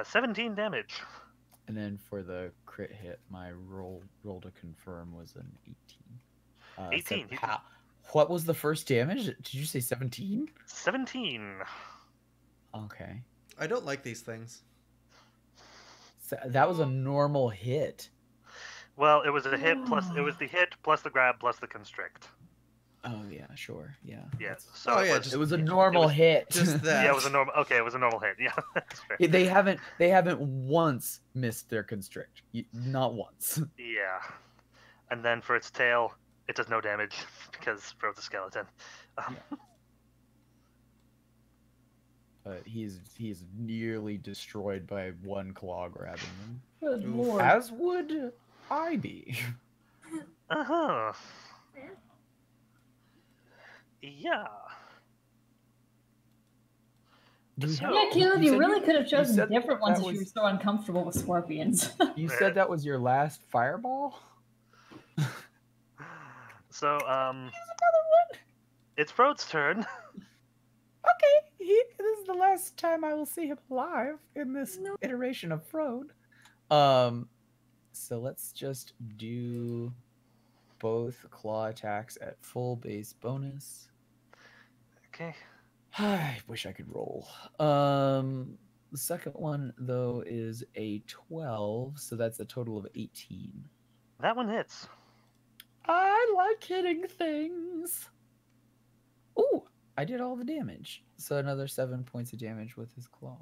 17 damage. And then for the crit hit, my roll to confirm was an 18. 18. What was the first damage? Did you say 17? 17. Okay. I don't like these things. So that was a normal hit. Well, it was a hit plus... It was the hit plus the grab plus the constrict. Oh yeah, sure, yeah. Yeah. So it was a normal hit. Just that. Yeah, it was a normal. Okay, it was a normal hit. Yeah, that's fair. They haven't once missed their constrict. Not once. Yeah, and then for its tail, it does no damage because Fro's a skeleton. But he's nearly destroyed by one claw grabbing him. Good lord. As would I be. Uh-huh. Yeah. Yeah, Caleb, you really could have chosen different ones if was- you were so uncomfortable with scorpions. You said that was your last fireball? So, Here's another one. it's Frode's turn. Okay, this is the last time I will see him alive in this iteration of Frode. So let's just do both claw attacks at full base bonus. Okay. I wish I could roll. The second one though is a 12, so that's a total of 18. That one hits. I like hitting things. Ooh, I did all the damage. So another 7 points of damage with his claw.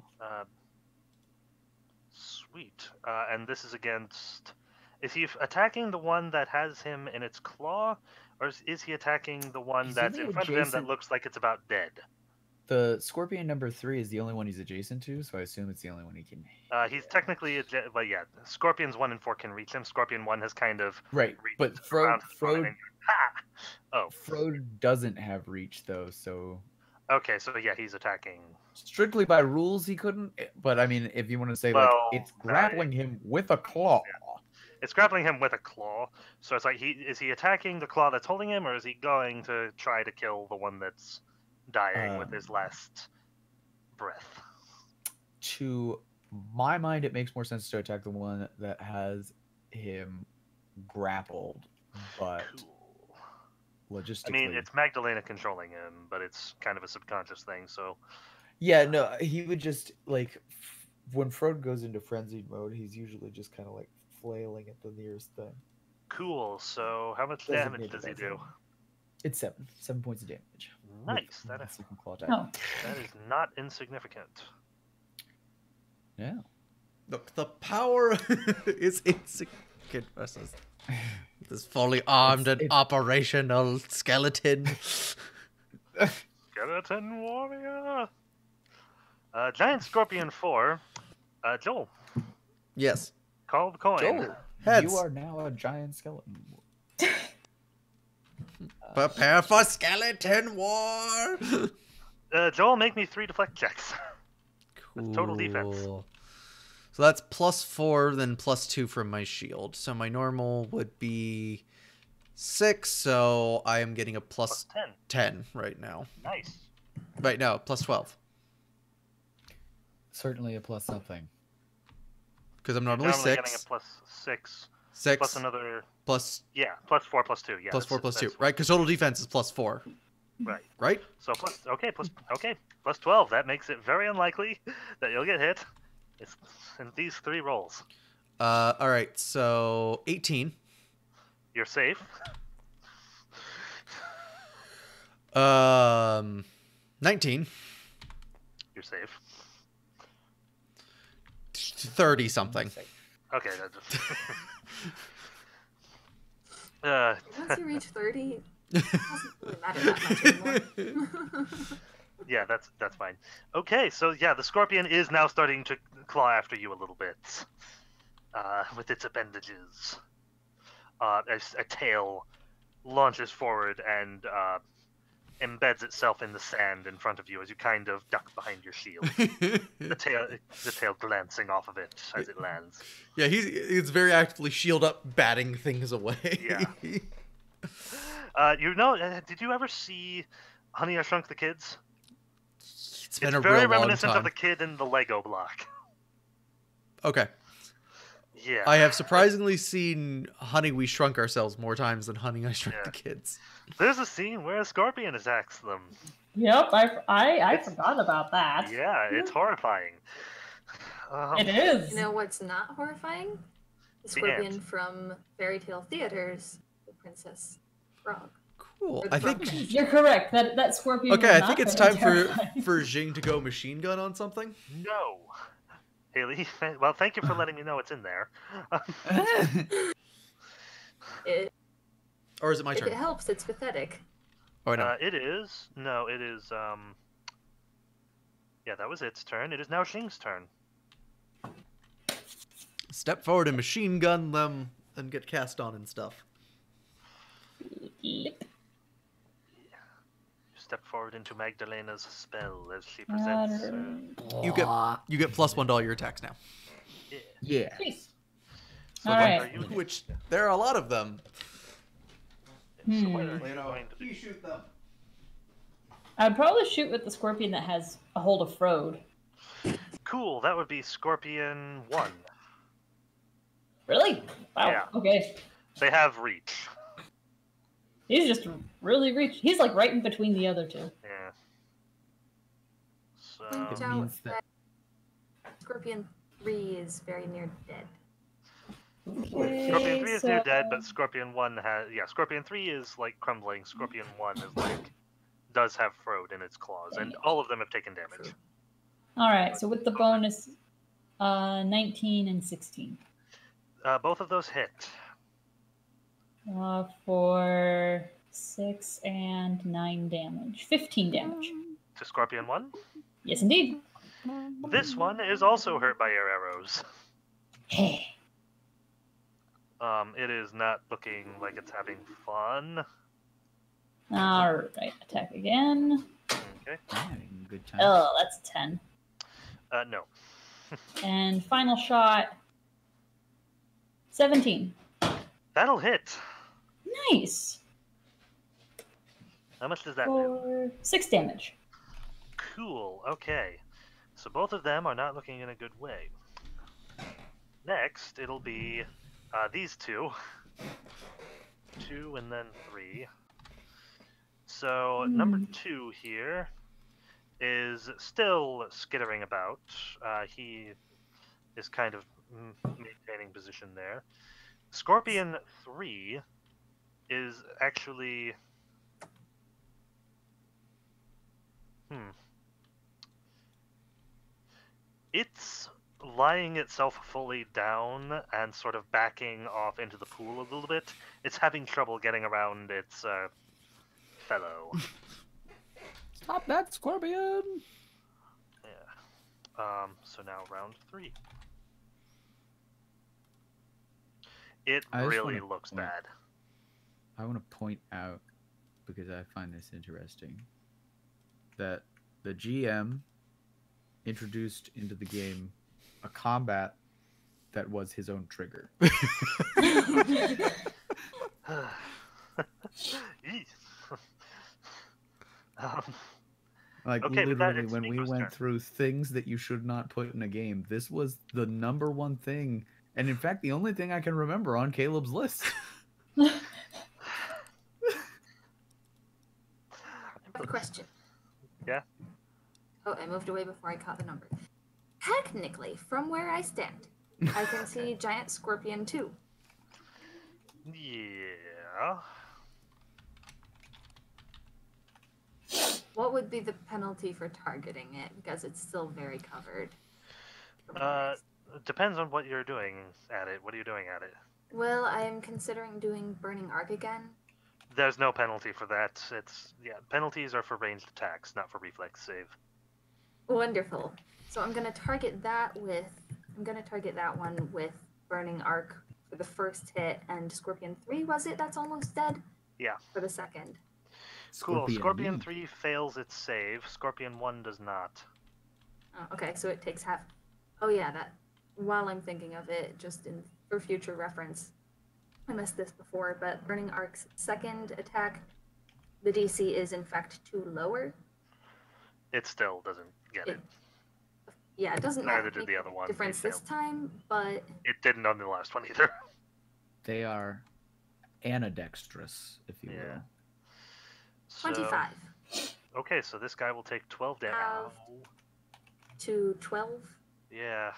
Sweet. And this is against... Is he attacking the one that has him in its claw, or is he attacking the one He's that's only in front of him that adjacent- looks like it's about dead? The scorpion number 3 is the only one he's adjacent to, so I assume it's the only one he can hit. He's technically... Well, yeah. Scorpions 1 and 4 can reach him. Scorpion 1 has kind of... Right, but reached around his opponent Frode and- Ha! Oh. Frode doesn't have reach though, so Okay, so yeah, he's attacking... strictly by rules he couldn't. But I mean, if you want to say Well, like it's grappling him with a claw. It's grappling him with a claw. So it's like, is he attacking the claw that's holding him, or is he going to try to kill the one that's dying with his last breath? To my mind, it makes more sense to attack the one that has him grappled, but logistically, I mean, it's Magdalena controlling him, but it's kind of a subconscious thing, so... yeah, no, he would just like when Frode goes into frenzied mode, he's usually just kind of like flailing at the nearest thing. Cool, so how much Doesn't damage hit does he it, do? It's 7 points of damage. Nice, With that the second claw attack. Oh. That is not insignificant. Yeah. Look, the power is insignificant versus this fully armed and operational skeleton. Skeleton warrior! Giant Scorpion 4. Joel, Yes. call the coin. Joel, Heads. you are now a giant skeleton. Prepare for skeleton war. Joel, make me 3 deflect checks. That's total defense. Cool. So that's +4, then +2 from my shield. So my normal would be 6, so I am getting a Plus 10. 10 right now. Nice. Right now, +12. Certainly a plus something. Because I'm You're normally normally 6. getting a plus 6. 6 Plus another... plus Yeah, plus 4, plus 2. Yeah, plus 4 that's- plus 2. that's Right? Because total defense is +4. Right. Right? So plus 12. That makes it very unlikely that you'll get hit. It's in these 3 rolls. All right. So 18. You're safe. 19. You're safe. 30 something. Okay, that just... Once you reach 30, it doesn't really matter that much anymore. Yeah, that's fine. Okay, so yeah, the scorpion is now starting to claw after you a little bit, with its appendages. A tail launches forward and embeds itself in the sand in front of you as you kind of duck behind your shield. the tail glancing off of it as it lands. Yeah, he's very actively shield up, batting things away. Yeah. Did you ever see Honey, I Shrunk the Kids? It's been It's a very real long reminiscent time. of the kid in the Lego block. Okay. Yeah. I have surprisingly seen Honey, We Shrunk Ourselves more times than Honey, I Shrunk Yeah. the Kids. There's a scene where a scorpion attacks them. Yep, I forgot about that. Yeah, it's horrifying. It is. You know what's not horrifying? The scorpion from fairy tale theaters, the Princess Frog. Cool. Or the I think frog. You're correct. That scorpion. Okay, was I not think it's very time for terrifying. Jing to go machine gun on something. No. Haley, well, thank you for letting me know it's in there. Or is it my If turn? it helps, it's pathetic. Oh, no. It is. No, it is. Yeah, that was its turn. It is now Shing's turn. Step forward and machine gun them and get cast on and stuff. Yep. Step forward into Magdalena's spell as she presents. You get +1 to all your attacks now. Yeah. Please. So All what right. are you doing? Which there are a lot of them. So what are you going to do? You shoot them. I'd probably shoot with the scorpion that has a hold of Frode. Cool. That would be Scorpion 1. Really? Wow. Yeah. Okay. They have reach. He's just really reach. He's like right in between the other two. Yeah. So Point It out means that- that Scorpion 3 is very near dead. Scorpion 3 is near dead, but Scorpion 1 has... Yeah, Scorpion 3 is, like, crumbling. Scorpion 1 is, like... does have Frode in its claws, and all of them have taken damage. All right. So with the bonus, 19 and 16. Both of those hit. For 6 and 9 damage. 15 damage. To Scorpion 1. Yes, indeed. This one is also hurt by your arrows. Hey. It is not looking like it's having fun. All right. Attack again. Okay. Having a good time. Oh, that's a 10. No. And final shot. 17. That'll hit. Nice. How much does that do? For 6 damage. Cool. Okay. So both of them are not looking in a good way. Next, it'll be these two. 2 and then 3. So number 2 here is still skittering about. He is kind of maintaining position there. Scorpion 3 is actually... It's lying itself fully down and sort of backing off into the pool a little bit. It's having trouble getting around its fellow. Stop that, Scorpion! Yeah. So now round 3. It I just really wanna looks point- bad. I want to point out, because I find this interesting, that the GM introduced into the game a combat that was his own trigger. Eesh. Like, Okay, but that- literally, it's when we Nico's went turn. through things that you should not put in a game, this was the number one thing, and in fact, the only thing I can remember on Caleb's list. I have a question. Yeah? Oh, I moved away before I caught the number. Technically, from where I stand, I can see Giant Scorpion 2. Yeah. What would be the penalty for targeting it? Because it's still very covered. from where I It depends on what you're doing at it. What are you doing at it? Well, I am considering doing Burning Arc again. There's no penalty for that. Penalties are for ranged attacks, not for reflex save. Wonderful. So I'm gonna target that one with Burning Arc for the first hit, and Scorpion 3, was it? That's almost dead? Yeah. For the second. Cool. Scorpion 3 fails its save. Scorpion 1 does not. Oh, okay, so it takes half. Oh yeah, that. While I'm thinking of it, just for future reference, I missed this before, but Burning Arc's second attack, the DC is in fact 2 lower. It still doesn't get it. Yeah, it doesn't Neither make did the other one. difference this time, but it didn't on the last one either. They are ambidextrous, if you will. 25. Okay, so this guy will take 12 damage. To 12? Yeah.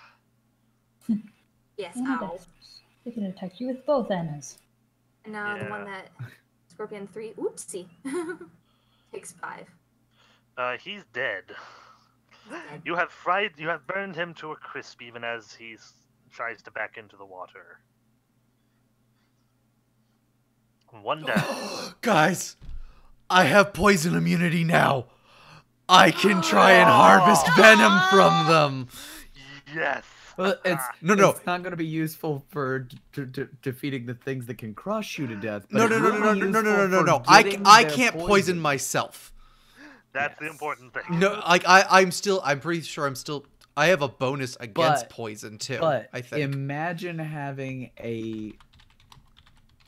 Yes, Yeah, ow. They can attack you with both Annas. And now the one that Scorpion 3, oopsie, takes 5. He's dead. You have burned him to a crisp even as he tries to back into the water. One down. Guys, I have poison immunity now. I can try and harvest venom from them. Yes. Well, it's No. It's not going to be useful for defeating the things that can crush you to death. No. I can't poison myself. That's the important thing. No, I'm pretty sure I have a bonus against poison too. But I think. Imagine having a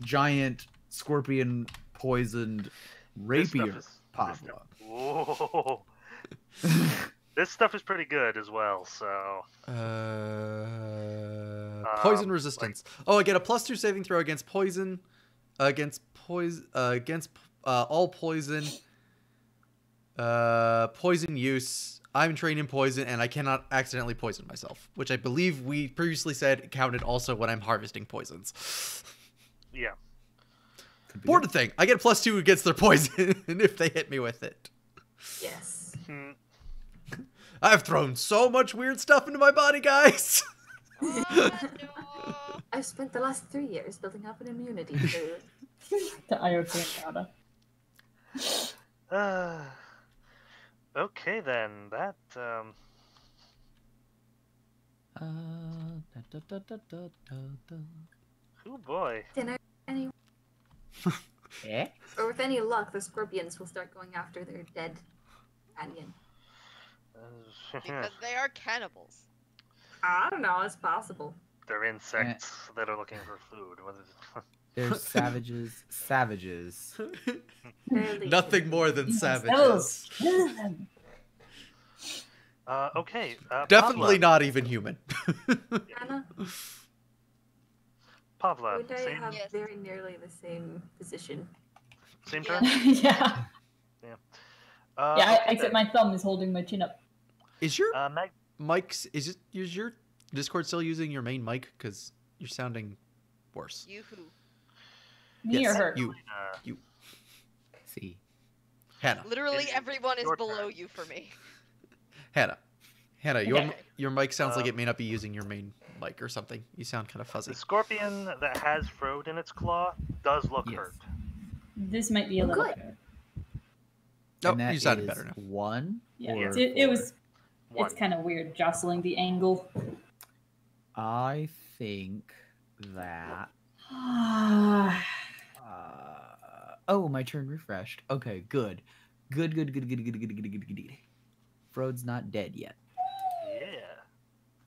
giant scorpion poisoned rapier pop up. Whoa. This stuff is pretty good as well, so. Poison resistance. I get a +2 saving throw against poison, against all poison, poison use. I'm trained in poison, and I cannot accidentally poison myself, which I believe we previously said counted also when I'm harvesting poisons. Yeah. Important thing, I get a +2 against their poison if they hit me with it. Yes. I've thrown so much weird stuff into my body, guys. I've spent the last 3 years building up an immunity to The IoT data. Okay then, that oh boy. dinner. Eh? Or with any luck, the scorpions will start going after their dead companion. Because they are cannibals. I don't know, it's possible. They're insects that are looking for food. What is it? They're savages. Savages. Nothing more than savages. Okay. Definitely Pavla. not even human. Anna, Pavla, would I same, have very nearly the same position? same turn? Yeah. Yeah. Yeah, Okay except then. my thumb is holding my chin up. Is your Mag- is your Discord still using your main mic? Because you're sounding worse. You who? Me Yes, or her? You. See. Hannah. Literally It is everyone is your below turn. you for me. Hannah, Okay. your mic sounds like it may not be using your main mic or something. You sound kind of fuzzy. The scorpion that has Frode in its claw does look Yes. hurt. This might be a little Good. better. Oh, And that you sounded is better now. 1 Yeah, or it was. 1. It's kind of weird jostling the angle. I think that. Oh, my turn refreshed. Okay, good. Good. Frode's not dead yet.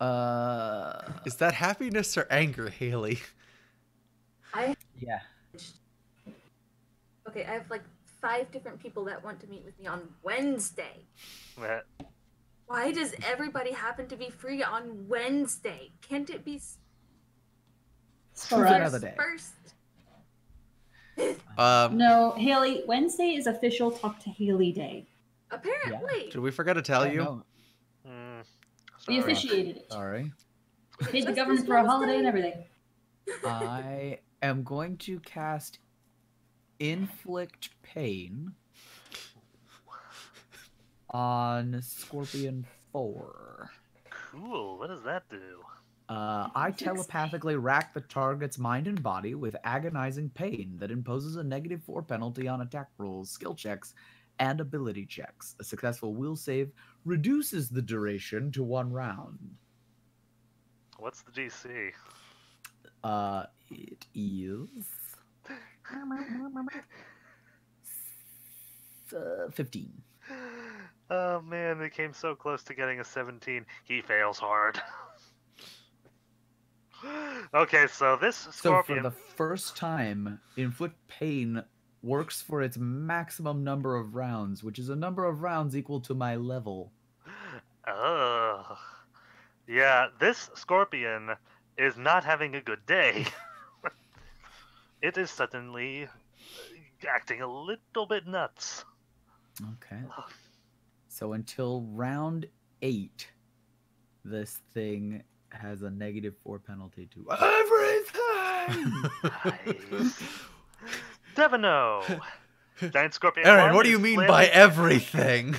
Yeah. Is that happiness or anger, Haley? Yeah. Okay, I have like 5 different people that want to meet with me on Wednesday. That- Why does everybody happen to be free on Wednesday? Can't it be For Choose us. another day. first? No, Haley. Wednesday is official Talk to Haley Day. Apparently. Did we forget to tell I you? know. Mm, We sorry. officiated it. Sorry. Paid the Just government this for a holiday and Wednesday? everything. I am going to cast Inflict Pain on Scorpion 4. Cool. What does that do? I telepathically rack the target's mind and body with agonizing pain that imposes a -4 penalty on attack rolls, skill checks, and ability checks. A successful will save reduces the duration to 1 round. What's the DC? It is 15. Oh man, they came so close to getting a 17. He fails hard. Okay, so this So scorpion. for the first time, inflict pain works for its maximum number of rounds, which is a number of rounds equal to my level. Ugh. Yeah, this scorpion is not having a good day. It is suddenly acting a little bit nuts. Okay. So until round 8, this thing has a -4 penalty to everything. Nice. Devino! Giant scorpion. Aaron, one what do you is mean flailing- by everything?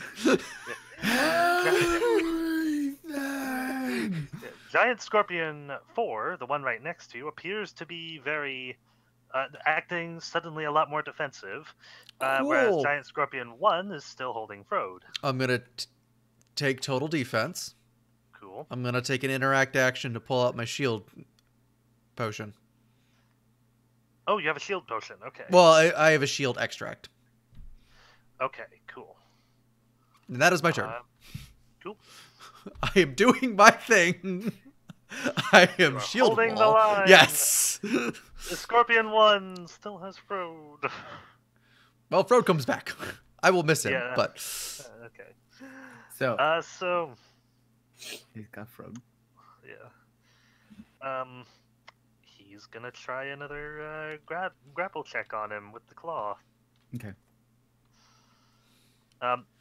Everything. Giant Scorpion 4, the one right next to you, appears to be very acting suddenly a lot more defensive, whereas Cool. Giant Scorpion 1 is still holding Frode. I'm gonna take total defense. Cool. I'm gonna take an interact action to pull out my shield potion. Oh, you have a shield potion. Okay. Well, I have a shield extract. Okay, cool. And that is my turn. Cool. I am doing my thing. I am You are shield holding the wall. line. Yes. The Scorpion 1 still has Frode. Well, Frode comes back. I will miss him, Yeah. but Okay. So So, he's got Frog. yeah. He's gonna try another grapple check on him with the claw. Okay.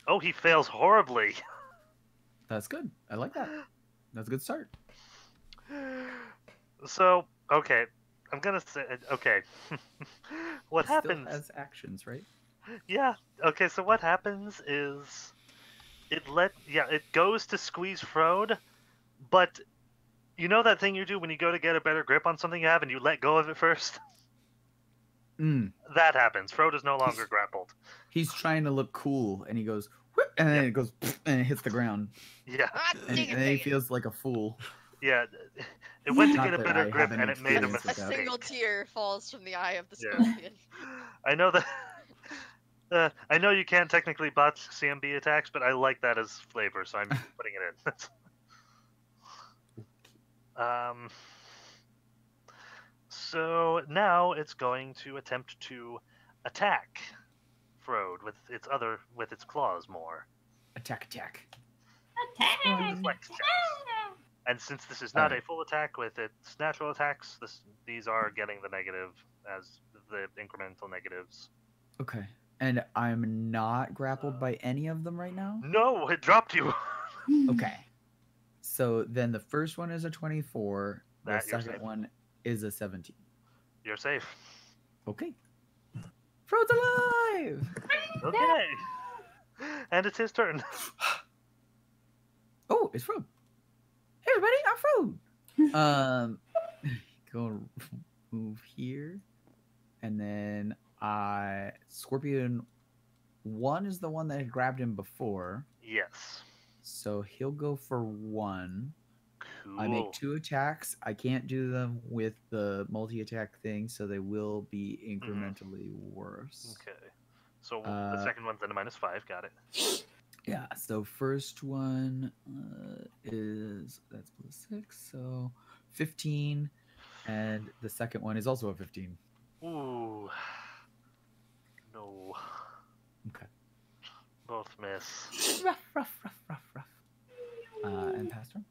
Oh, he fails horribly. That's good. I like that. That's a good start. So, okay, I'm gonna say, okay. What Still happens? has actions, right? Yeah. Okay. So what happens is, it goes to squeeze Frode, but you know that thing you do when you go to get a better grip on something you have and you let go of it first? Mm. That happens. Frode is no longer grappled. He's trying to look cool, and he goes, "Whoop," and then it goes, and it hits the ground, Yeah. Ah, and dang it, then he dang it. feels like a fool. Yeah. It went to Not get a that better I grip have any and it made a experience A with that. mistake. single tear falls from the eye of the Yeah. scorpion. I know that. I know you can't technically botch CMB attacks, but I like that as flavor, so I'm putting it in. So now it's going to attempt to attack Frode with its claws more. Attack. Reflex checks. And since this is not a full attack with its natural attacks, these are getting the negative as the incremental negatives. Okay. And I'm not grappled by any of them right now? No, it dropped you. Okay. So then the first one is a 24. The That you're second safe. one is a 17. You're safe. Okay. Frode's alive! Okay. And it's his turn. Oh, it's Frode. Hey everybody, I'm Frode. Go move here. And then Scorpion 1 is the one that had grabbed him before. Yes. So he'll go for 1. Cool. I make 2 attacks. I can't do them with the multi-attack thing, so they will be incrementally worse. Okay. So the second one's at a -5. Got it. Yeah, so first one that's +6, so 15. And the second one is also a 15. Ooh. No. Okay. Both miss. Rough. And pass turn.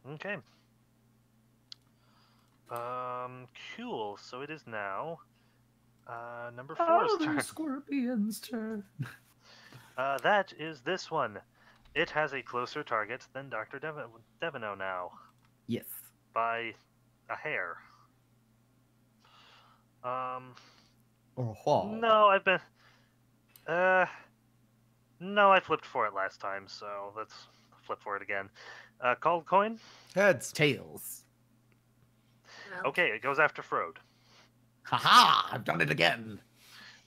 Okay. Cool. So it is now number 4's turn. Scorpion's turn. That is this one. It has a closer target than Dr. Devino now, Yes. by a hair. Or wall. No, I've been. No, I flipped for it last time, so let's flip for it again. Called coin? heads. Tails. Well, Okay, it goes after Frode. Haha! I've done it again.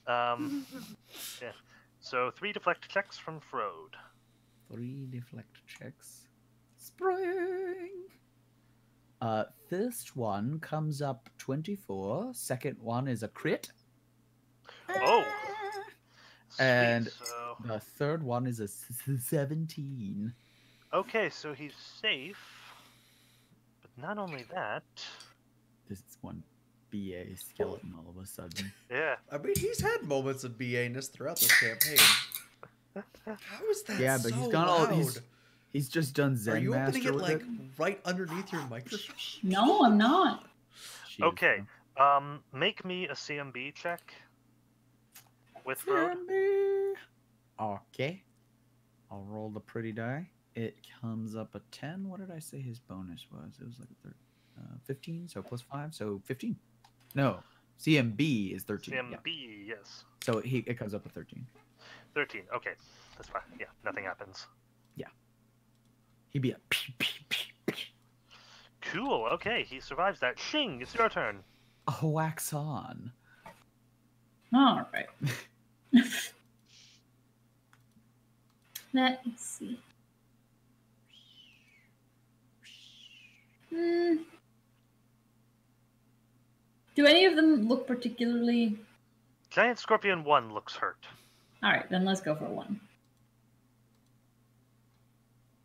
Yeah. So 3 deflect checks from Frode. 3 deflect checks. Spring. First one comes up 24. Second one is a crit. Oh. Sweet. And So the third one is a 17. okay, so he's safe. But not only that. This is one BA skeleton all of a sudden. Yeah. I mean, he's had moments of BA-ness throughout this campaign. How is that Yeah, but so he's gone all. loud? He's just done Zen Are you Master opening it with like right underneath your microphone? No, I'm not. She is, Okay. though. Make me a CMB check with Frode. Okay. I'll roll the pretty die. It comes up a 10. What did I say his bonus was? It was like a 15, so plus 5, so 15. No, CMB is 13. CMB, Yeah. yes. So it comes up a 13. 13. Okay, that's fine. Yeah, nothing happens. Yeah. He'd be a pee, pee, pee, pee. Cool. Okay, he survives that. Shing, it's your turn. Oh, wax on. All right. Let me see. Do any of them look particularly... Giant Scorpion 1 looks hurt. Alright, then let's go for 1.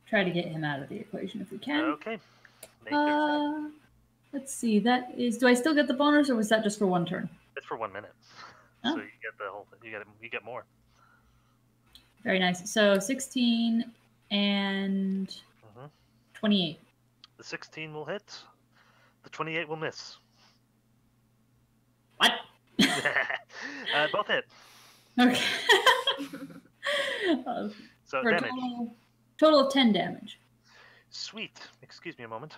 Try to get him out of the equation if we can. Okay. Make your check. Let's see, that is... Do I still get the bonus, or was that just for 1 turn? It's for 1 minute. Oh. So you get the whole thing. You get more. Very nice. So 16 and 28. The 16 will hit. The 28 will miss. What? Both hit. Okay. So for a damage. total of 10 damage. Sweet. Excuse me a moment.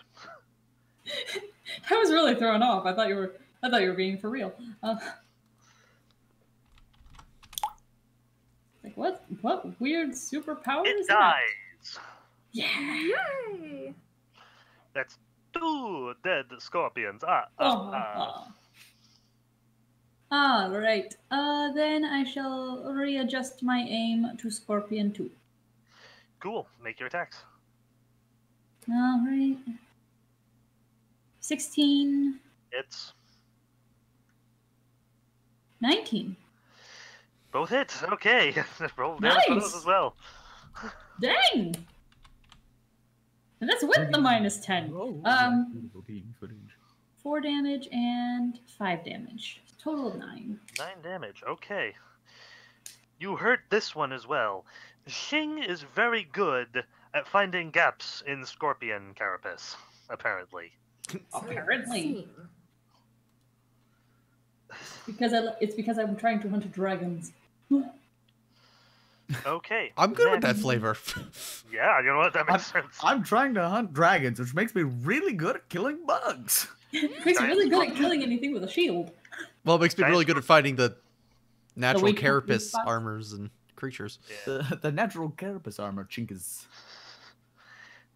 I was really thrown off. I thought you were being for real. Like what weird superpower It is that? dies. Yeah. Yay! That's 2 dead scorpions. All right. Then I shall readjust my aim to Scorpion 2. Cool. Make your attacks. All right. 16. It's 19. both hits. Okay. Roll damage for those Nice. as well. Dang! And that's with the minus 10. Beautiful team footage. 4 damage and 5 damage. Total of 9. 9 damage. Okay. You hurt this one as well. Xing is very good at finding gaps in scorpion carapace, apparently. Apparently. It's because I'm trying to hunt dragons. Okay. I'm good with next. that flavor. Yeah, you know what? That makes sense. I'm trying to hunt dragons, which makes me really good at killing bugs. Makes me really good at killing anything with a shield. Well, it makes me really good at fighting the natural weak carapace spots? armors and creatures. Yeah. The natural carapace armor chinkas.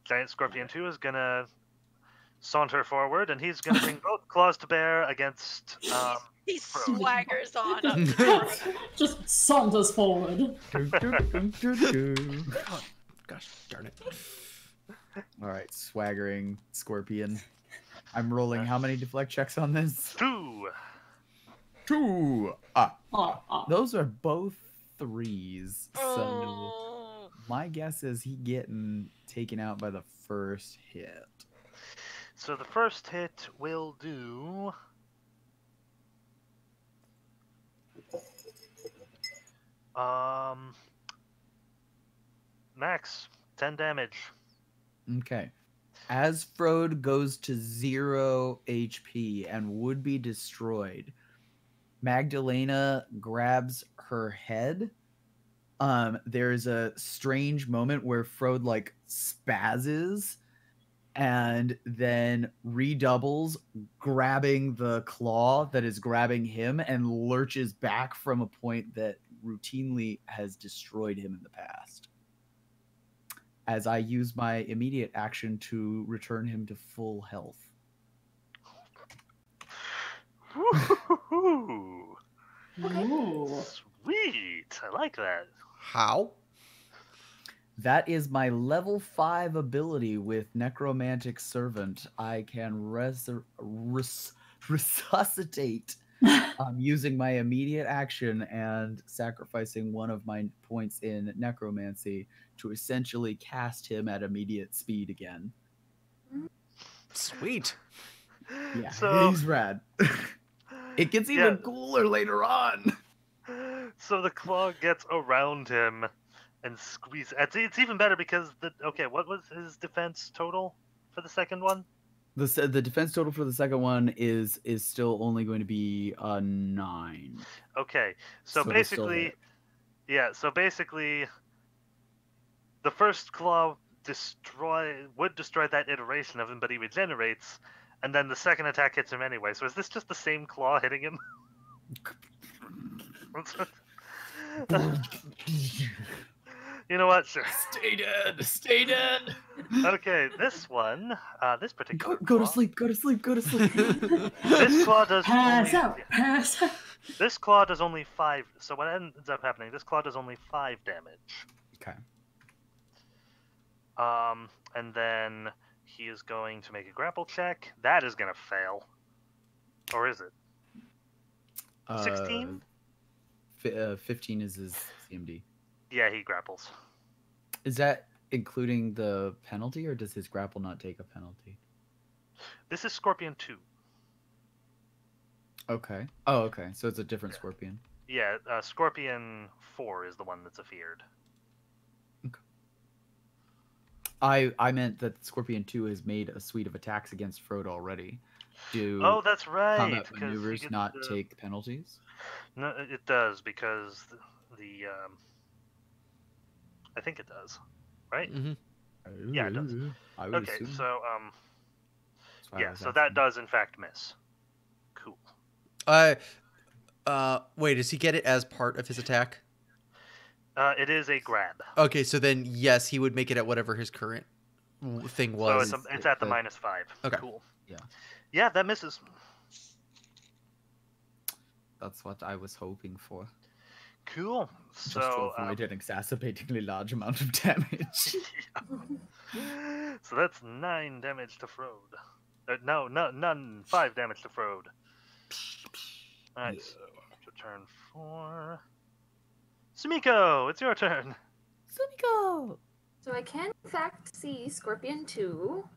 Giant Scorpion 2 is gonna saunter forward, and he's gonna bring both claws to bear against. He swaggers on. Just saunters forward. Gosh darn it. All right, swaggering scorpion. I'm rolling how many deflect checks on this? 2. 2. Those are both 3s. So Oh. my guess is he getting taken out by the first hit. So the first hit will do. Max 10 damage. Okay. As Frode goes to 0 HP and would be destroyed, Magdalena grabs her head. There's a strange moment where Frode like spazzes and then redoubles, grabbing the claw that is grabbing him and lurches back from a point that routinely has destroyed him in the past. As I use my immediate action to return him to full health. Woo-hoo-hoo. Okay. Ooh. Sweet. I like that. How? That is my level 5 ability with Necromantic Servant. I can resuscitate using my immediate action and sacrificing one of my points in Necromancy to essentially cast him at immediate speed again. Sweet. Yeah, So, he's rad. It gets yeah. even cooler later on. So the claw gets around him and squeeze. It's even better because what was his defense total for the second one? The defense total for the second one is still only going to be a 9. Okay, so So we'll still basically, hit. so basically, the first claw would destroy that iteration of him, but he regenerates, and then the second attack hits him anyway. So is this just the same claw hitting him? You know what? Sure. Stay dead. Stay dead. Okay, this one, this particular Go to claw- sleep. Go to sleep. Go to sleep. This claw does Pass only, out. Pass out. This claw does only 5. So what ends up happening? This claw does only 5 damage. Okay. And then he is going to make a grapple check. That is gonna fail. Or is it? 16? 15 is his CMD. Yeah, he grapples. Is that including the penalty, or does his grapple not take a penalty? This is Scorpion 2. Okay. Oh, okay. So it's a different Scorpion. Yeah, Scorpion 4 is the one that's afeared. I meant that Scorpion 2 has made a suite of attacks against Frodo already. Do Oh, that's right. combat 'cause he maneuvers gets not the- take penalties? No, it does because the I think it does, right? Mm-hmm. Yeah, it does. I would Okay, assume. so That's why I yeah, was so that asking. does in fact miss. Cool. Wait, does he get it as part of his attack? It is a grab. Okay, so then yes, he would make it at whatever his current thing was. So it's at the -5. Okay. Cool. Yeah. Yeah, that misses. That's what I was hoping for. Cool. Just to So avoid an exacerbatingly large amount of damage. so that's 9 damage to Frode. No, none. 5 damage to Frode. Alright, so turn 4. Sumiko, it's your turn. Sumiko! So I can in fact see Scorpion 2.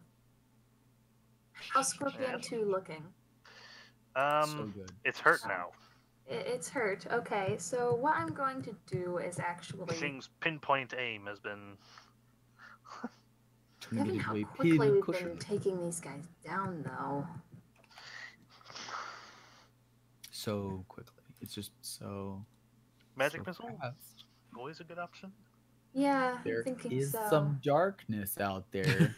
How's Scorpion Yes. 2 looking? So good. It's hurt now. It's hurt. Okay, so what I'm going to do is actually... Shing's pinpoint aim has been. Given how Tentatively quickly pin we've cushion. been taking these guys down, though. So quickly. It's just so... Magic so missile? fast. Always a good option. Yeah, There I'm thinking is so. some darkness out there.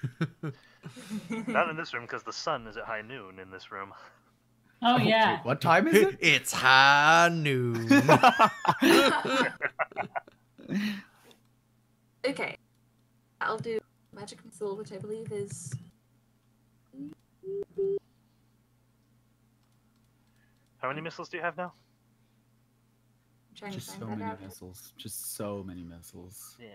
Not in this room because the sun is at high noon in this room. Oh yeah. Wait, what time is it? It's high noon. Okay. I'll do Magic Missile, which I believe is... How many missiles do you have now? I'm trying Just to so find that many out. missiles. Just so many missiles. Yeah.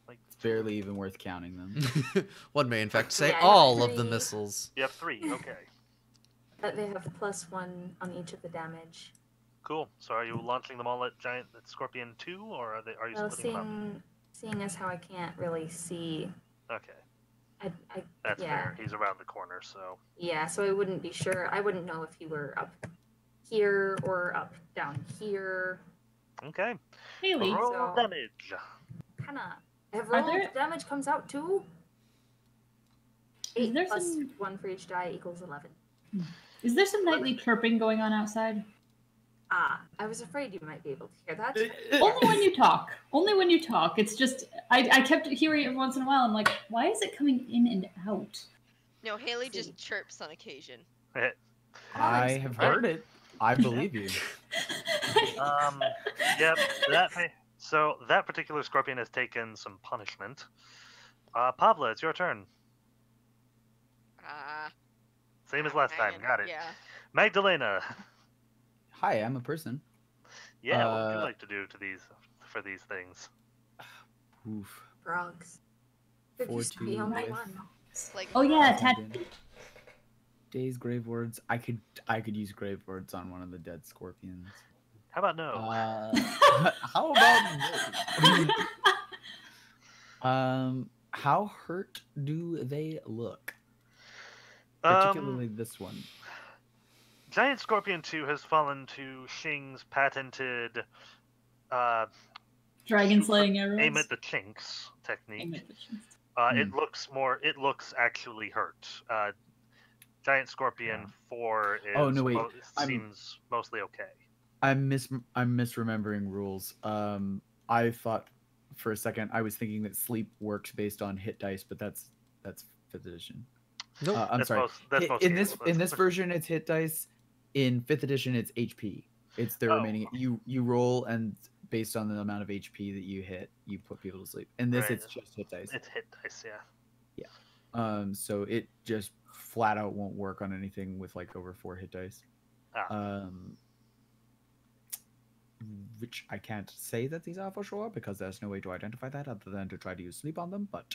Like It's barely even worth counting them. One may in fact say Yeah, I have all of the 3. missiles. you have 3. Okay. But they have +1 on each of the damage. Cool. So are you launching them all at Scorpion 2, or are you Well, splitting them up? seeing as how I can't really see, Okay, I that's yeah. fair. He's around the corner, so Yeah, so I wouldn't be sure. I wouldn't know if you were up here or up down here. okay. Haley, Roll So- damage. Kinda. Have Are rolled there- damage comes out too. Is 8 there plus some- 1 for each die equals 11. is there some nightly chirping going on outside? Ah, I was afraid you might be able to hear that. Only when you talk. Only when you talk. It's just I kept hearing it every once in a while. I'm like, why is it coming in and out? No, Haley just chirps on occasion. I have heard it. I believe you. Yep. So that particular scorpion has taken some punishment. Pavla, it's your turn. Ah. Same as last time. hanging. Got it. Yeah. Magdalena. Hi, I'm a person. Yeah, what would you like to do to these for these things? Oof. Frogs. There used to be 4-2 only with one. Like, Oh yeah, Pathfinder. Days grave words. I could use grave words on one of the dead scorpions. How about no? How about no? How hurt do they look? Particularly this one. Giant Scorpion 2 has fallen to Shing's patented Dragon shoot slaying for- arrows. aim at the chinks technique. Aim at the chinks. It looks actually hurt. Giant Scorpion 4 is Oh, no, wait. seems mostly okay. I'm misremembering rules. I thought for a second I was thinking that sleep worked based on hit dice, but that's 5th edition. Nope. I'm sorry. In this version, it's hit dice. In 5th edition, it's HP. It's the remaining. You roll, and based on the amount of HP that you hit, you put people to sleep. In this, it's just hit dice. It's hit dice, yeah. Yeah. So it just flat out won't work on anything with like over 4 hit dice. Which I can't say that these are for sure because there's no way to identify that other than to try to use sleep on them. But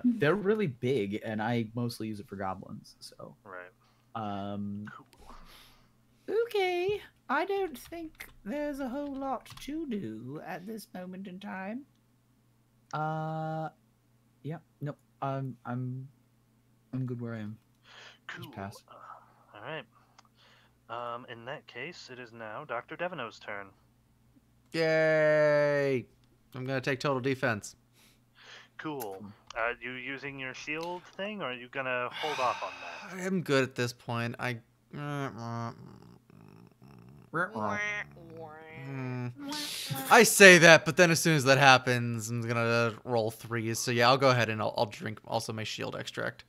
they're really big, and I mostly use it for goblins. So cool. Okay, I don't think there's a whole lot to do at this moment in time. Yeah, nope. I'm good where I am. Cool. Just pass. All right. In that case, it is now Dr. Devino's turn. Yay! I'm gonna take total defense. Cool. You using your shield thing, or are you gonna hold off on that? I'm good at this point. I say that, but then as soon as that happens, I'm gonna roll 3s. So yeah, I'll go ahead and I'll drink also my shield extract.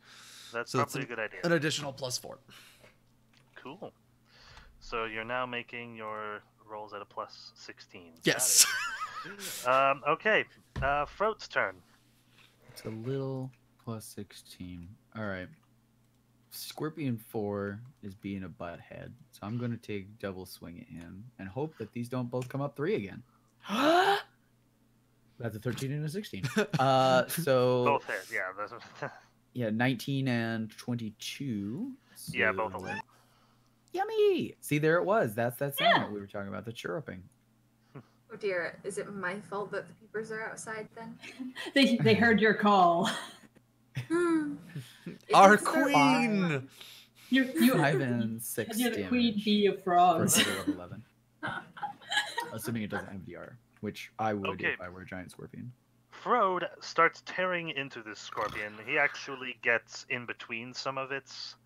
That's probably a good idea. An additional +4. Cool. So you're now making your rolls at a +16. Yes. Okay. Frote's turn. It's a little +16. All right. Scorpion 4 is being a butthead, so I'm going to take double swing at him and hope that these don't both come up 3 again. That's a 13 and a 16. So both hit, yeah. Yeah, 19 and 22. So... Yeah, both will hit. Yummy! See, there it was. That's that sound that we were talking about, the chirruping. Oh dear, is it my fault that the peepers are outside then? They heard your call. Our queen! You 5 and 6 You're the damage queen bee of frogs. for a total of 11. Assuming it doesn't have DR, which I would if I were a giant scorpion. Frode starts tearing into this scorpion. He actually gets in between some of its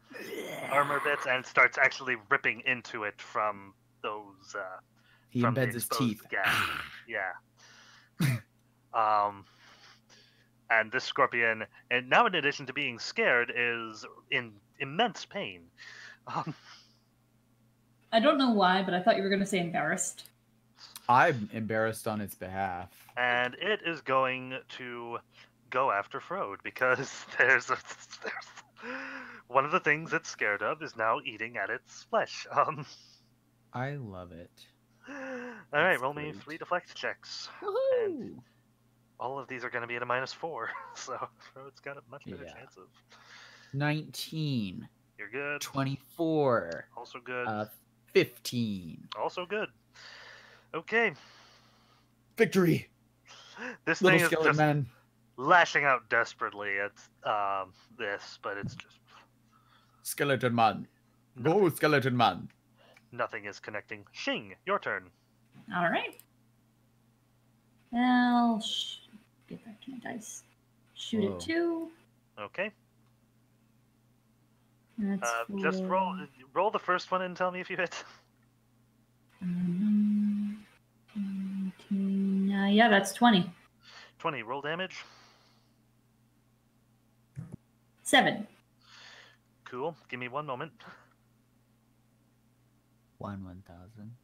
armor bits and starts actually ripping into it from those he from embeds his teeth. Gas. Yeah. And this scorpion, and now in addition to being scared, is in immense pain. I don't know why, but I thought you were going to say embarrassed. I'm embarrassed on its behalf. And it is going to go after Frode because there's one of the things it's scared of is now eating at its flesh. I love it. All right, roll me 3 deflect checks. Woohoo! And all of these are going to be at a -4, so Frode's got a much better chance of. 19. You're good. 24. Also good. 15. Also good. Okay. Victory. This Little thing is skeleton just man. lashing out desperately at this, but it's just Skeleton man. Go, skeleton man. nothing is connecting. Shing, your turn. All right. I'll get back to my dice. Shoot Whoa. at 2. Okay. That's Just roll the first one and tell me if you hit. 19, yeah, that's 20. 20. Roll damage. 7. Cool. Give me 1 moment. 1,000.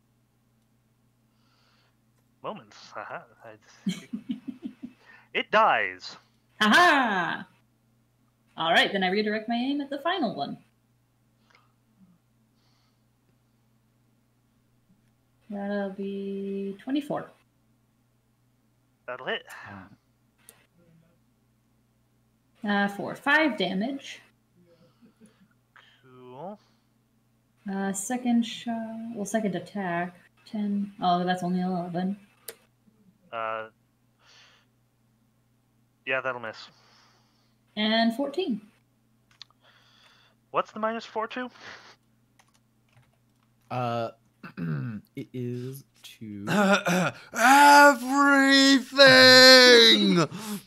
Moments. Haha. It dies. Haha! All right, then I redirect my aim at the final one. That'll be 24. That'll hit. For 5 damage. Cool. Second shot. Well, second attack. 10. Oh, that's only 11. Yeah, that'll miss. And 14. What's the -4 to? It is to Everything.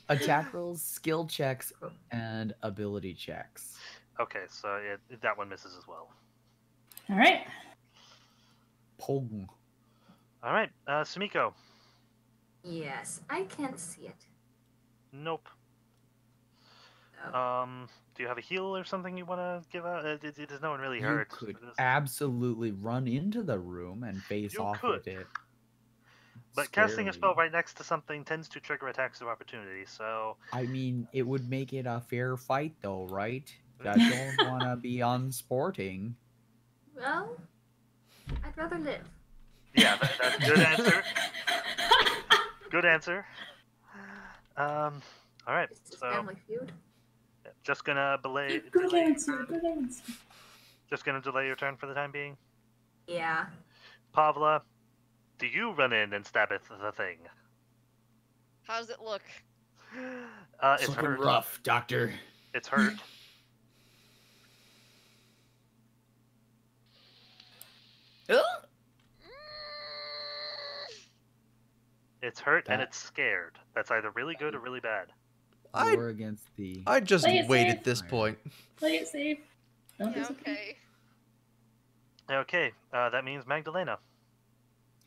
attack rolls, skill checks, and ability checks. Okay, so that one misses as well. All right. Pong. All right, Sumiko. Yes, I can't see it. Nope. Oh. Do you have a heal or something you want to give out? Does no one really You hurt? could absolutely run into the room and face You off could. with it. But casting a spell squarely. right next to something tends to trigger attacks of opportunity, so... I mean, it would make it a fair fight, though, right? I don't want to be unsporting. Well, I'd rather live. Yeah, that's a good answer. Good answer. All right, This is so Family Feud. just gonna delay. Good answer. Good answer. Just gonna delay your turn for the time being. Yeah. Pavla, do you run in and stab at the thing? How does it look? It's looking hurt. rough, Doctor. It's hurt. It's hurt and That- it's scared. That's either really good or really bad. War against the. I just Play it wait safe. at this point. Play it safe. Don't Yeah, disappoint. okay. Okay, that means Magdalena.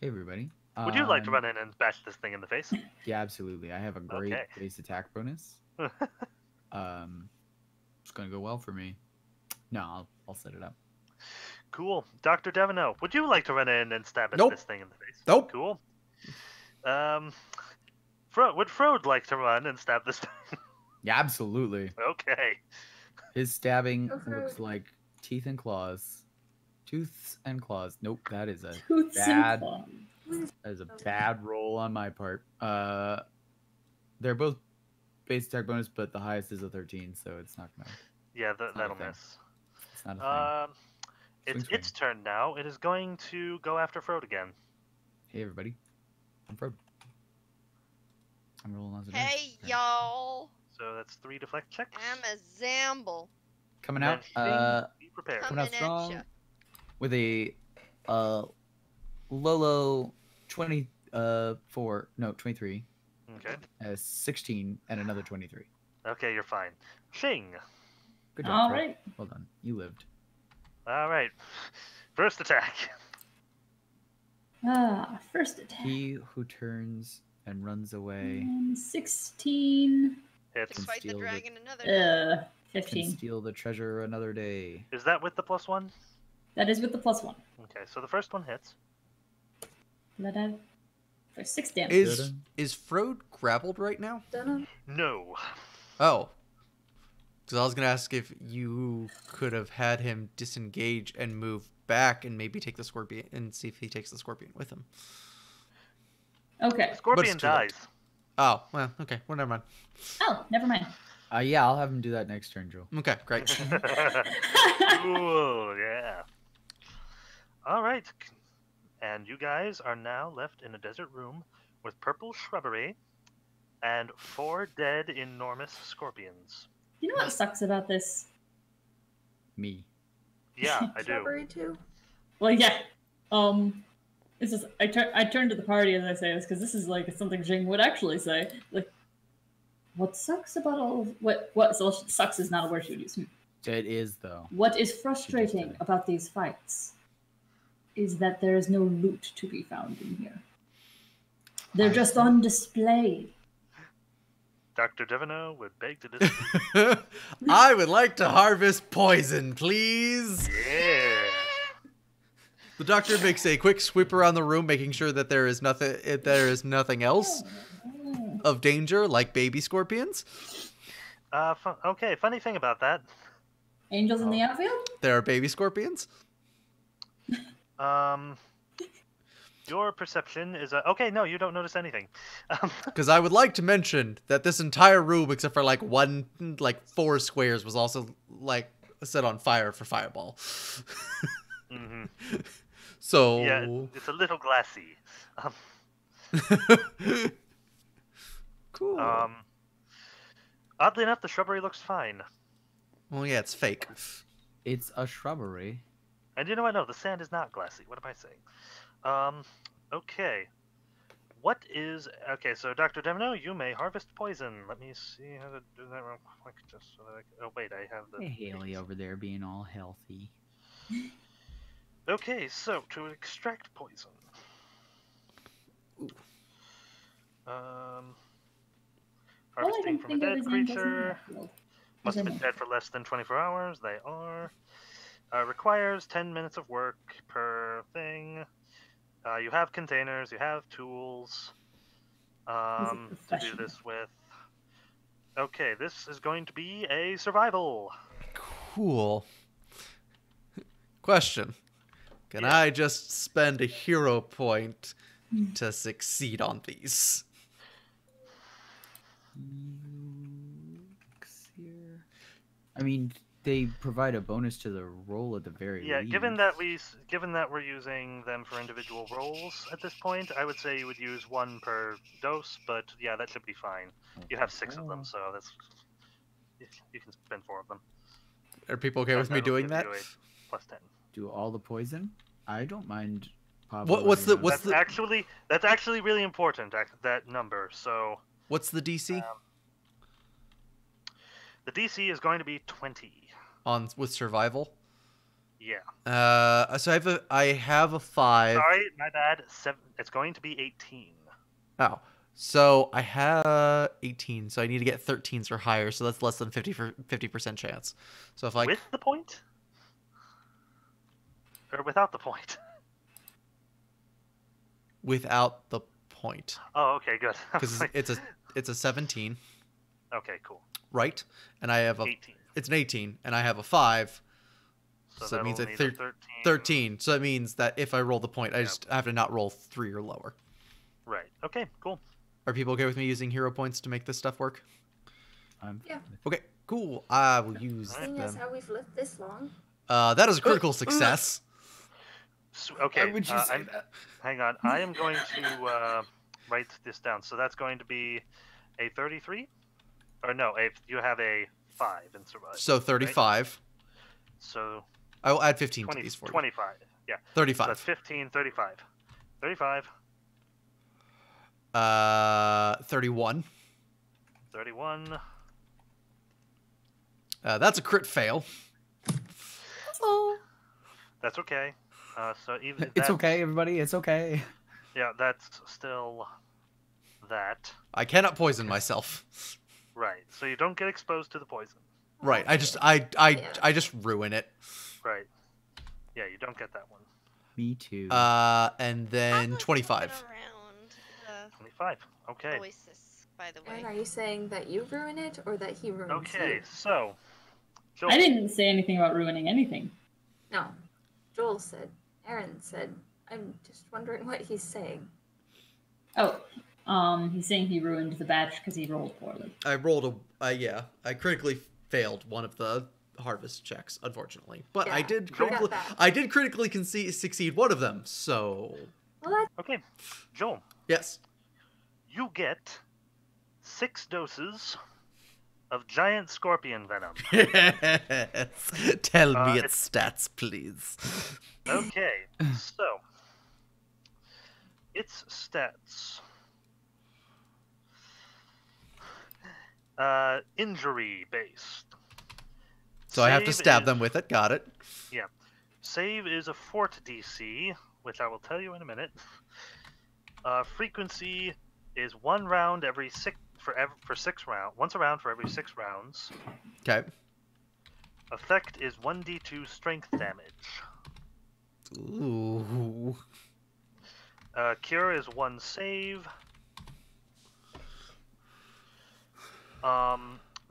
Hey, everybody. Would you like to run in and bash this thing in the face? Yeah, absolutely. I have a great Okay. base attack bonus. It's gonna go well for me. No, I'll set it up. Cool. Dr. Devino, would you like to run in and stab at Nope. this thing in the face? Nope. Cool. Would Frode like to run and stab this thing? Yeah, absolutely. Okay. His stabbing Go for looks it. like teeth and claws. Tooths and claws. Nope, that is a Tooths bad. and claws. That is a bad roll on my part. They're both base attack bonus, but the highest is a 13, so it's not gonna. Yeah, not a that'll thing. miss. It's not a thing. It's Swing, its turn now. It is going to go after Frode again. Hey, everybody. I'm Frodo. I'm rolling on the dice. Hey, y'all. So that's 3 deflect checks. I'm a Zamble. Coming And out. then be prepared. Coming out Coming at strong ya. with a Lolo 23, Okay. 16, and another 23. Okay, you're fine. Shing. Good job. All Fred. right. Well done. You lived. All right. First attack. First attack. He who turns and runs away 16. Hits. Can fight the steal the- dragon another day. can 15. steal the treasure another day. Is that with the +1? That is with the +1. Okay, so the first one hits. Let out for 6 damage. Is Frode grappled right now? Dunno. No. Oh. Because I was going to ask if you could have had him disengage and move back and maybe take the scorpion and see if he takes the scorpion with him. Okay. Scorpion too late. dies. Oh, well, okay. Well, never mind. Oh, never mind. Yeah, I'll have him do that next turn, Joe. Okay, great. Cool, yeah. All right. And you guys are now left in a desert room with purple shrubbery and 4 dead enormous scorpions. You know what sucks about this? Me. Yeah, I do. Shrubbery too. Well, yeah. It's just I turn to the party as I say this because this is like something Jing would actually say. Like, what sucks about all of, what so sucks is not a word she would use. It is, though. What is frustrating about these fights is that there is no loot to be found in here. They're just on display. Dr. Devino would beg to disagree. I would like to harvest poison, please. Yeah. The doctor makes a quick sweep around the room, making sure that there is nothing else of danger, like baby scorpions. Okay, funny thing about that. Angels in the outfield? There are baby scorpions. Your perception is okay. No, you don't notice anything. Because I would like to mention that this entire room, except for like 4 squares, was also like set on fire for fireball. hmm So Yeah, it's a little glassy. Cool. Oddly enough, the shrubbery looks fine. Well, yeah, it's fake. It's a shrubbery. And you know what? No, the sand is not glassy. What am I saying? Okay. What is... Okay, so Dr. Demino, you may harvest poison. Let me see how to do that real quick. Just so that I can... Oh, wait, I have the... Hey, Haley over there being all healthy. Okay, so to extract poison. Harvesting from a dead creature. Must have been dead for less than 24 hours. They are. Requires 10 minutes of work per thing. You have containers. You have tools to do this with. Okay, this is going to be a survival. Cool. Question. Can I just spend a hero point to succeed on these? I mean, they provide a bonus to the roll at the very least. Yeah, given that we're using them for individual rolls at this point, I would say you would use 1 per dose, but yeah, that should be fine. You have 6 of them, so that's you can spend 4 of them. Are people okay with me doing that? Plus 10. Do all the poison? I don't mind. What's the that's actually really important, that number. So what's the DC? The DC is going to be 20 with survival. Yeah. So I have a 5. Sorry, my bad. 7. It's going to be 18. Oh, so I have 18. So I need to get 13s or higher. So that's less than 50% chance. So if I with the point or without the point. Without the point. Oh, okay, good. Because it's a 17. Okay, cool. Right, and I have 18. It's an 18, and I have a 5. So it means 13. So it means that if I roll the point, I just have to not roll 3 or lower. Right. Okay. Cool. Are people okay with me using hero points to make this stuff work? Yeah. Okay. Cool. I will use them. Seeing as how we've lived this long. That is a critical success. Okay. Would you say that? Hang on. I am going to write this down. So that's going to be a 33. Or no, you have a 5 in survival. So 35. Right? So I will add 15 to these for you. 25. Yeah. 35. So that's 15, 35. 35. 31. 31. That's a crit fail. Oh. That's okay. So even it's okay, everybody. It's okay. Yeah, that's still that. I cannot poison myself. Right. So you don't get exposed to the poison. Right. I just ruin it. Right. Yeah, you don't get that one. Me too. And then 25. 25. Okay. Oasis, by the way. And are you saying that you ruin it or that he ruins Okay, you? so Joel. I didn't say anything about ruining anything. No. Joel said. Aaron said. I'm just wondering what he's saying. Oh, he's saying he ruined the batch because he rolled poorly. I rolled I critically failed one of the harvest checks, unfortunately. But Yeah, I did Joel. critically succeed one of them, so... Well, that's Okay, Joel. Yes. You get 6 doses of giant scorpion venom. Yes. Tell me its stats, please. Okay, so its stats. Injury based. So I have to stab them with it. Got it. Yeah. Save is a fort DC, which I will tell you in a minute. Frequency is 1 round every 6 for 6 rounds. Once a round for every 6 rounds. Okay. Effect is 1d2 strength damage. Ooh. Cure is 1 save.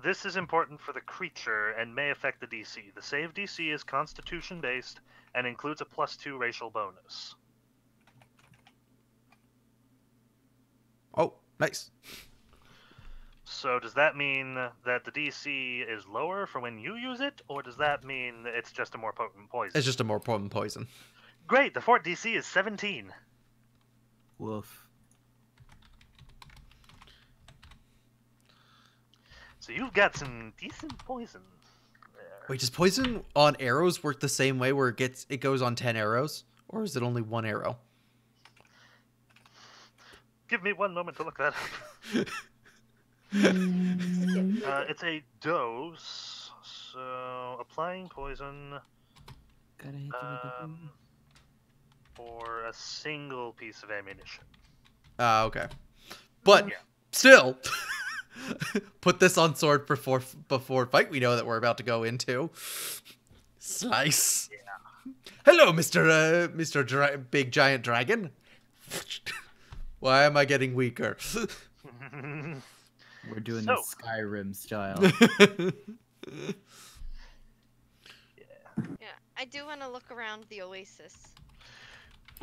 This is important for the creature and may affect the DC. The save DC is Constitution based and includes a +2 racial bonus. Nice. So does that mean that the DC is lower for when you use it, or does that mean it's just a more potent poison? It's just a more potent poison. Great, the fort DC is 17. Woof. So you've got some decent poison there. Wait, does poison on arrows work the same way where it goes on 10 arrows? Or is it only 1 arrow? Give me one moment to look that up. It's a dose, so applying poison Gotta hit you with the boom. for a single piece of ammunition. Okay. But still, put this on sword before fight we know that we're about to go into. Slice. Yeah. Hello, Mr. Big Giant Dragon. Why am I getting weaker? We're doing So- the Skyrim style. Yeah, I do want to look around the oasis.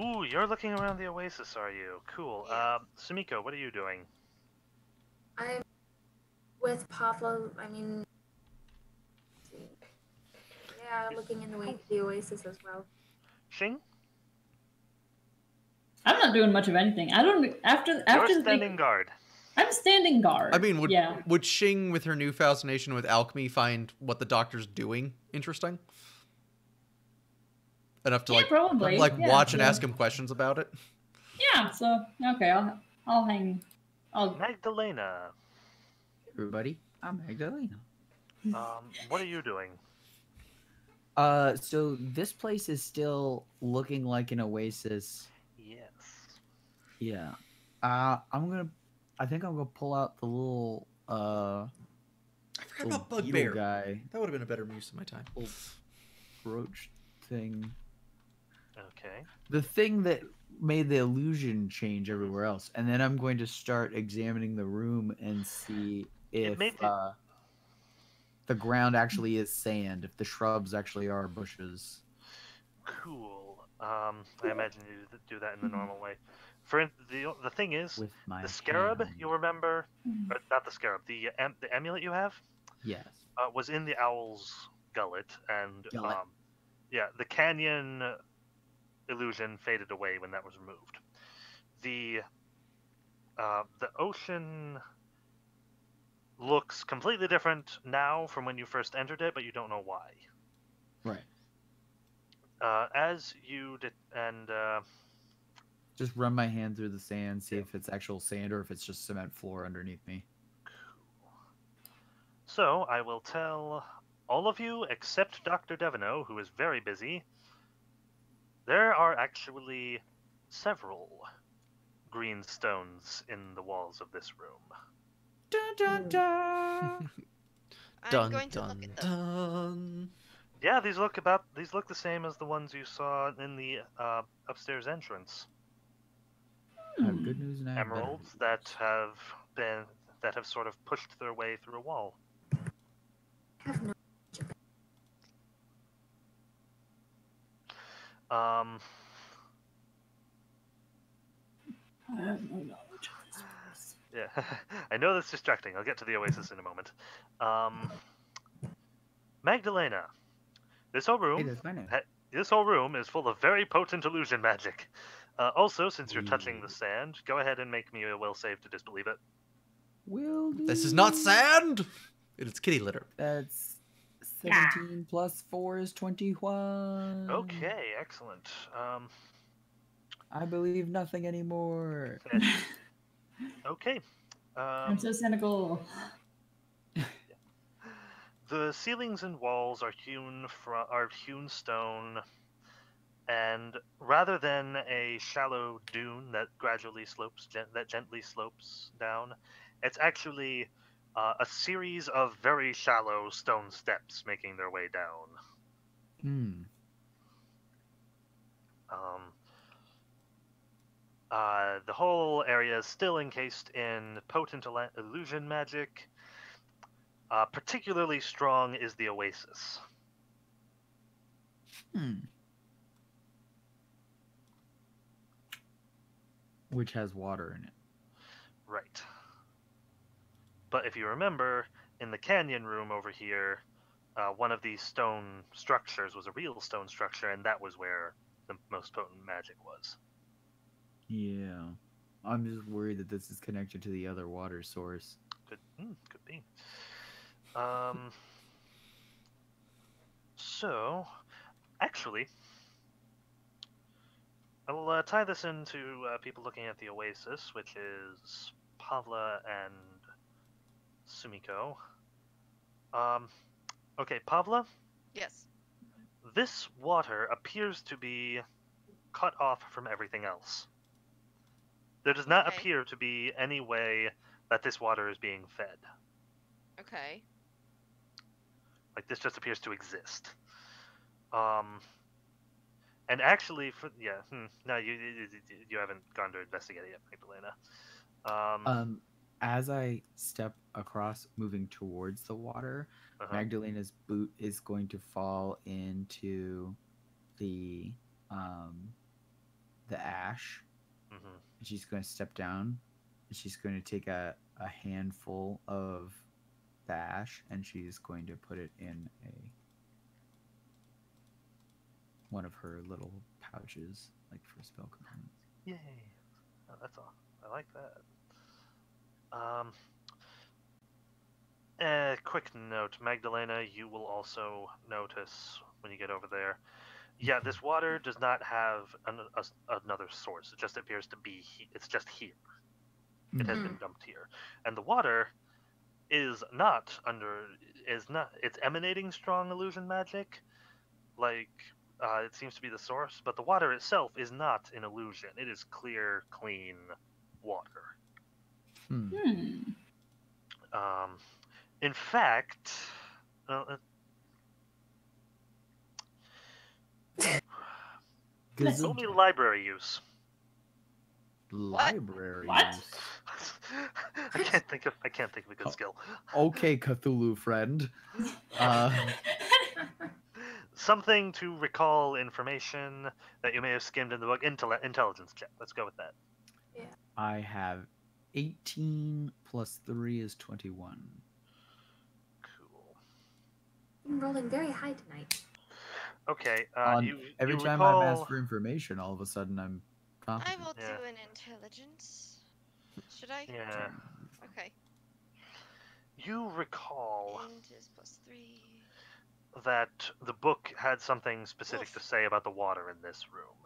Ooh, you're looking around the oasis, are you? Cool. Yeah. Sumiko, what are you doing? I'm with Papa. I mean, yeah, looking in the oasis as well. Shing? I'm not doing much of anything. I don't after You're the standing guard. I'm standing guard. I mean, would yeah. Shing, with her new fascination with alchemy, find what the doctor's doing interesting? Enough to Yeah, probably. Yeah, watch and yeah. ask him questions about it? Yeah. So okay, I'll hang. Magdalena, Everybody, I'm Magdalena. what are you doing? So this place is still looking like an oasis. Yes. Yeah. I think I'm gonna pull out the little I forgot little about beetle Bugbear. guy, That would have been a better use of my time. little roach thing. Okay. The thing that made the illusion change everywhere else, and then I'm going to start examining the room and see if made the- the ground actually is sand, if the shrubs actually are bushes. Cool. I imagine you do that in the normal way. The thing is, With my the scarab, hand. you remember, or not the scarab, the amulet you have, Yes. was in the owl's gullet, and Gullet. yeah, the canyon illusion faded away when that was removed. The ocean looks completely different now from when you first entered it, but you don't know why. Right. As you did, and Just run my hand through the sand, see if it's actual sand or if it's just cement floor underneath me. so I will tell all of you except Dr. Devino, who is very busy. There are actually several green stones in the walls of this room. Dun, dun, dun. I'm going to look at them. dun. Yeah, these look the same as the ones you saw in the upstairs entrance. I have good news and I have better Emeralds news. that have sort of pushed their way through a wall. I have no. I have no knowledge of this place. Yeah, I know that's distracting. I'll get to the oasis in a moment. Magdalena, this whole Hey, room, that's my name. this whole room is full of very potent illusion magic. Also, since you're touching the sand, go ahead and make me a will save to disbelieve it. Will do. This is not sand! It's kitty litter. That's 17 plus 4 is 21. Okay, excellent. I believe nothing anymore. Okay. I'm so cynical. The ceilings and walls are hewn stone, and rather than a shallow dune that gently slopes down, it's actually a series of very shallow stone steps making their way down. The whole area is still encased in potent illusion magic. Particularly strong is the oasis. Which has water in it. Right. But if you remember, in the canyon room over here, one of these stone structures was a real stone structure, and that was where the most potent magic was. Yeah. I'm just worried that this is connected to the other water source. Could be. So, actually, I'll tie this into people looking at the Oasis, which is Pavla and Sumiko. Okay, Pavla, Yes. this water appears to be cut off from everything else. There does not Okay. appear to be any way that this water is being fed. Okay. Like, this just appears to exist. And actually, no, you haven't gone to investigate it yet, Magdalena. As I step across, moving towards the water, Magdalena's boot is going to fall into the ash. Mm-hmm. And she's going to step down. And she's going to take a handful of the ash, and she's going to put it in one of her little pouches, like for spell components. Yay! Oh, that's all. I like that. Quick note, Magdalena, you will also notice when you get over there. Yeah, this water does not have another source. It just appears to be. It's just here. It has been dumped here, and the water is not under. It's emanating strong illusion magic, like. It seems to be the source, but the water itself is not an illusion. It is clear, clean water. In fact, roll me library use. Library What? use. I can't think of a good skill. Okay, Cthulhu friend. Something to recall information that you may have skimmed in the book. Intelligence check. Let's go with that. Yeah. I have 18 plus 3 is 21. Cool. I'm rolling very high tonight. Okay. Every you time recall... I'm asked for information, all of a sudden I'm confident. I will do an intelligence. Should I? Yeah. Okay. You recall Int is plus 3. that the book had something specific to say about the water in this room.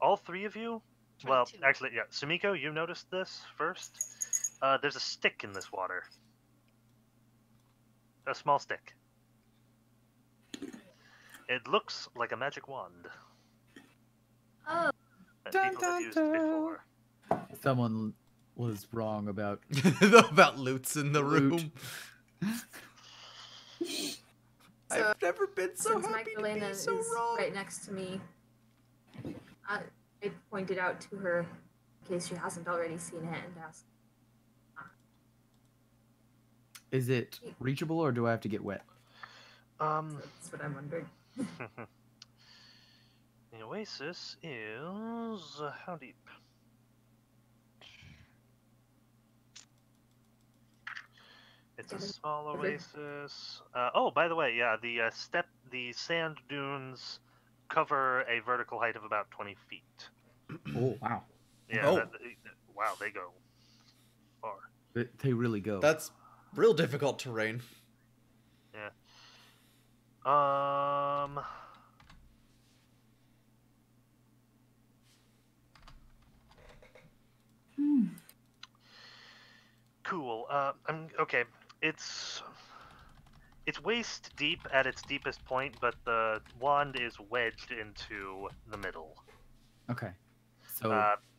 All three of you, 22. well, actually, yeah, Sumiko, you noticed this first. There's a stick in this water. A small stick. It looks like a magic wand. Oh. That people have used before. Someone was wrong about loots in the room. I've never been so Since happy Magdalena to be so is wrong. right next to me, I pointed out to her, in case she hasn't already seen it, and asked, Is it reachable or do I have to get wet? that's what I'm wondering. The oasis is how deep? It's a small oasis. Oh, by the way, yeah, the sand dunes cover a vertical height of about 20 feet. Oh, wow. Yeah. Oh. Wow, they go far. They really go. That's real difficult terrain. Yeah. Cool. Okay. It's waist deep at its deepest point, but the wand is wedged into the middle. Okay. So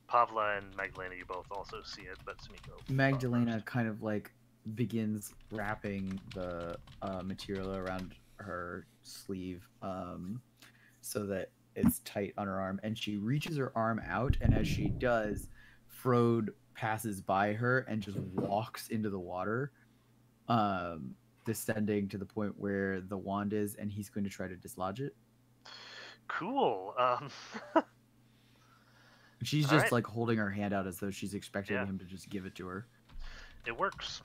Pavla and Magdalena, you both also see it, but Sumiko. Magdalena kind of like begins wrapping the material around her sleeve so that it's tight on her arm, and she reaches her arm out, and as she does, Frode passes by her and just walks into the water, descending to the point where the wand is, and he's going to try to dislodge it. Cool. She's All just right. like holding her hand out as though she's expecting Yeah. him to just give it to her. It works.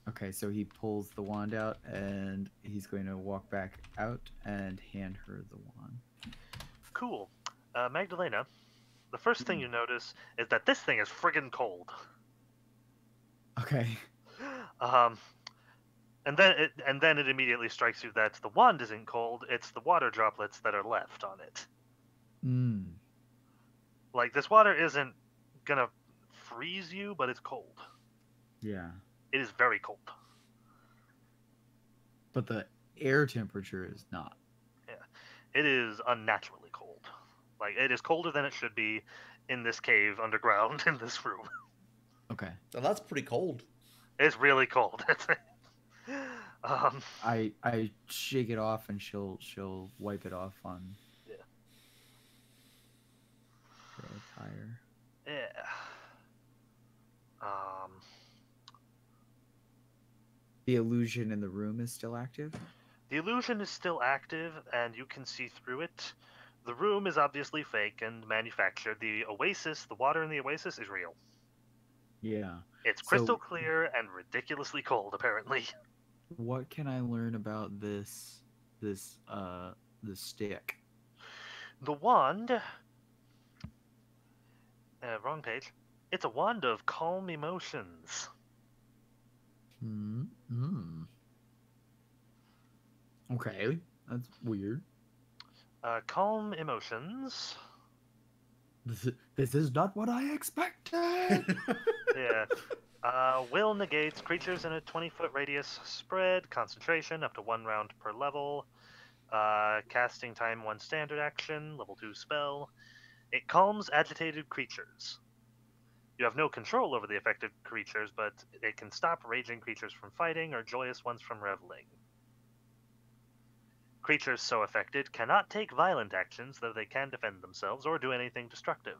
Okay, so he pulls the wand out and he's going to walk back out and hand her the wand. Cool. Magdalena, the first thing you notice is that this thing is friggin' cold. Okay. And then it immediately strikes you that the wand isn't cold, it's the water droplets that are left on it. Mm. Like, this water isn't gonna freeze you, but it's cold. Yeah. It is very cold. But the air temperature is not. It is unnaturally cold. Like, it is colder than it should be in this cave underground in this room. Okay. So that's pretty cold. It's really cold. I shake it off and she'll wipe it off on her attire. Yeah. The illusion in the room is still active? The illusion is still active, and you can see through it. The room is obviously fake and manufactured. The oasis, the water in the oasis, is real. Yeah. It's crystal clear and ridiculously cold, apparently. What can I learn about this stick? The wand... wrong page. It's a wand of calm emotions. Okay, that's weird. Calm emotions. This is not what I expected. Yeah. Will negates creatures in a 20-foot radius spread, concentration up to 1 round per level, casting time 1 standard action, level 2 spell. It calms agitated creatures. You have no control over the affected creatures, but it can stop raging creatures from fighting or joyous ones from reveling. Creatures so affected cannot take violent actions, though they can defend themselves or do anything destructive.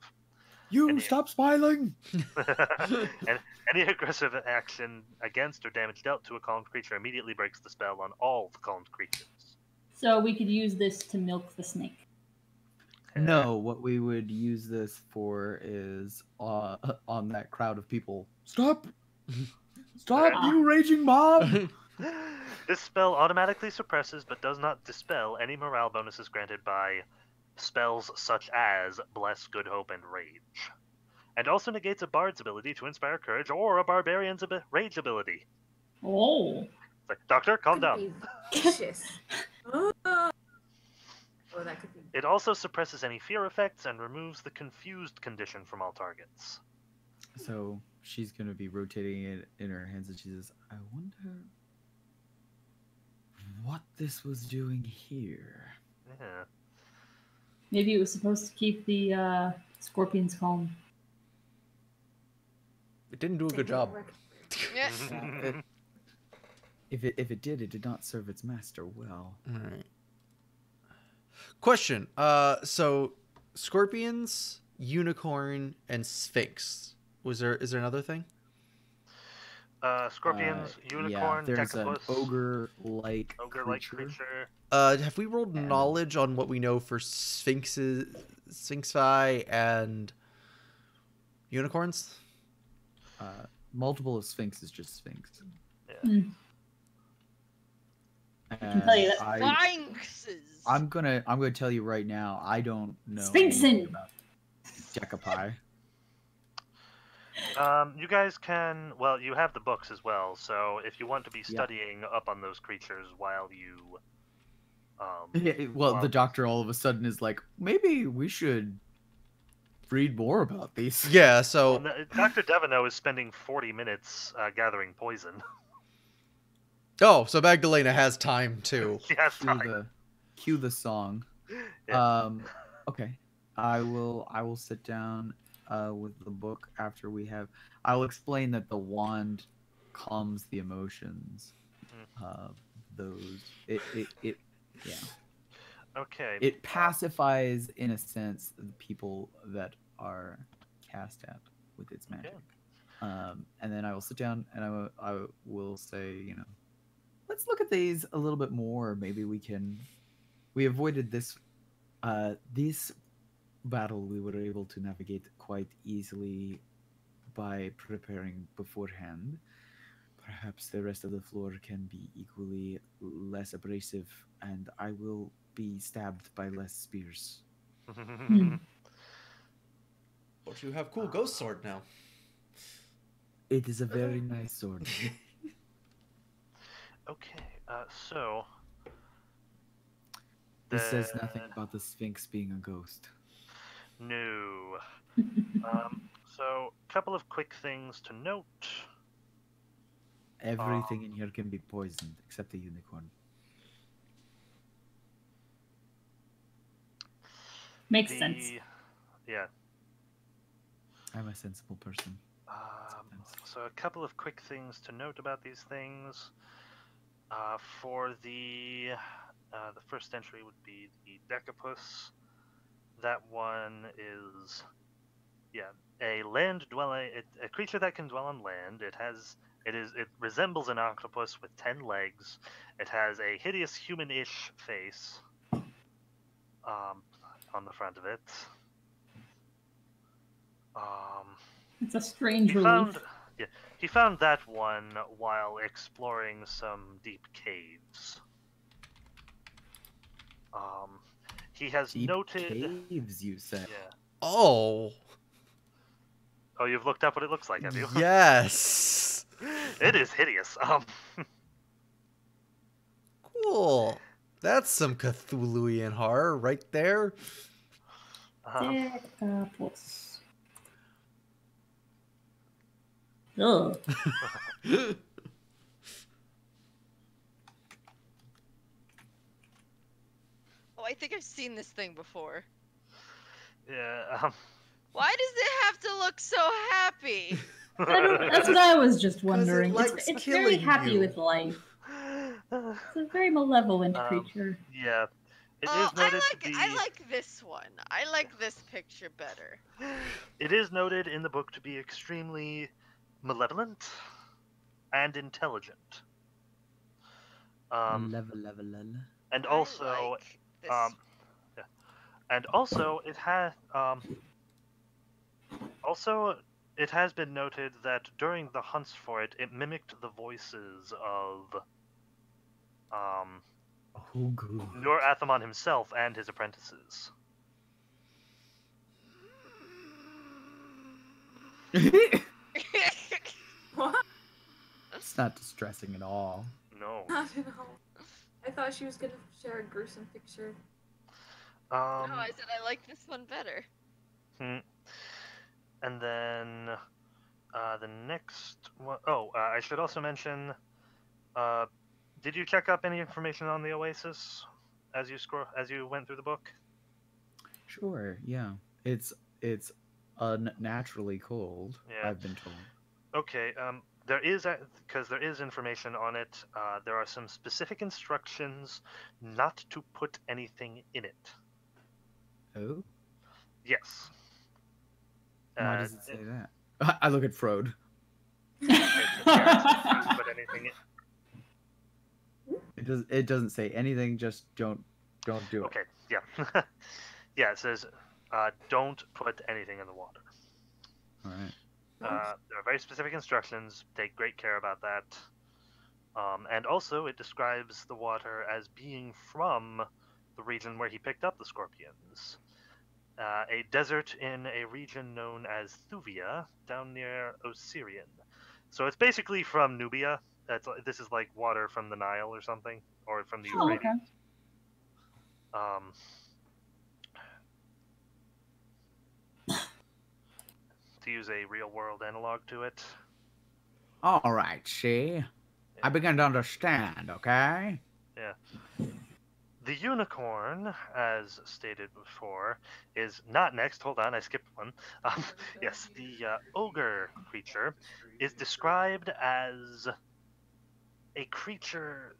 Stop smiling! And any aggressive action against or damage dealt to a calmed creature immediately breaks the spell on all the calmed creatures. So we could use this to milk the snake. No, what we would use this for is on that crowd of people. Stop! Stop, you raging mob! This spell automatically suppresses but does not dispel any morale bonuses granted by spells such as Bless, Good Hope, and Rage. And also negates a bard's ability to inspire courage or a barbarian's rage ability. Oh. It's like, Doctor, calm down. Be vicious. Oh, that could be. It also suppresses any fear effects and removes the confused condition from all targets. So she's going to be rotating it in her hands and she says, I wonder what this was doing here. Yeah. Maybe it was supposed to keep the scorpions calm. It didn't do a good job. Yeah. If it did not serve its master well. All right. Question. So scorpions, unicorn, and sphinx. Is there another thing? Scorpions, unicorn, yeah, there's decapus, an ogre-like creature. Have we rolled knowledge on what we know for sphinxi and unicorns? Multiple of sphinx is just sphinx. Yeah. Mm. I can tell you that. Sphinxes! I'm gonna tell you right now, I don't know Sphinxin! anything about Decapi. You guys can, well, you have the books as well, so if you want to be studying up on those creatures while you... the doctor all of a sudden is like, maybe we should read more about these. Yeah, so... Well, Dr. Devino is spending 40 minutes gathering poison. Oh, so Magdalena has time too. She has time. Cue the song. Yeah. Okay. I will sit down with the book after we have. I'll explain that the wand calms the emotions. Those yeah. Okay. It pacifies, in a sense, the people that are cast at with its magic. Okay. And then I will sit down and I will say, let's look at these a little bit more. Maybe we avoided this battle we were able to navigate quite easily by preparing beforehand. Perhaps the rest of the floor can be equally less abrasive, and I will be stabbed by less spears. But you have cool ghost sword now. It is a very nice sword. Okay, so This says nothing about the Sphinx being a ghost. no. So a couple of quick things to note. Everything in here can be poisoned except the unicorn. Makes sense. Yeah. I'm a sensible person. So a couple of quick things to note about these things. For the first entry would be the Decapus. That one is, a land dwelling, a creature that can dwell on land. It resembles an octopus with 10 legs. It has a hideous human-ish face on the front of it. It's a strange relief. He found that one while exploring some deep caves. He has Deep noted caves, you said. Yeah. Oh. Oh, you've looked up what it looks like, have you? Yes. It is hideous. Cool. That's some Cthulhuian horror right there. Decapus. Ugh. Oh, I think I've seen this thing before. Yeah. Why does it have to look so happy? That's what I was just wondering. likes It's very killing happy you. with life. It's a very malevolent creature. Yeah. It Oh, is noted to be. I like this one. I like this picture better. It is noted in the book to be extremely malevolent and intelligent. And also, I like this. yeah. And also it has it has been noted that during the hunts for it, it mimicked the voices of Nur Athaman himself and his apprentices. What? It's not distressing at all. No. Not at all. I thought she was gonna share a gruesome picture. No, I said I like this one better. And then the next one, I should also mention, did you check up any information on the Oasis as you went through the book? Sure, yeah. It's unnaturally cold, Yeah. I've been told. Okay, there is information on it. There are some specific instructions not to put anything in it. Oh? Yes. Why does it say that? I look at Frode. Put anything in. It doesn't say anything, just don't do it. Okay, yeah. Yeah, it says don't put anything in the water. Alright. There are very specific instructions. Take great care about that. And also, it describes the water as being from the region where he picked up the scorpions. A desert in a region known as Thuvia, down near Osirian. So it's basically from Nubia. This is like water from the Nile or something, or from the Euphrates. Okay. To use a real-world analog to it. All right, see? I begin to understand, okay? Yeah. The unicorn, as stated before, is not next. Hold on, I skipped one. Yes, the ogre creature is described as a creature,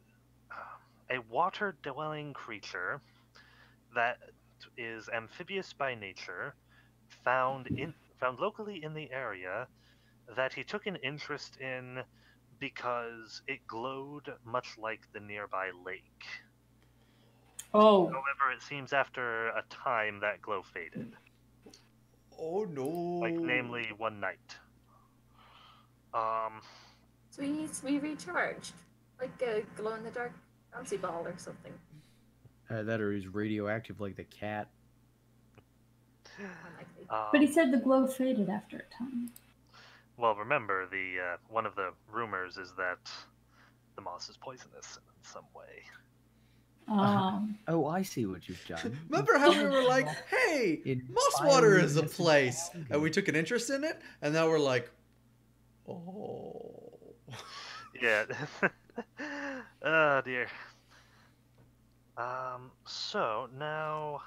a water-dwelling creature that is amphibious by nature, found locally in the area, that he took an interest in because it glowed much like the nearby lake. Oh. However, it seems after a time that glow faded. Oh no. like namely one night. We recharged. Like a glow-in-the-dark bouncy ball or something. That or he's radioactive like the cat. Unlikely. But he said the glow faded after a time. Well, remember, the one of the rumors is that the moss is poisonous in some way. Oh, I see what you've done. Remember how we were like, hey, In moss water is a bioluminescent place, algae. and we took an interest in it, and now we're like, oh. Yeah. Oh dear. So now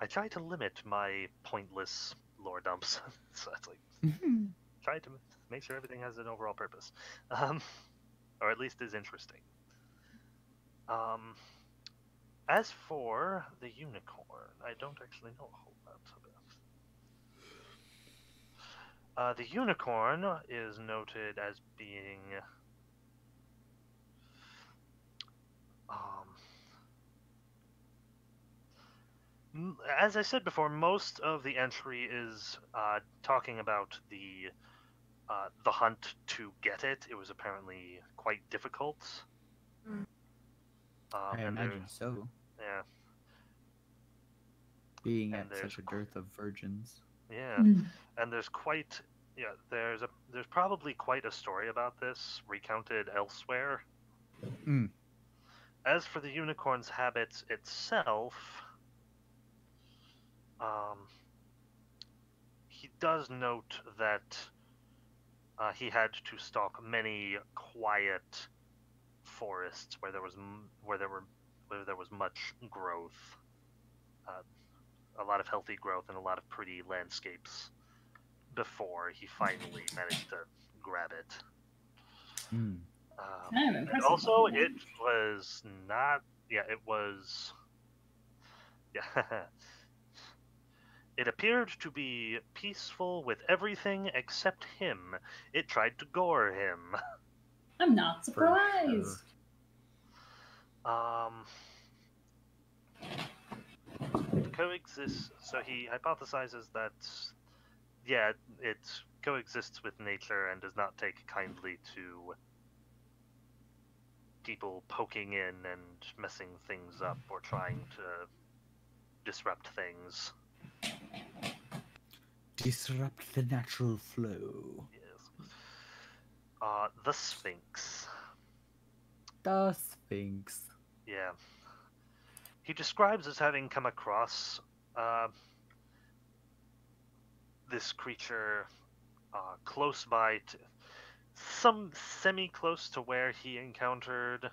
I try to limit my pointless lore dumps. So it's like try to make sure everything has an overall purpose, or at least is interesting. As for the unicorn, I don't actually know a whole lot about. The unicorn is noted as being as I said before, most of the entry is talking about the hunt to get it. It was apparently quite difficult. I imagine so. Yeah. Being And at such a dearth of virgins. Yeah, and there's probably quite a story about this recounted elsewhere. As for the unicorn's habits itself, he does note that he had to stalk many quiet forests where there was much growth, a lot of healthy growth, and a lot of pretty landscapes before he finally managed to grab it. And also, it was not. Yeah, it was. Yeah. It appeared to be peaceful with everything except him. It tried to gore him. I'm not surprised. It coexists. So he hypothesizes that, yeah, it coexists with nature and does not take kindly to people poking in and messing things up or trying to disrupt things. Disrupt the natural flow. Yes. The Sphinx. The Sphinx. Yeah. He describes as having come across this creature close by, some semi-close to where he encountered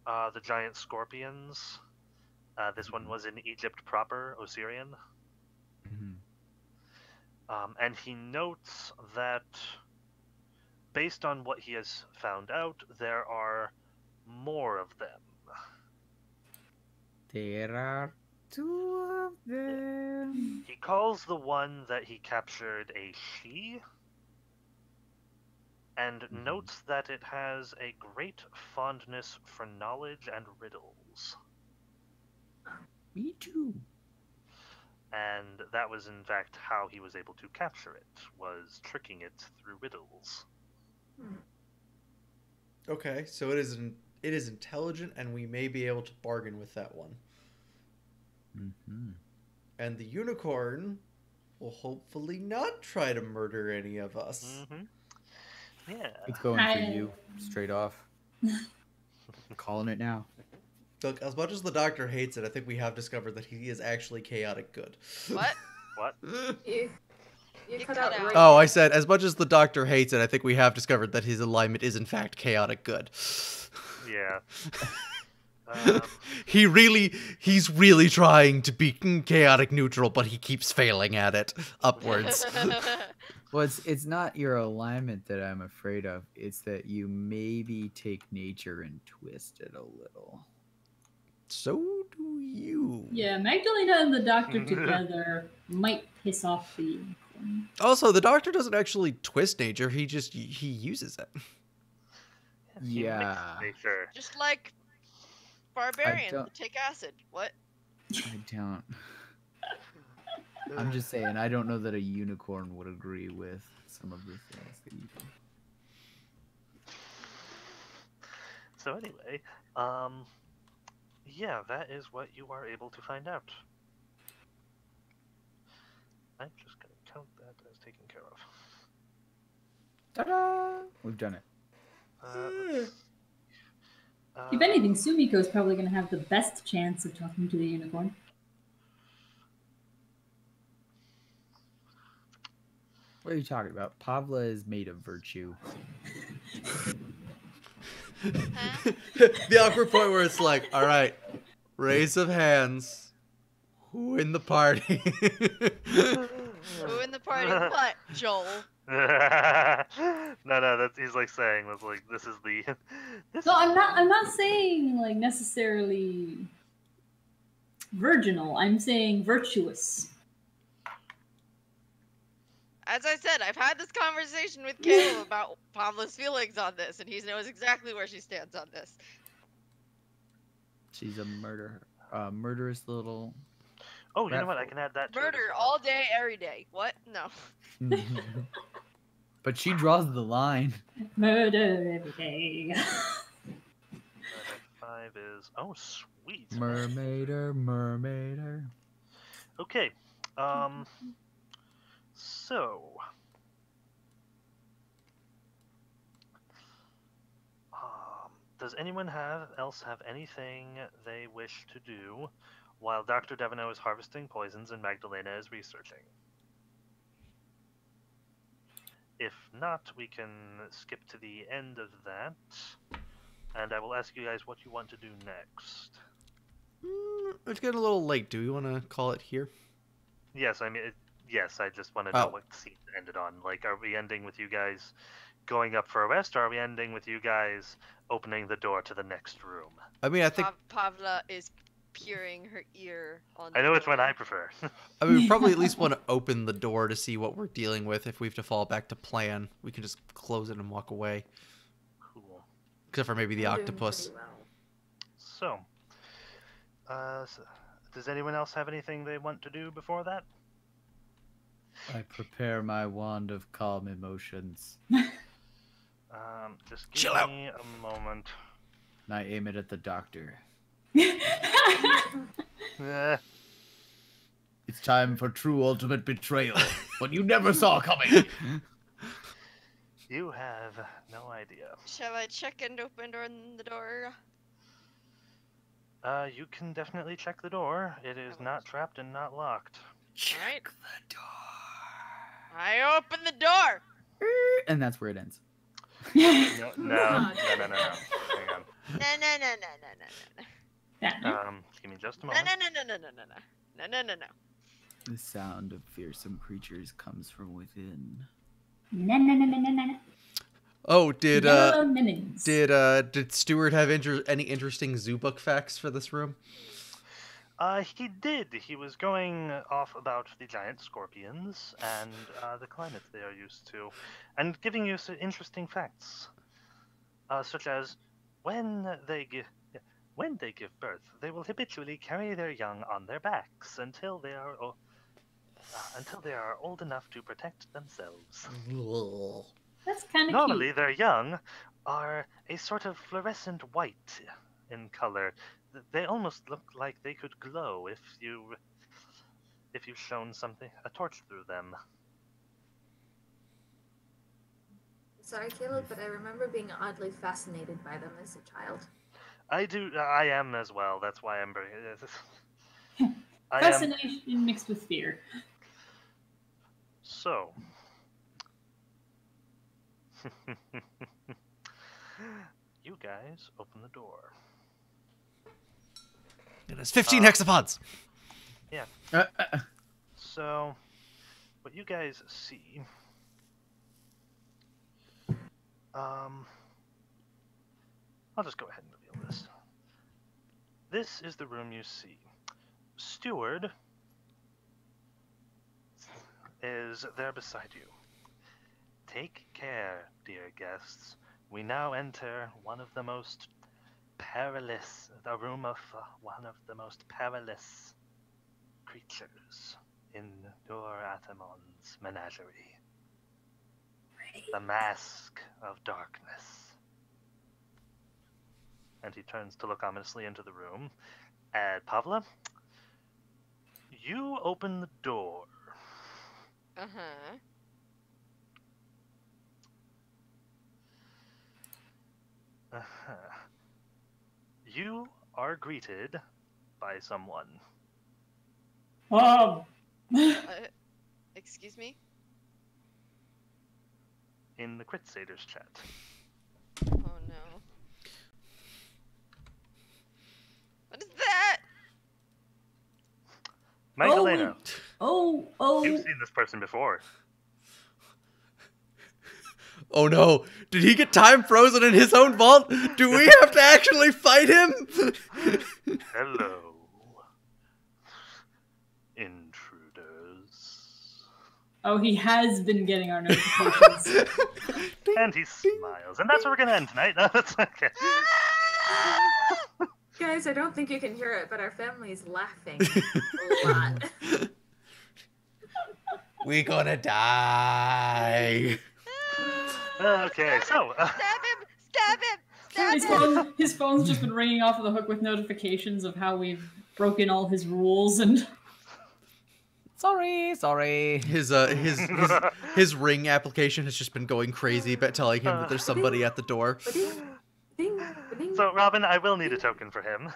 the giant scorpions. This one was in Egypt proper, Osirian. And he notes that, based on what he has found out, there are more of them. There are 2 of them. He calls the one that he captured a she, and notes that it has a great fondness for knowledge and riddles. Me too. And that was in fact how he was able to capture it, was tricking it through riddles. Okay, so it is intelligent, and we may be able to bargain with that one. And the unicorn will hopefully not try to murder any of us. Yeah. It's going for you, straight off. I'm calling it now. Look, as much as the doctor hates it, I think we have discovered that he is actually chaotic good. What? What? You cut out right. Oh, I said, as much as the doctor hates it, I think we have discovered that his alignment is in fact chaotic good. Yeah. He's really trying to be chaotic neutral, but he keeps failing at it upwards. Well, it's not your alignment that I'm afraid of. It's that you maybe take nature and twist it a little. So do you. Yeah, Magdalena and the doctor together might piss off the unicorn. Also, the doctor doesn't actually twist nature. He uses it. Yeah. Nature. Just like barbarians that take acid. What? I don't. I'm just saying, I don't know that a unicorn would agree with some of the things that you do. So anyway, yeah, that is what you are able to find out. I'm just gonna count that as taken care of. Ta-da! We've done it. If anything, Sumiko is probably going to have the best chance of talking to the unicorn. What are you talking about? Pavla is made of virtue. The awkward point where it's like, all right, raise of hands. Who in the party? Who in the party? What, Joel? No, that's he's like saying that's like this is the. This No, is I'm not saying like necessarily virginal. I'm saying virtuous. As I said, I've had this conversation with Caleb about Pavla's feelings on this, and he knows exactly where she stands on this. She's a murderous little. Oh, you know what? I can add that to it as Murder well. all day, every day. What? No. But she draws the line. Murder every day. 5 is sweet. Mermaider. Okay. So. Does anyone else have anything they wish to do while Dr. Devino is harvesting poisons and Magdalena is researching? If not, we can skip to the end of that, and I will ask you guys what you want to do next. It's getting a little late. Do we want to call it here? Yes, I mean, yes, I just want to know what scene it ended on. Like, are we ending with you guys going up for a rest, or are we ending with you guys opening the door to the next room? I mean, I think Pavla is peering her ear on the I know which door. one I prefer. I mean, we probably at least want to open the door to see what we're dealing with. If we have to fall back to plan, we can just close it and walk away. Cool. Except for maybe the I'm doing octopus. pretty well. So, does anyone else have anything they want to do before that? I prepare my wand of calm emotions. Just Chill give out. me a moment. And I aim it at the doctor. Eh, It's time for true ultimate betrayal. What you never saw coming. you have no idea. Shall I check and open the door? You can definitely check the door. It is not trapped and not locked. Alright. The door. I open the door! And that's where it ends. No. Hang on. Yeah. Give me just a moment. No. The sound of fearsome creatures comes from within. Na. Oh, did Yellow minis. did Stuart have any interesting zoo book facts for this room? He did. He was going off about the giant scorpions and the climate they are used to, and giving you some interesting facts, such as when they give birth, they will habitually carry their young on their backs until they are old enough to protect themselves. That's kind of Normally, cute. their young are a sort of fluorescent white in color. They almost look like they could glow if you shone a torch through them. Sorry, Caleb, but I remember being oddly fascinated by them as a child. I am as well. That's why I'm very. I am. Fascination mixed with fear. So. You guys open the door. It has 15 hexapods. Yeah. So, what you guys see. I'll just go ahead and reveal this. This is the room you see. Steward is there beside you. Take care, dear guests. We now enter one of the most perilous, the room of one of the most perilous creatures in Dorathamon's menagerie. The mask of darkness. And he turns to look ominously into the room. And Pavla, you open the door. Uh-huh. You are greeted by someone. Excuse me? In the Critsaders chat. Oh no. What is that? Magdalena. Oh. You've seen this person before. Oh no, did he get time frozen in his own vault? Do we have to actually fight him? Hello, intruders. Oh, he has been getting our notifications. And he smiles. And that's where we're going to end tonight. No, that's okay. Guys, I don't think you can hear it, but our family's laughing a lot. We gonna die. Okay, so... Stab him! Stab him! Stab him! His phone's just been ringing off of the hook with notifications of how we've broken all his rules and... Sorry. His ring application has just been going crazy, but telling him that there's somebody at the door. So, Robin, I will need a token for him.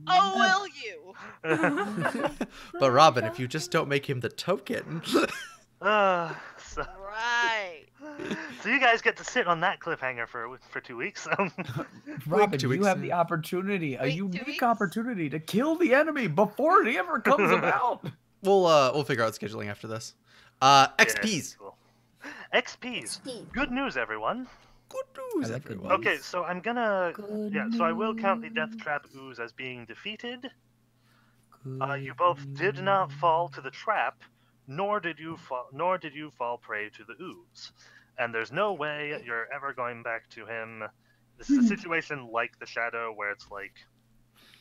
Oh, will you? But Robin, if you just don't make him the token... Right. So you guys get to sit on that cliffhanger for 2 weeks. Robin, 2 you weeks. have the opportunity, a Wait, 2 unique weeks? opportunity to kill the enemy before it ever comes about. We'll figure out scheduling after this. XPs. Yeah, cool. XPs. Good news, everyone. Good news, I like good everyone. Okay, so I'm gonna... Yeah, so I will count the Death Trap Ooze as being defeated. You both did not fall to the trap, nor did you fall prey to the ooze. And there's no way you're ever going back to him. This is a situation like the Shadow, where it's like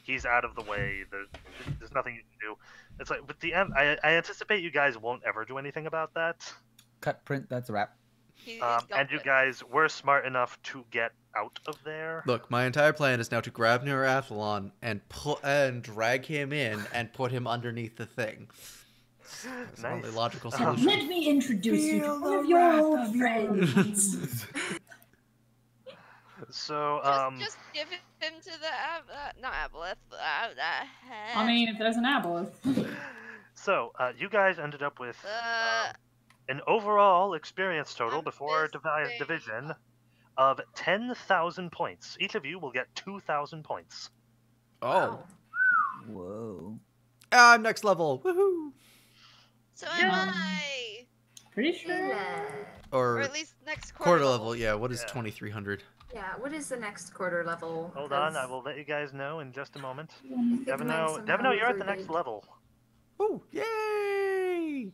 he's out of the way. There's nothing you can do. It's like with the I anticipate you guys won't ever do anything about that. Cut print, that's a wrap. And you guys were smart enough to get out of there. Look, my entire plan is now to grab Neurathlon and drag him in and put him underneath the thing. That's the only logical solution. Let me introduce you to one of your old friends. So, just give him to the not aboleth. I mean, if there's an aboleth. So, you guys ended up with an overall experience total before division of 10,000 points. Each of you will get 2,000 points. Oh. Whoa. I'm next level. Woohoo. So am I. Pretty sure. Or Or at least next quarter level. Yeah, what is Yeah. 2300? Yeah, what is the next quarter level? Hold on, I will let you guys know in just a moment. Think Devino, you're at the next level. Oh, yay!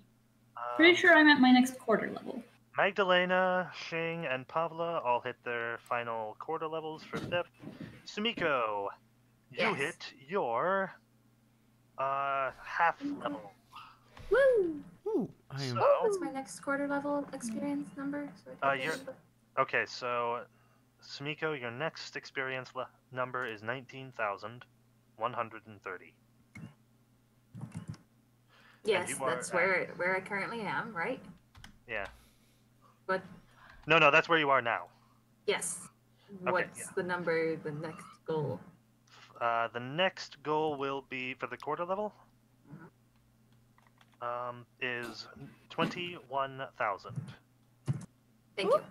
Pretty sure I'm at my next quarter level. Magdalena, Shing, and Pavla all hit their final quarter levels for depth. Sumiko, you Yes. hit your half level. Woo! Ooh, I am. So, What's my next quarter level experience number? So I can you're- okay, so Sumiko, your next experience number is 19,130. Yes, you are that's at- where I currently am, right? Yeah. But No, that's where you are now. yes. Okay, What's yeah. the number, the next goal? The next goal will be for the quarter level. Is 21,000. Thank you.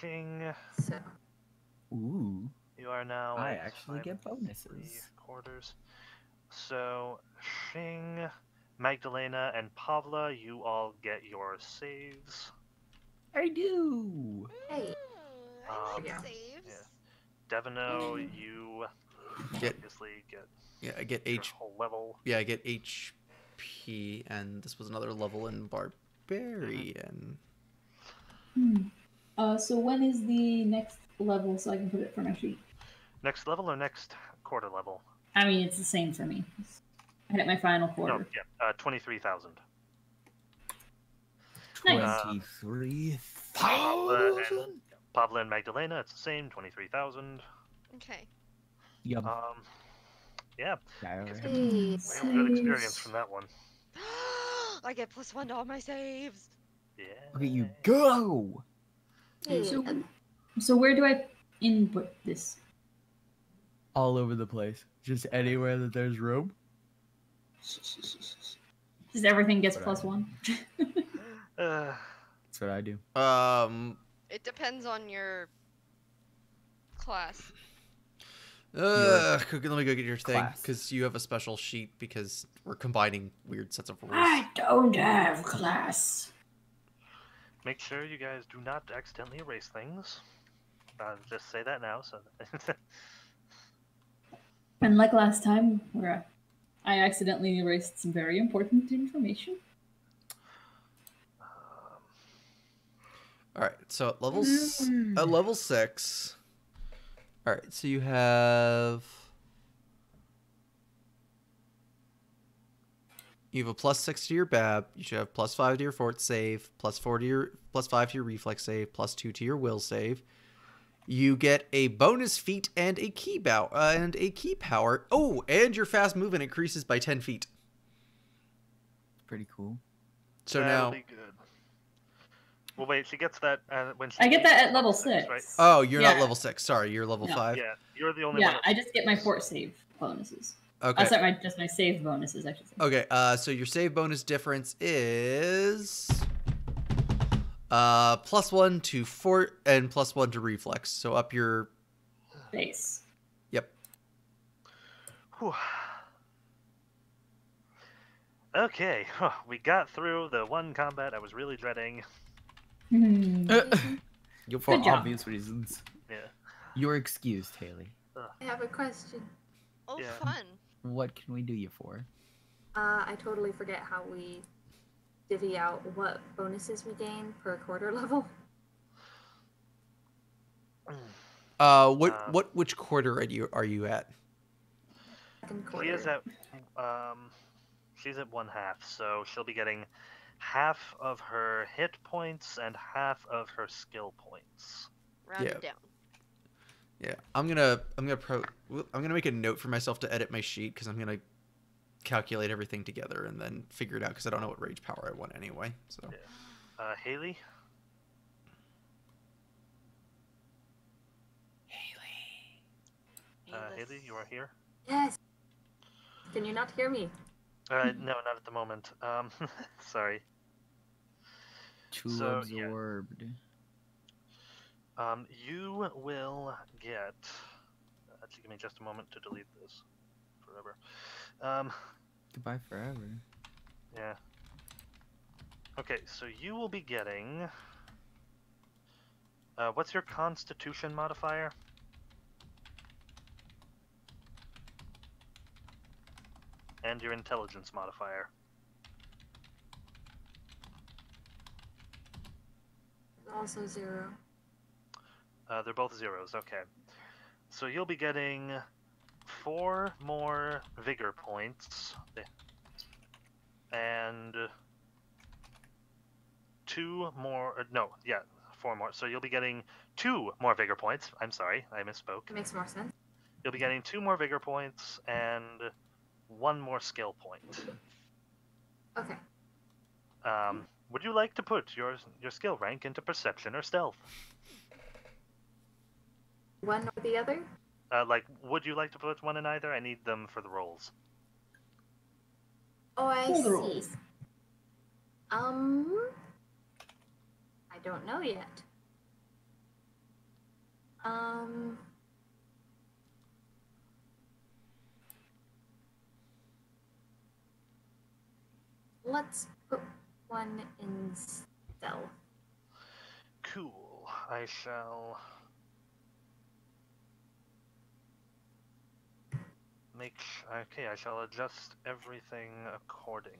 Shing, So, Ooh. you are now. I at actually get 3 bonuses. quarters. So Shing, Magdalena, and Pavla, you all get your saves. I do. hey, I like Yeah. saves. Yeah. Devino, you Get- obviously get Yeah, I get your H. whole level. Yeah, I get HP, and this was another level in Barbarian. So when is the next level so I can put it for my sheet? Next level or next quarter level? I mean, it's the same for me. I hit my final quarter. No, yeah, 23,000. Nice. 23,000. Pablo and Magdalena, it's the same, 23,000. Okay. Yep. Yeah, Hey. good experience from that one. I get +1 to all my saves. Yeah. Okay, you go. Hey, So where do I input this? All over the place. Just anywhere that there's room. Just everything gets +1. That's what I do. It depends on your class. Let me go get your thing, class. because you have a special sheet, because we're combining weird sets of rules. I don't have class. Make sure you guys do not accidentally erase things. I'll just say that now. So. And like last time, where I accidentally erased some very important information. All right, so at level 6. All right, so you have a +6 to your BAB. You should have +5 to your fort save, +5 to your reflex save, +2 to your will save. You get a bonus feat and a key power. Oh, and your fast movement increases by 10 feet. Pretty cool. So That'll now, be good. Well, wait, she gets that when she. I get that at level 6, 6. right? oh, you're not level 6. Sorry, you're level No. 5. Yeah, you're the only one. Yeah, I just get my fort save bonuses. Okay. Sorry, just my save bonuses, I should say. Okay, so your save bonus difference is +1 to fort and +1 to reflex. So up your Base. Yep. Whew. Okay, we got through the one combat I was really dreading. For Good job. obvious reasons. Yeah. You're excused, Haley. I have a question. Oh, Yeah. fun. What can we do you for? I totally forget how we divvy out what bonuses we gain per quarter level. Which quarter are you at? Second She quarter. is at she's at 1/2, so she'll be getting half of her hit points and half of her skill points. Rounded down. Yeah, I'm gonna make a note for myself to edit my sheet, because I'm gonna calculate everything together and then figure it out, because I don't know what rage power I want anyway. So Yeah. Haley. Haley, you are here. Yes. Can you not hear me? No, not at the moment. Sorry. Too So, absorbed. You will get. Actually, give me just a moment to delete this forever. Goodbye forever. Yeah. Okay, so you will be getting. What's your Constitution modifier? And your Intelligence modifier. Also 0. They're both 0s, okay. So you'll be getting 4 more vigor points. And 2 more. No, yeah, 4 more. So you'll be getting 2 more vigor points. I'm sorry, I misspoke. It makes more sense. You'll be getting 2 more vigor points and 1 more skill point. Okay. Would you like to put your skill rank into perception or stealth? One or the other? Would you like to put one in either? I need them for the rolls. Oh, I Pull the see. rolls. I don't know yet. Let's put one in stealth. Cool. I shall okay, I shall adjust everything accordingly.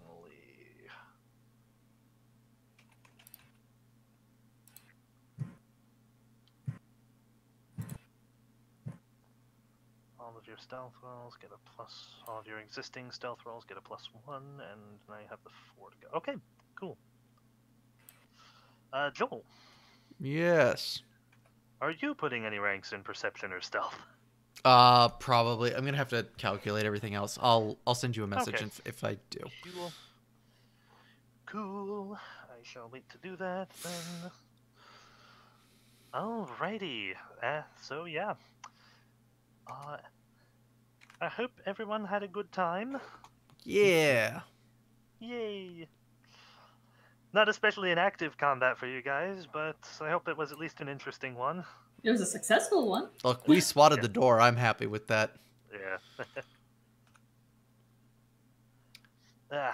all of your stealth rolls get a plus. All of your existing stealth rolls get a +1, and I have the 4 to go. Okay, cool. Joel, Yes. are you putting any ranks in perception or stealth? Probably. I'm gonna have to calculate everything else. I'll send you a message Okay. if I do. Cool. Cool. I shall wait to do that then. Alrighty. So yeah. I hope everyone had a good time. Yeah. Yay. Not especially an active combat for you guys, but I hope it was at least an interesting one. It was a successful one. Look, we swatted the door. I'm happy with that. Yeah.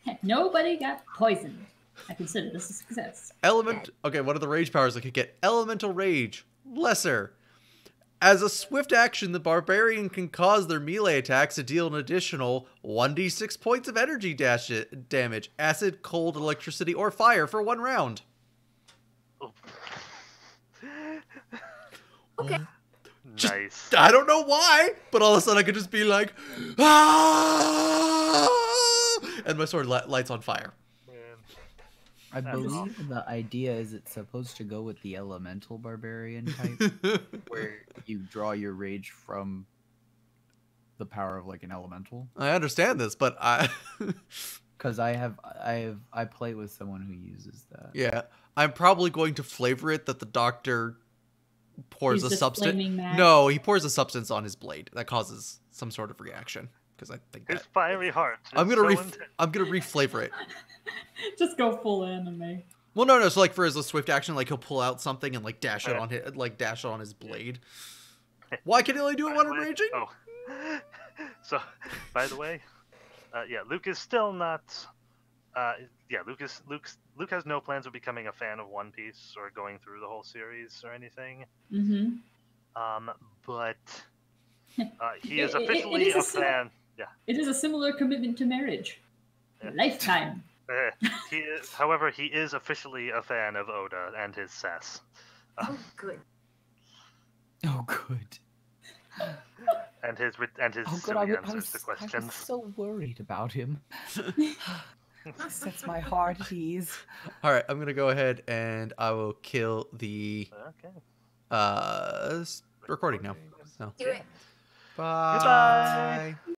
Heck, nobody got poisoned. I consider this a success. Okay, what are the rage powers I could get? Elemental Rage. Lesser. As a swift action, the barbarian can cause their melee attacks to deal an additional 1d6 points of energy damage, acid, cold, electricity, or fire for 1 round. Oh. Okay. Nice. I don't know why, but all of a sudden I could just be like, ah! And my sword lights on fire. I believe the idea is it's supposed to go with the elemental barbarian type, where you draw your rage from the power of like an elemental. I understand this, but Because I play with someone who uses that. Yeah, I'm probably going to flavor it that the doctor pours a substance. No, he pours a substance on his blade that causes some sort of reaction. Because I think his fiery heart. I'm gonna reflavor it. Just go full anime. Well, no. So like for his swift action, like he'll pull out something and like dash it on his blade. Why can he only do it when I'm raging? Oh, so by the way, yeah, Luke is still not. Yeah, Luke has no plans of becoming a fan of One Piece or going through the whole series or anything. Mm-hmm. But he is officially a fan. Yeah. It is a similar commitment to marriage. Yeah. Lifetime. However, he is officially a fan of Oda and his sass. Oh, good. Oh, good. And his silly answers to questions. I was so worried about him. Sets my heart at ease. All right, I'm gonna go ahead and I will kill the recording now. So. Do it. Bye. Goodbye.